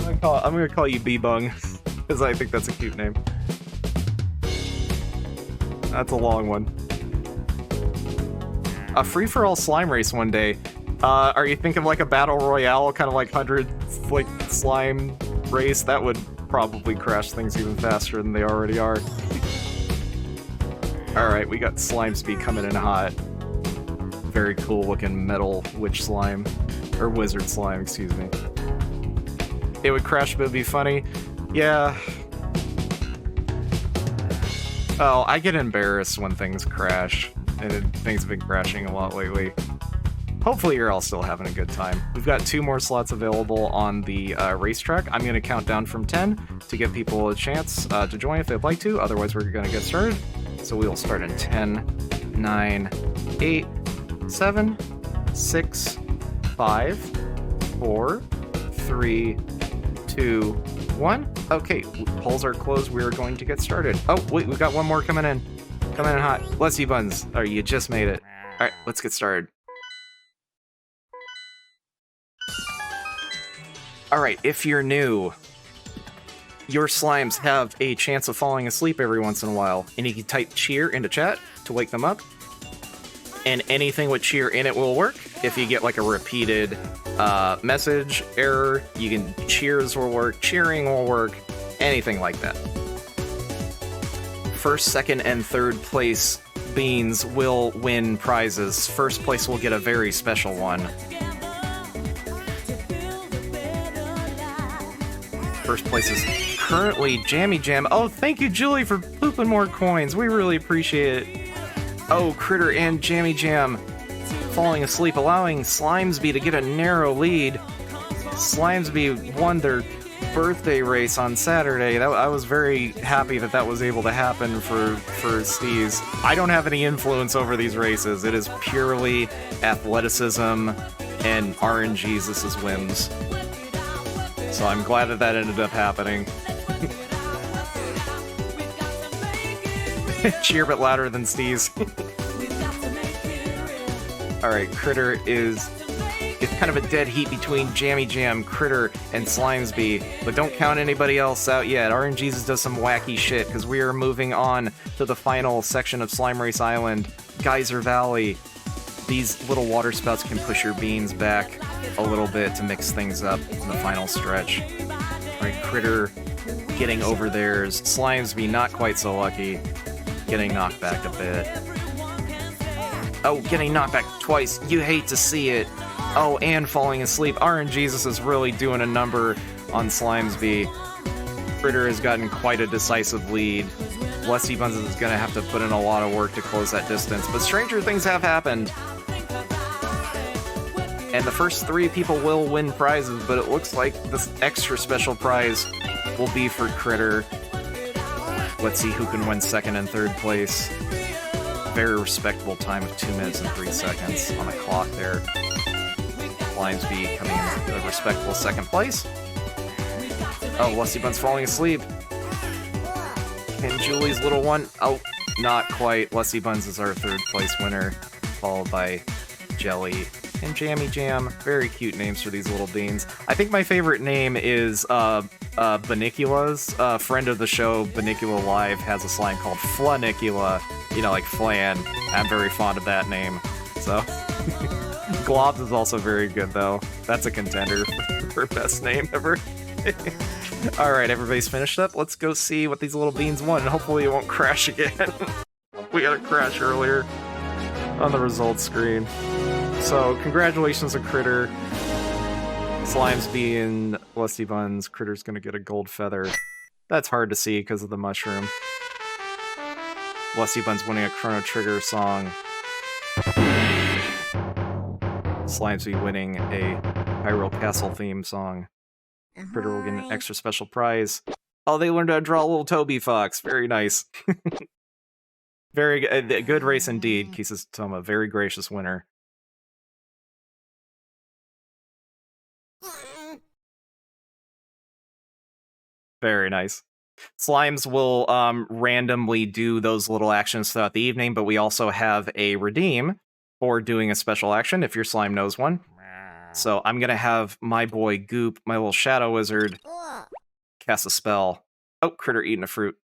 I'm gonna call you B-Bung, because I think that's a cute name. That's a long one. A free-for-all slime race one day. Are you thinking like a battle royale, kind of like 100 like slime race? That would probably crash things even faster than they already are. Alright, we got Slime Speed coming in hot. Very cool looking metal witch slime. Or wizard slime, excuse me. It would crash, but it'd be funny. Yeah. Oh, I get embarrassed when things crash. And things have been crashing a lot lately. Hopefully you're all still having a good time. We've got 2 more slots available on the racetrack. I'm going to count down from 10 to give people a chance to join if they'd like to. Otherwise, we're going to get started. So we will start in 10, 9, 8, 7, 6, 5, 4, 3, 2, 1. Okay, polls are closed. We are going to get started. Oh, wait, we've got one more coming in. Coming in hot. Bless you, Buns. Oh, you just made it. All right, let's get started. Alright, if you're new, your slimes have a chance of falling asleep every once in a while, and you can type cheer into chat to wake them up, and anything with cheer in it will work. If you get like a repeated message error, you can cheers will work, cheering will work, anything like that. First, second, and third place beans will win prizes. First place will get a very special one. First place is currently Jammy Jam. Oh, thank you, Julie, for pooping more coins. We really appreciate it. Oh, Critter and Jammy Jam falling asleep, allowing Slimesby to get a narrow lead. Slimesby won their birthday race on Saturday. I was very happy that was able to happen for Steez. I don't have any influence over these races. It is purely athleticism and RNG's. This is whims. So I'm glad that that ended up happening. Cheer but louder than Steez. Alright, Critter is... It's kind of a dead heat between Jammy Jam, Critter, and Slimesby, but don't count anybody else out yet. RNGesus does some wacky shit, because we are moving on to the final section of Slime Race Island, Geyser Valley. These little water spouts can push your beans back a little bit to mix things up in the final stretch. Alright, Critter getting over theirs. Slimesby not quite so lucky, getting knocked back a bit. Oh, getting knocked back twice. You hate to see it. Oh, and falling asleep. RNGesus is really doing a number on Slimesby. Critter has gotten quite a decisive lead. Lusty Buns is going to have to put in a lot of work to close that distance, but stranger things have happened. And the first 3 people will win prizes, but it looks like this extra special prize will be for Critter. Let's see who can win 2nd and 3rd place. Very respectable time of 2 minutes and 3 seconds on the clock there. Slimesby coming in a respectable 2nd place. Oh, Lusty Bun's falling asleep. Can Julie's little one? Oh, not quite. Lusty Buns is our 3rd place winner, followed by Jelly and Jammy Jam. Very cute names for these little beans. I think my favorite name is Banicula's. Friend of the show, Banicula Live, has a slime called Flanicula. You know, like Flan. I'm very fond of that name. So, Globs is also very good, though. That's a contender for best name ever. Alright, everybody's finished up. Let's go see what these little beans won, and hopefully it won't crash again. We had a crash earlier on the results screen. So, congratulations to Critter. Slimesby and Lusty Buns. Critter's gonna get a gold feather. That's hard to see because of the mushroom. Lusty Buns winning a Chrono Trigger song. Slimesby winning a Hyrule Castle theme song. Critter will get an extra special prize. Oh, they learned how to draw a little Toby Fox. Very nice. Very good race indeed, Kisses Toma. Very gracious winner. Very nice. Slimes will randomly do those little actions throughout the evening, but we also have a redeem for doing a special action, if your slime knows one. So I'm going to have my boy Goop, my little shadow wizard, cast a spell. Oh, Critter eating a fruit.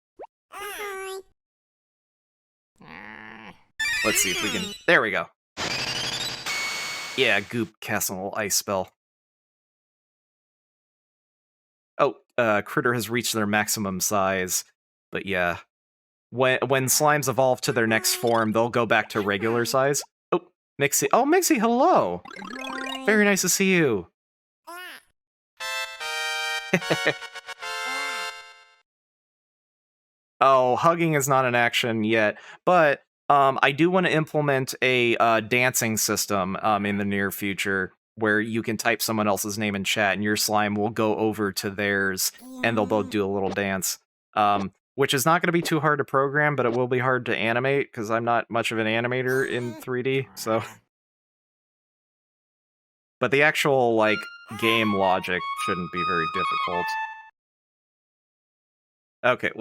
Let's see if we can... There we go. Yeah, Goop casting a little ice spell. Oh, Critter has reached their maximum size. But yeah, when slimes evolve to their next form, they'll go back to regular size. Oh, Mixie. Oh, Mixie, hello! Very nice to see you. Oh, hugging is not an action yet, but I do want to implement a dancing system in the near future where you can type someone else's name in chat and your slime will go over to theirs and they'll both do a little dance. Which is not going to be too hard to program, but it will be hard to animate because I'm not much of an animator in 3D, so... But the actual, like, game logic shouldn't be very difficult. Okay,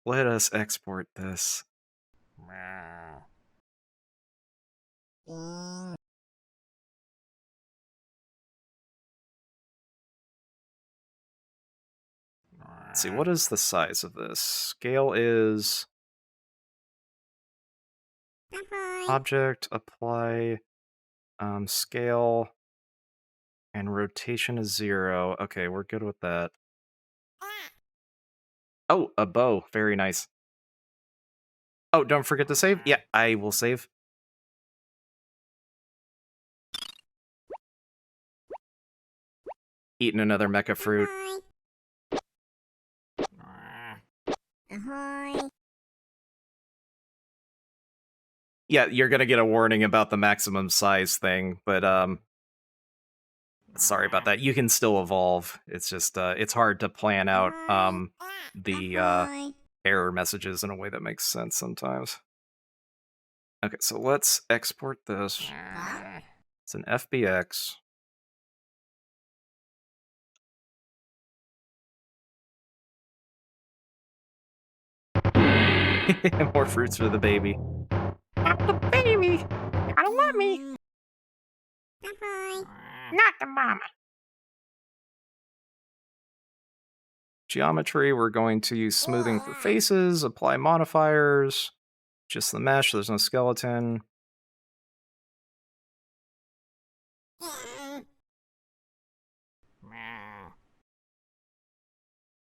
let us export this. Let's see, what is the size of this? Scale is... Object, apply, scale... And rotation is 0. Okay, we're good with that. Oh, a bow. Very nice. Oh, don't forget to save? Yeah, I will save. Eating another mecha fruit. Yeah, you're gonna get a warning about the maximum size thing, but, sorry about that. You can still evolve. It's just, it's hard to plan out, the, error messages in a way that makes sense sometimes. Okay, so let's export this. It's an FBX. More fruits for the baby. Not the baby. Gotta love me. Ahoy. Not the mama. Geometry, we're going to use smoothing for faces, apply modifiers, just the mesh, there's no skeleton.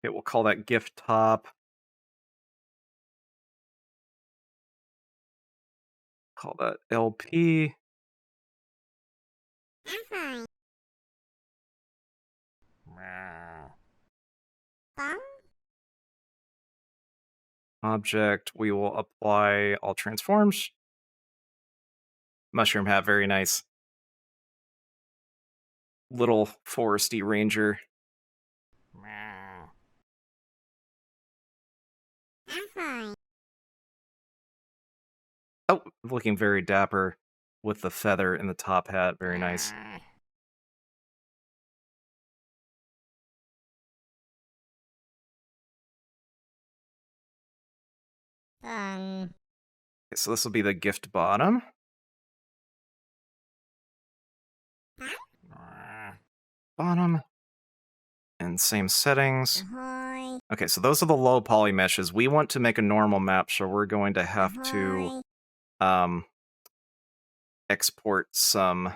Okay, we'll call that gift top. Call that LP. Ahoy. Bum. Object, we will apply all transforms. Mushroom hat, very nice. Little foresty ranger. Ahoy. Oh, looking very dapper with the feather in the top hat, very nice. Bum. Okay, so this will be the gift bottom. Bottom. And same settings. Ahoy. Okay, so those are the low poly meshes. We want to make a normal map, so we're going to have to export some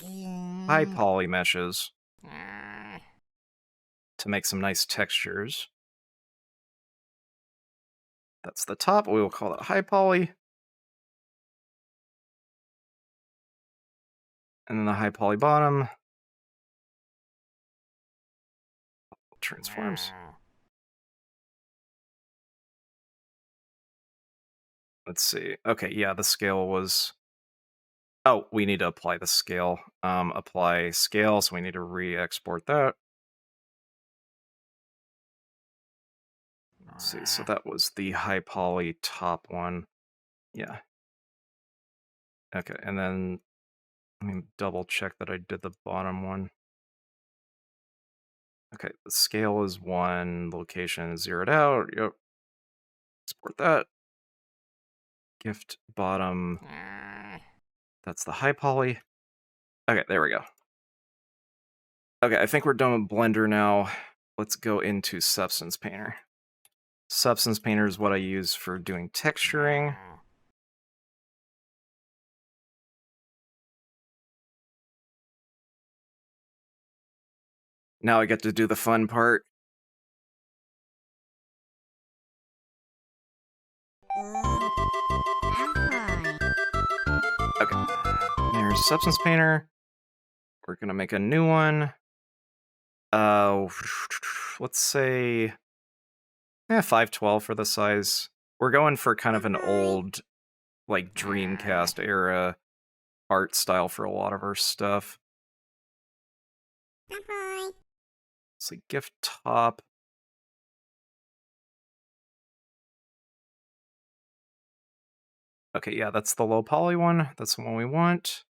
high poly meshes to make some nice textures. That's the top. We will call it high poly. And then the high poly bottom. Transforms. Let's see. Okay, yeah, the scale was... Oh, we need to apply the scale. Apply scale, so we need to re-export that. Let's see, so that was the high poly top one. Yeah. Okay, and then let me double check that I did the bottom one. Okay, the scale is 1, location is zeroed out. Yep. Export that. Gift bottom. That's the high poly. Okay, there we go. Okay, I think we're done with Blender now. Let's go into Substance Painter. Substance Painter is what I use for doing texturing. Now I get to do the fun part. Ahoy. Okay, there's Substance Painter. We're gonna make a new one. Let's say 512 for the size. We're going for kind of an old, like, Dreamcast era art style for a lot of our stuff. Ahoy. It's like gift top. Okay, yeah, that's the low poly one. That's the one we want.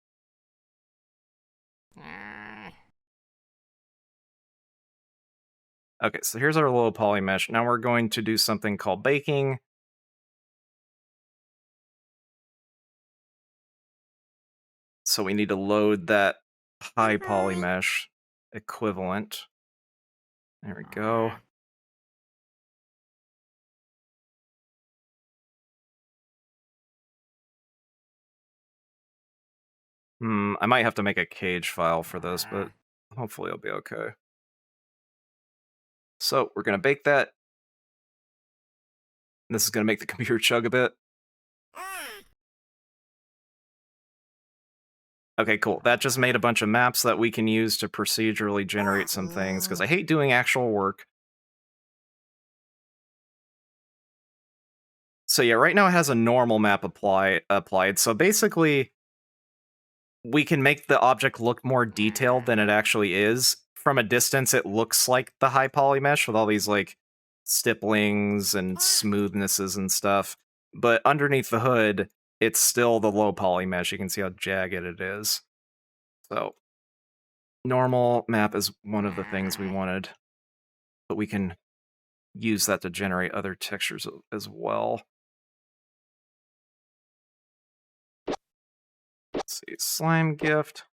Okay, so here's our low poly mesh. Now we're going to do something called baking. So we need to load that high poly mesh equivalent. There we go. I might have to make a cage file for this, but hopefully it'll be okay. So we're gonna bake that. This is gonna make the computer chug a bit. Okay, cool. That just made a bunch of maps that we can use to procedurally generate some things, because I hate doing actual work. So yeah, right now it has a normal map applied. So basically, we can make the object look more detailed than it actually is. From a distance, it looks like the high poly mesh with all these like stipplings and smoothnesses and stuff. But underneath the hood, it's still the low poly mesh. You can see how jagged it is. So normal map is one of the things we wanted, but we can use that to generate other textures as well. Let's see, slime gift.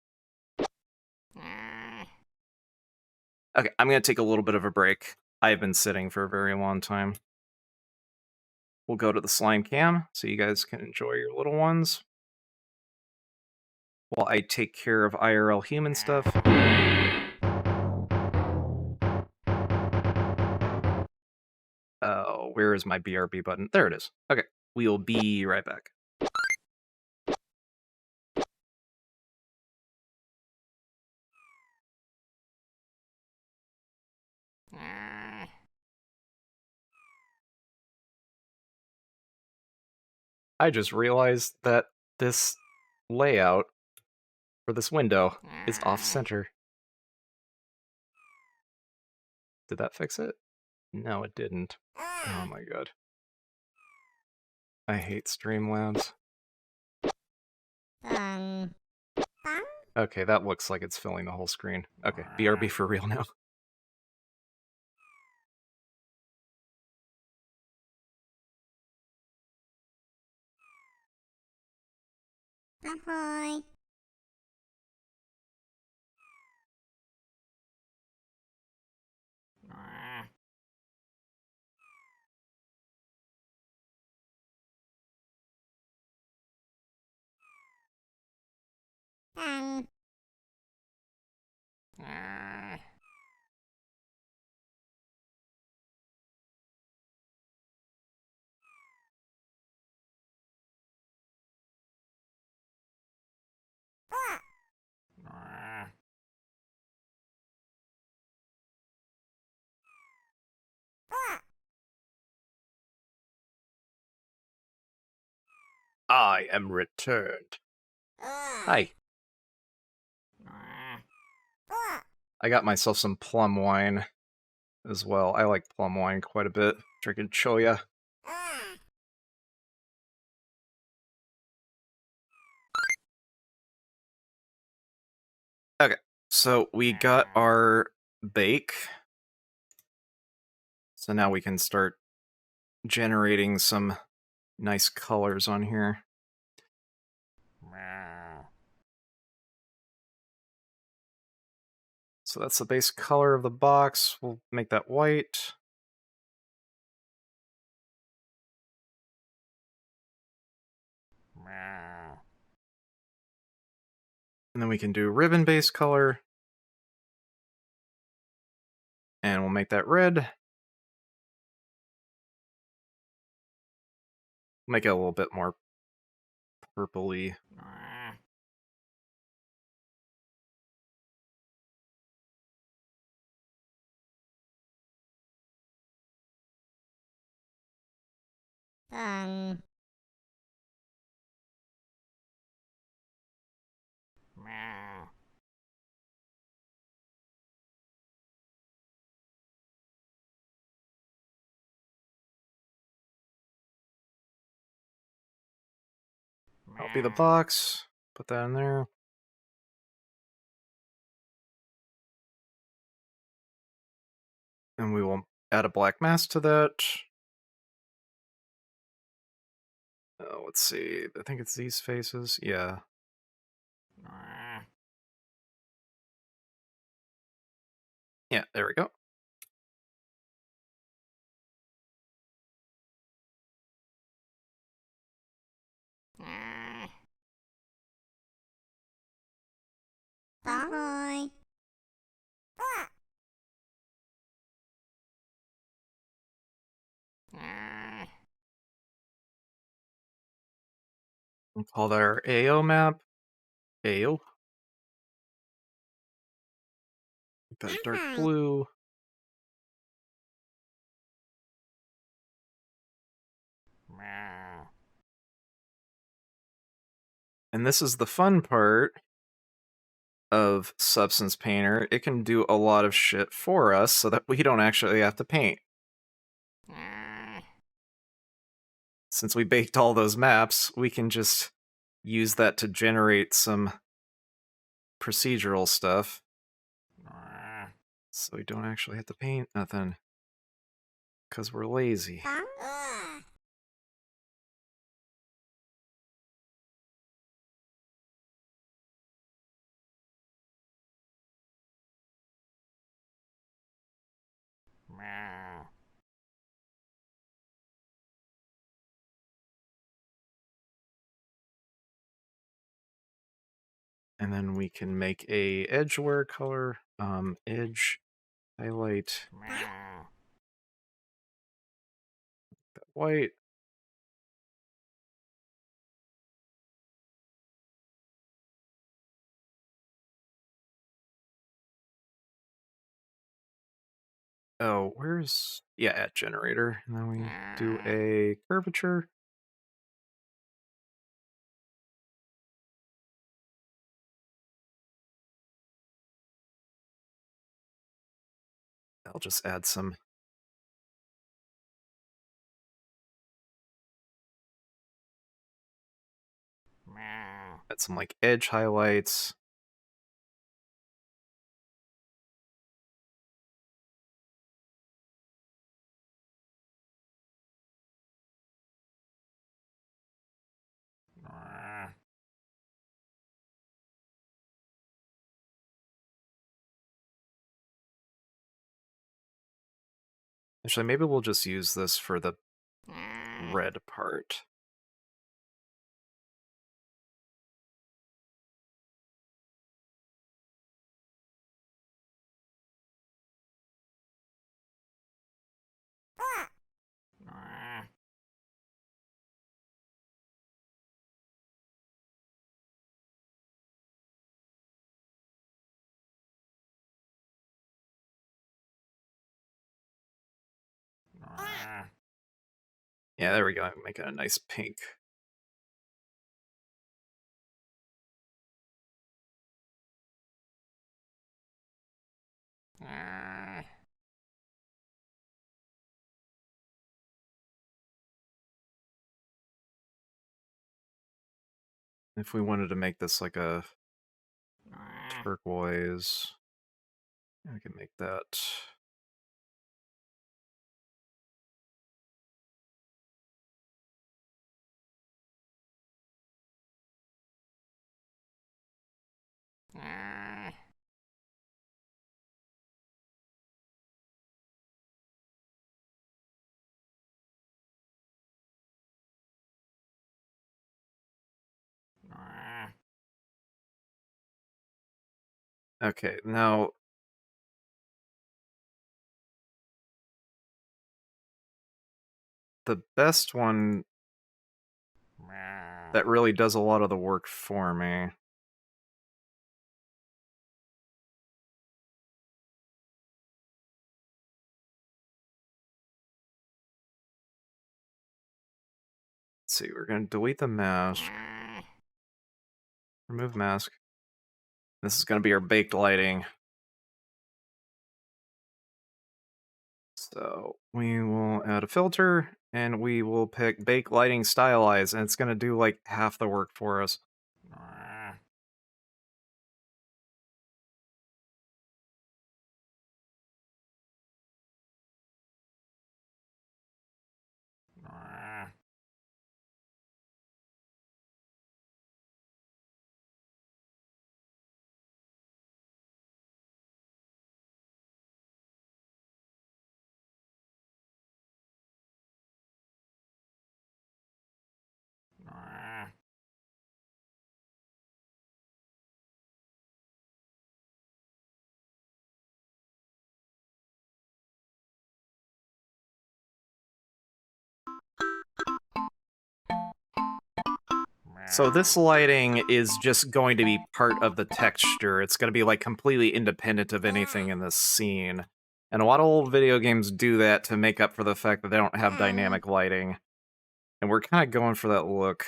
Okay, I'm going to take a little bit of a break. I've been sitting for a very long time. We'll go to the slime cam so you guys can enjoy your little ones while I take care of IRL human stuff. Oh, where is my BRB button? There it is. Okay, we'll be right back. I just realized that this layout for this window is off-center. Did that fix it? No, it didn't. Oh my god. I hate Streamlabs. Okay, that looks like it's filling the whole screen. Okay, BRB for real now. Ahoy. I am returned. Hi. I got myself some plum wine as well. I like plum wine quite a bit. Drinking Choya. Okay, so we got our bake. So now we can start generating some nice colors on here. So that's the base color of the box. We'll make that white. And then we can do ribbon base color. And we'll make that red. Make it a little bit more purpley. Copy the box, put that in there. And we will add a black mask to that. Let's see, I think it's these faces, yeah. Yeah, there we go. Ahoy. We'll call that our AO map. AO. That dark blue. And this is the fun part of Substance Painter. It can do a lot of shit for us so that we don't actually have to paint. Since we baked all those maps, we can just use that to generate some procedural stuff. So we don't actually have to paint nothing. Because we're lazy. And then we can make a edgeware color, edge, highlight, white. Oh, where's, yeah, at generator. And then we do a curvature. I'll just add some. Add some like edge highlights. Actually, maybe we'll just use this for the red part. Yeah, there we go. Make it a nice pink. If we wanted to make this like a turquoise, I can make that. Okay, now the best one that really does a lot of the work for me. Let's see, we're gonna delete the mask. Remove mask. This is gonna be our baked lighting. So we will add a filter, and we will pick Bake Lighting Stylize, and it's going to do like half the work for us. So this lighting is just going to be part of the texture. It's going to be like completely independent of anything in this scene. And a lot of old video games do that to make up for the fact that they don't have dynamic lighting. And we're kind of going for that look.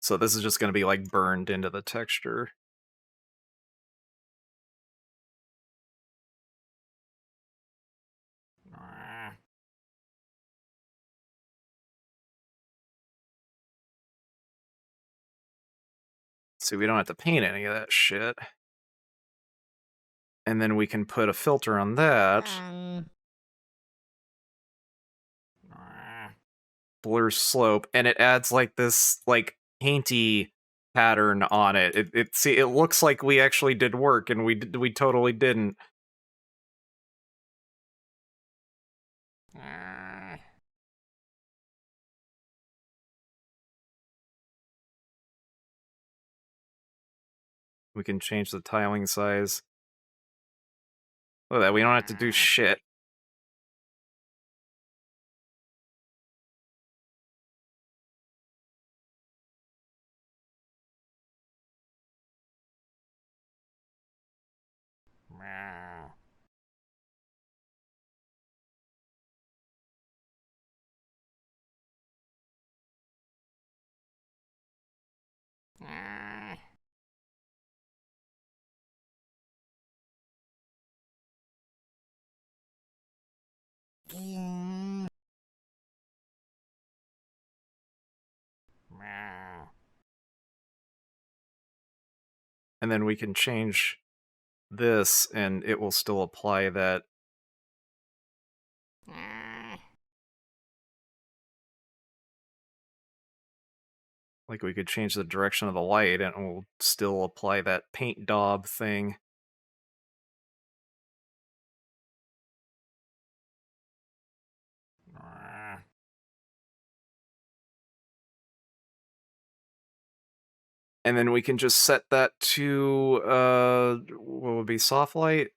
So this is just going to be like burned into the texture. So we don't have to paint any of that shit. And then we can put a filter on that. Blur slope, and it adds like this like painty pattern on it. It looks like we actually did work, and we totally didn't. We can change the tiling size. Look at that, we don't have to do shit. And then we can change this, and it will still apply that. Like, we could change the direction of the light, and it will still apply that paint daub thing. And then we can just set that to, what would be soft light?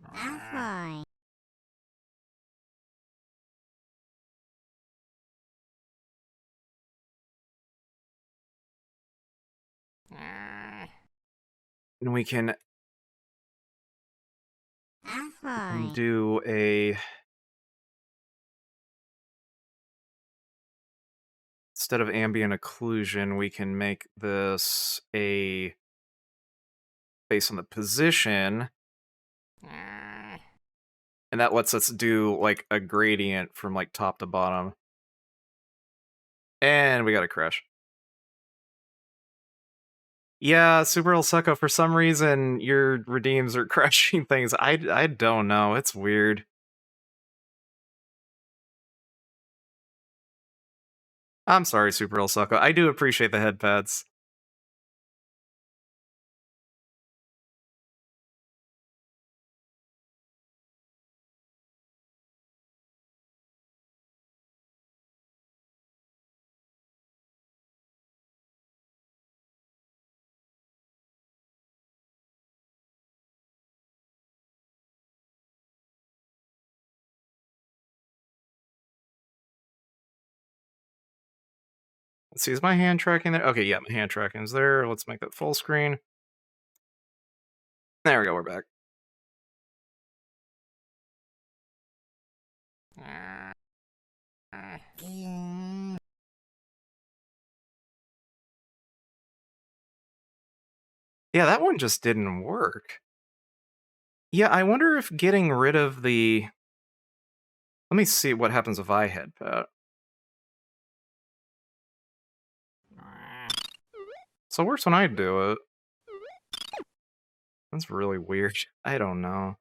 Ahoy. And we can Ahoy. do a... Instead of ambient occlusion, we can make this a... based on the position. And that lets us do, like, a gradient from, like, top to bottom. And we got a crash. Yeah, Super El Succo, for some reason, your redeems are crashing things. I don't know. It's weird. I'm sorry, Super El Succo. I do appreciate the head pads. Let's see, is my hand tracking there? Okay, yeah, my hand tracking is there. Let's make that full screen. There we go, we're back. Yeah, that one just didn't work. Yeah, I wonder if getting rid of the... Let me see what happens if I head pat. So it works when I do it. That's really weird. I don't know.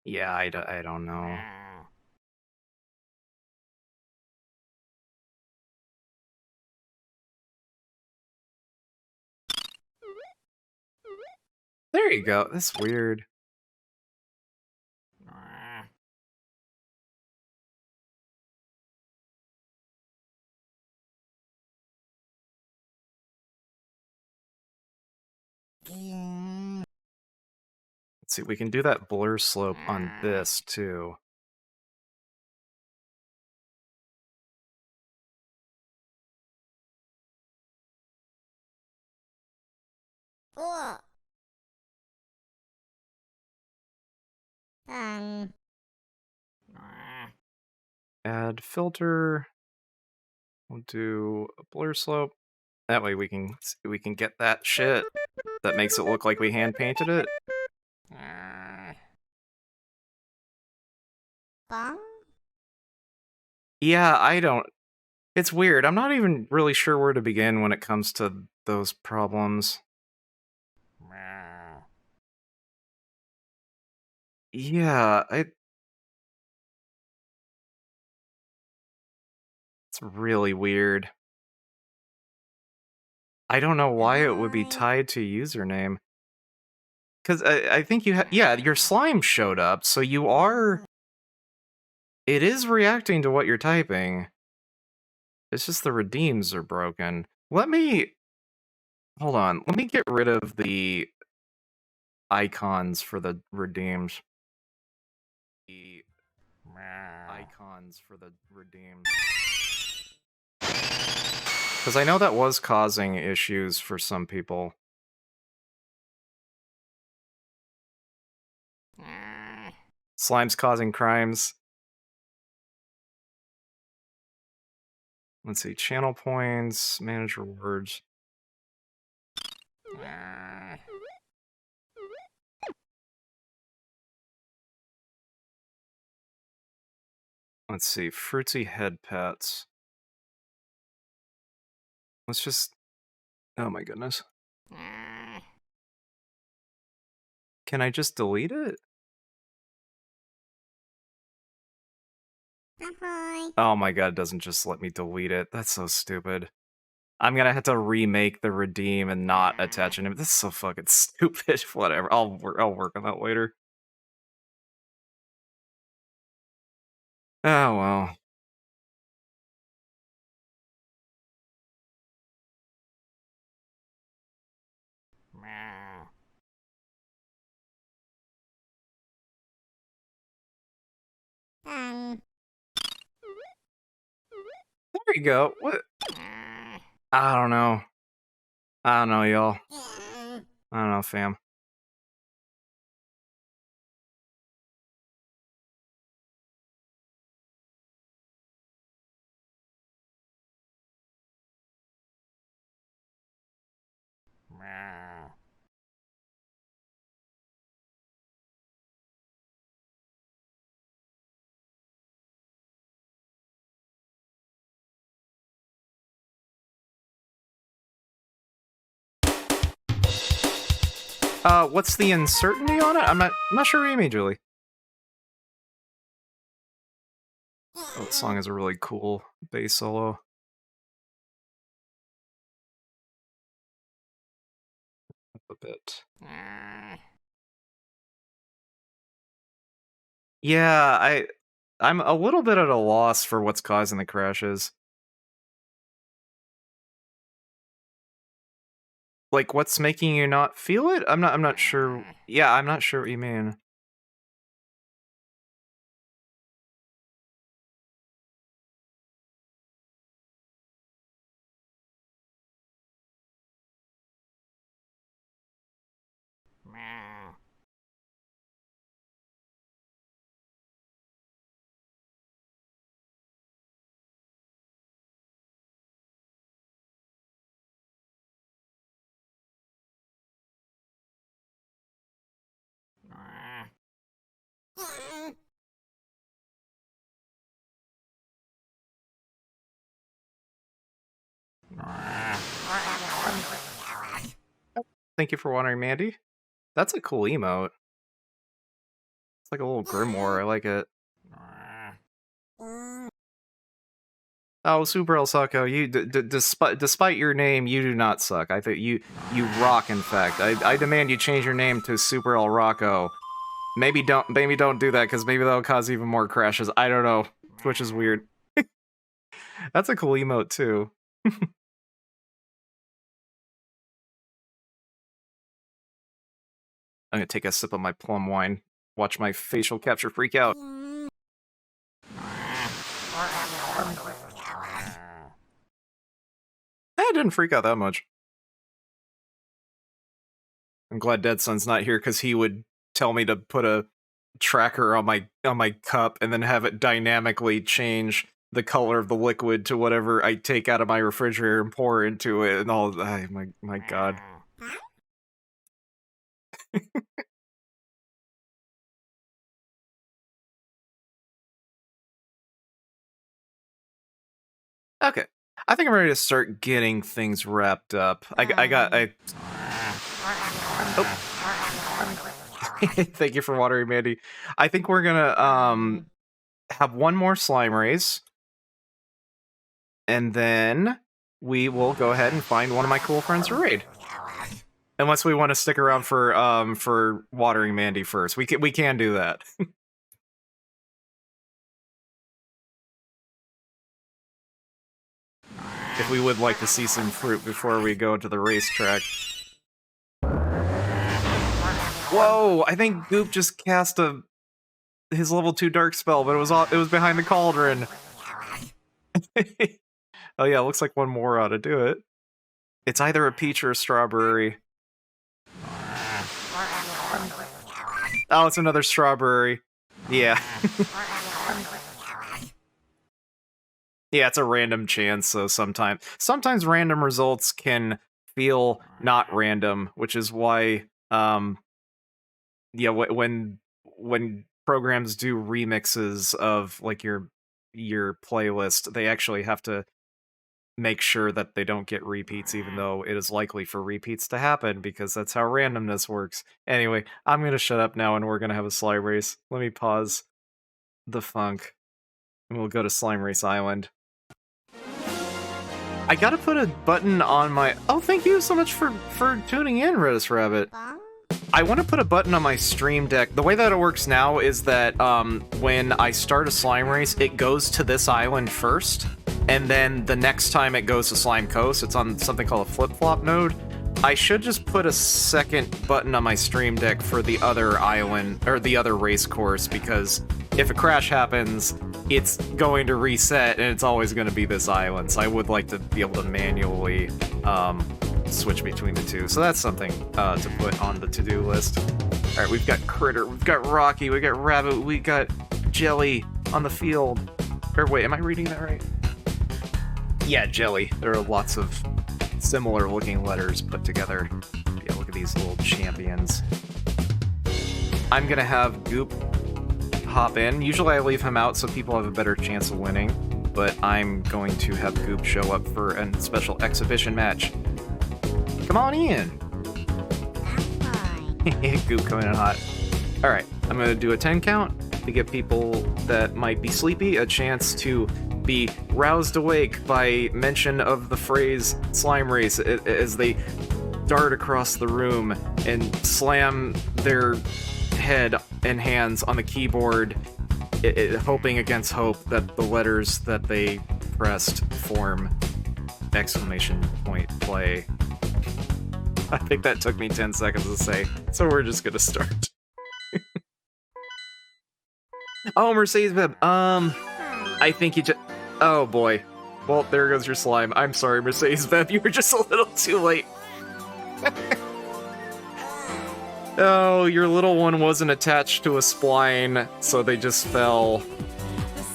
Yeah, I don't know. There you go. That's weird. Let's see, we can do that blur slope on this too. Fun. Add filter. We'll do a blur slope. That way we can get that shit that makes it look like we hand painted it. Fun. Yeah, I don't. It's weird. I'm not even really sure where to begin when it comes to those problems. Yeah, it's really weird. I don't know why it would be tied to username. Because I think you yeah, your slime showed up, so you are... It is reacting to what you're typing. It's just the redeems are broken. Let me... Hold on. Let me get rid of the icons for the redeems. The icons for the redeems. Because I know that was causing issues for some people. Slime's causing crimes. Let's see, channel points, manage rewards. Let's see, fruity head pets. Let's just... Oh my goodness. Can I just delete it? Ahoy. Oh my god, it doesn't just let me delete it. That's so stupid. I'm gonna have to remake the redeem and not attach an image. This is so fucking stupid. Whatever. I'll work on that later. Oh well. Fun. There you go. What? I don't know. I don't know, y'all. I don't know, fam. What's the uncertainty on it? I'm not sure what you mean, Julie. Oh, the song is a really cool bass solo. A bit. Yeah, I'm a little bit at a loss for what's causing the crashes. Like, what's making you not feel it? I'm not sure. Yeah, I'm not sure what you mean. Thank you for wandering, Mandy. That's a cool emote. It's like a little grimoire. I like it. Oh, Super El Sucko, you despite your name, you do not suck. I think you rock. In fact, I demand you change your name to Super El Rocco. Maybe don't do that because maybe that'll cause even more crashes. I don't know, which is weird. That's a cool emote too. I'm gonna take a sip of my plum wine. Watch my facial capture freak out. I didn't freak out that much. I'm glad Dead Sun's not here because he would tell me to put a tracker on my cup and then have it dynamically change the color of the liquid to whatever I take out of my refrigerator and pour into it and all. My god. Okay, I think I'm ready to start getting things wrapped up. Oh. Thank you for watering, Mandy. I think we're gonna have one more slime race, and then we will go ahead and find one of my cool friends to raid. Unless we want to stick around for watering Mandy first, we can do that. If we would like to see some fruit before we go to the racetrack. Whoa! I think Goop just cast his level 2 dark spell, but it was behind the cauldron. Oh yeah, it looks like one more ought to do it. It's either a peach or a strawberry. Oh, it's another strawberry. Yeah. Yeah, it's a random chance, so sometimes random results can feel not random, which is why yeah, when programs do remixes of like your playlist, they actually have to make sure that they don't get repeats, even though it is likely for repeats to happen, because that's how randomness works. Anyway, I'm gonna shut up now and we're gonna have a slime race. Let me pause the funk and we'll go to Slime Race Island. I gotta put a button on my... Oh, thank you so much for tuning in, Redis Rabbit. I want to put a button on my stream deck. The way that it works now is that when I start a slime race, it goes to this island first, and then the next time it goes to Slime Coast, it's on something called a flip-flop node. I should just put a second button on my stream deck for the other island, or the other race course, because if a crash happens, it's going to reset, and it's always going to be this island, so I would like to be able to manually switch between the two. So that's something to put on the to-do list. Alright, we've got Critter, we've got Rocky, we got Rabbit, we got Jelly on the field. Or wait, am I reading that right? Yeah, Jelly. There are lots of similar looking letters put together. Yeah, look at these little champions. I'm gonna have Goop hop in. Usually I leave him out so people have a better chance of winning, but I'm going to have Goop show up for a special exhibition match. Come on in! Goop coming in hot. Alright, I'm gonna do a 10 count to give people that might be sleepy a chance to be roused awake by mention of the phrase slime race as they dart across the room and slam their head and hands on the keyboard, hoping against hope that the letters that they pressed form exclamation point play. I think that took me 10 seconds to say, so we're just gonna start. Oh, Mercedes Bib, I think you just... Oh boy. Well, there goes your slime. I'm sorry, Mercedes Bib, you were just a little too late. Oh, your little one wasn't attached to a spline, so they just fell.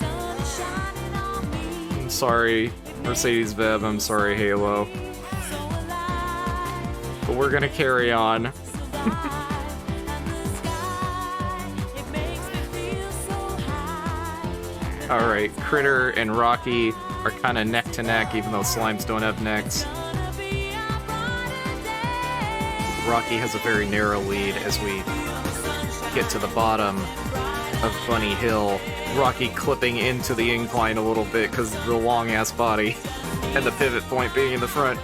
I'm sorry, Mercedes Bib, I'm sorry, Halo. But we're gonna carry on. Alright, Critter and Rocky are kind of neck to neck, even though slimes don't have necks. Rocky has a very narrow lead as we get to the bottom of Bunny Hill. Rocky clipping into the incline a little bit because of the long-ass body and the pivot point being in the front.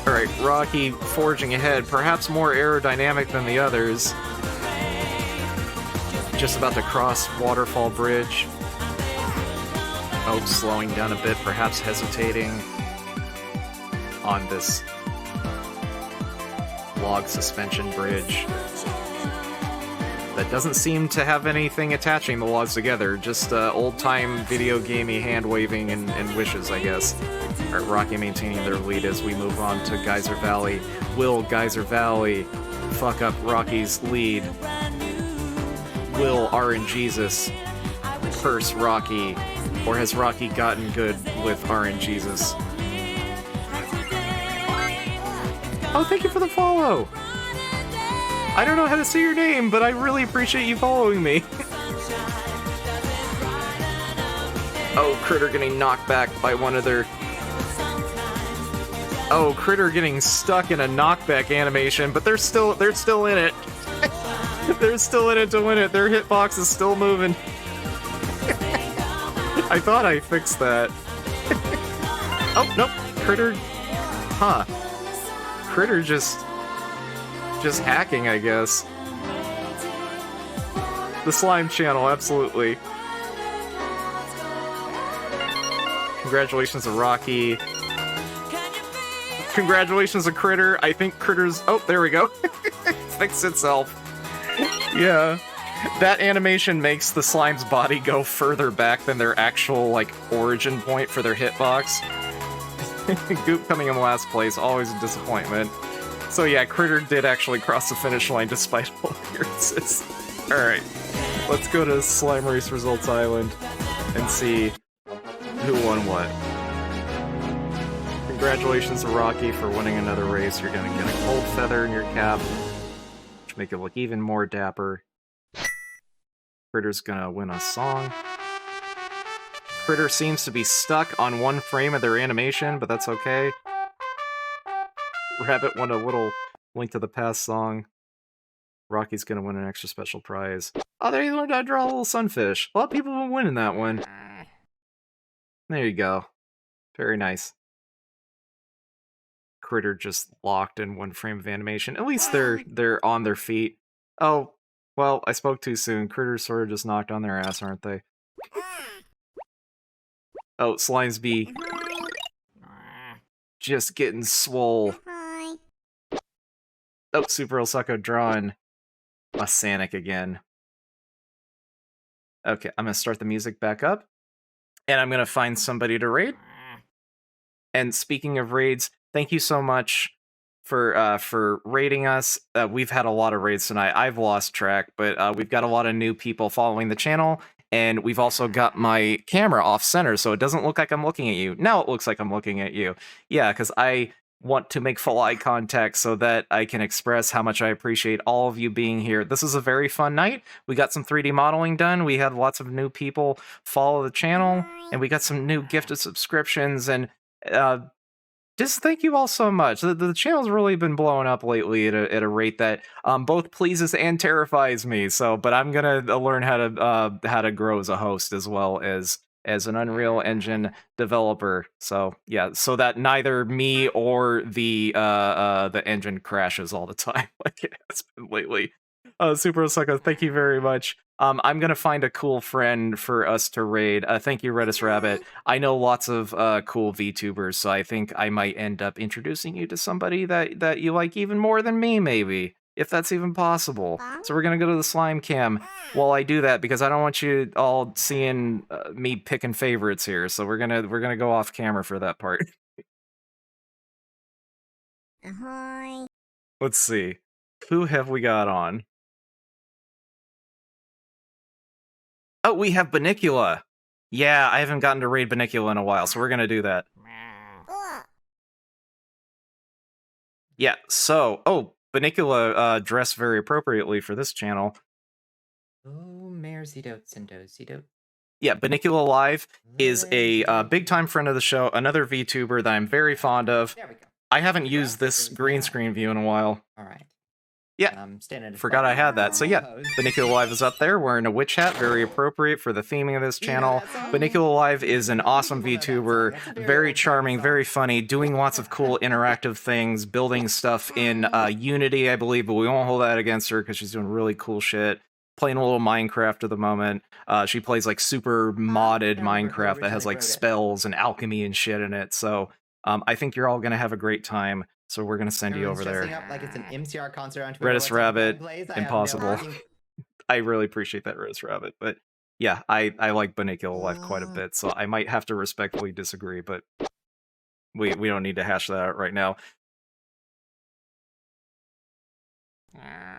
Alright, Rocky forging ahead, perhaps more aerodynamic than the others. Just about to cross Waterfall Bridge. Oh, slowing down a bit, perhaps hesitating on this log suspension bridge that doesn't seem to have anything attaching the logs together, just old-time video gamey hand-waving and wishes, I guess. Alright, Rocky maintaining their lead as we move on to Geyser Valley. Will Geyser Valley fuck up Rocky's lead? will RNGesus curse Rocky, or has Rocky gotten good with RNGesus? Oh, thank you for the follow! I don't know how to say your name, but I really appreciate you following me. Oh, Critter getting knocked back by one of their... Oh, Critter getting stuck in a knockback animation, but they're still in it. They're still in it to win it. Their hitbox is still moving. I thought I fixed that. Oh, nope. Critter... Huh. Critter just hacking, I guess. The Slime channel, absolutely. Congratulations to Rocky. Congratulations to Critter. I think Critter's... Oh, there we go. Fixed itself. Yeah. That animation makes the slime's body go further back than their actual, like, origin point for their hitbox. Goop coming in last place, always a disappointment. So yeah, Critter did actually cross the finish line despite all appearances. Alright, let's go to Slime Race Results Island and see who won what. Congratulations to Rocky for winning another race. You're gonna get a gold feather in your cap, which make it look even more dapper. Critter's gonna win a song. Critter seems to be stuck on one frame of their animation, but that's okay. Rabbit won a little Link to the Past song. Rocky's gonna win an extra special prize. Oh, there you learned how to draw a little sunfish. A lot of people have been winning that one. There you go. Very nice. Critter just locked in one frame of animation. At least they're on their feet. Oh, well, I spoke too soon. Critter's sort of just knocked on their ass, aren't they? Oh, Slimesby. Just getting swole. Oh, Super Osaka drawing a Sonic again. Okay, I'm gonna start the music back up. And I'm gonna find somebody to raid. And speaking of raids, thank you so much for raiding us. We've had a lot of raids tonight. I've lost track, but we've got a lot of new people following the channel. And we've also got my camera off center, so it doesn't look like I'm looking at you. Now it looks like I'm looking at you. Yeah, because I want to make full eye contact so that I can express how much I appreciate all of you being here. This is a very fun night. We got some 3D modeling done. We had lots of new people follow the channel, and we got some new gifted subscriptions, and just thank you all so much. The channel's really been blowing up lately at a rate that both pleases and terrifies me. So, but I'm gonna learn how to grow as a host as well as an Unreal Engine developer. So yeah, so that neither me or the engine crashes all the time like it has been lately. Super Osaka, thank you very much. I'm gonna find a cool friend for us to raid. Thank you, Redis Rabbit. I know lots of cool VTubers, so I think I might end up introducing you to somebody that you like even more than me, maybe, if that's even possible. So we're gonna go to the slime cam while I do that, because I don't want you all seeing me picking favorites here. So we're gonna go off camera for that part. Ahoy. Let's see, who have we got on? Oh, we have Banicula. Yeah, I haven't gotten to raid Banicula in a while, so we're gonna do that. Yeah, so, oh, Banicula dressed very appropriately for this channel. Oh, Mersey dotes and dozy dote. Yeah, Banicula Live is a big-time friend of the show, another VTuber that I'm very fond of. There we go. I haven't used this green screen view in a while. All right. Yeah, Standing forgot I had that. So yeah, Banicula Live is up there wearing a witch hat, very appropriate for the theming of this channel. Banicula Live is an awesome VTuber, very charming, very funny, doing lots of cool interactive things, building stuff in Unity, I believe, but we won't hold that against her because she's doing really cool shit. Playing a little Minecraft at the moment. She plays like super modded Minecraft that has like spells and alchemy and shit in it. So I think you're all gonna have a great time. So we're gonna send you over there. Up like it's an MCR concert on Twitter. Redis Rabbit, impossible. I really appreciate that, Redis Rabbit. But yeah, I like Banicula Live quite a bit, so I might have to respectfully disagree, but we don't need to hash that out right now.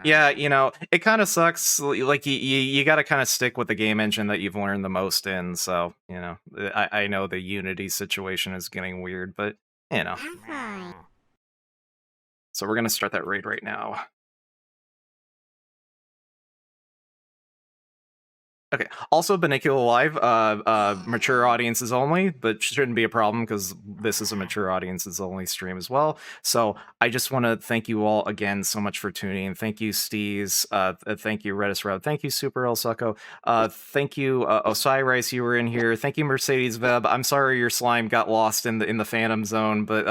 Yeah, you know, it kind of sucks. Like you got to kind of stick with the game engine that you've learned the most in. So you know, I know the Unity situation is getting weird, but you know. Ahoy. So we're gonna start that raid right now. Okay. Also, Banicula Live, mature audiences only, but shouldn't be a problem because this is a mature audiences only stream as well. So I just want to thank you all again so much for tuning in. Thank you, Steez. Thank you, Redis Rob. Thank you, Super El Succo. Thank you, Osiris. You were in here. Thank you, Mercedes Veb. I'm sorry your slime got lost in the Phantom Zone, but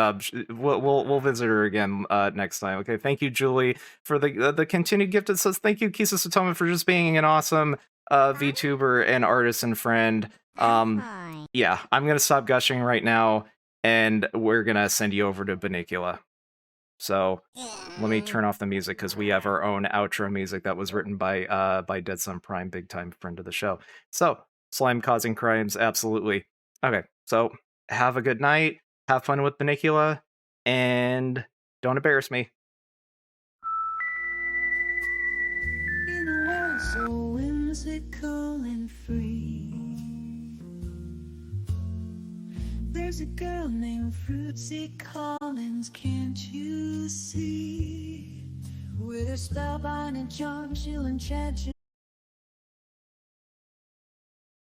we'll visit her again next time. Okay. Thank you, Julie, for the continued gift. It says thank you, Kisa Satoma, for just being an awesome VTuber and artist and friend. Ahoy. Yeah, I'm gonna stop gushing right now, and we're gonna send you over to Banicula. So let me turn off the music because we have our own outro music that was written by Dead Sun Prime, big time friend of the show. So slime causing crimes, absolutely. Okay, so have a good night, have fun with Banicula, and don't embarrass me. In a world so whimsical and free, there's a girl named Fruitsy Collins, can't you see? With her spellbinding charm, she'll enchant you.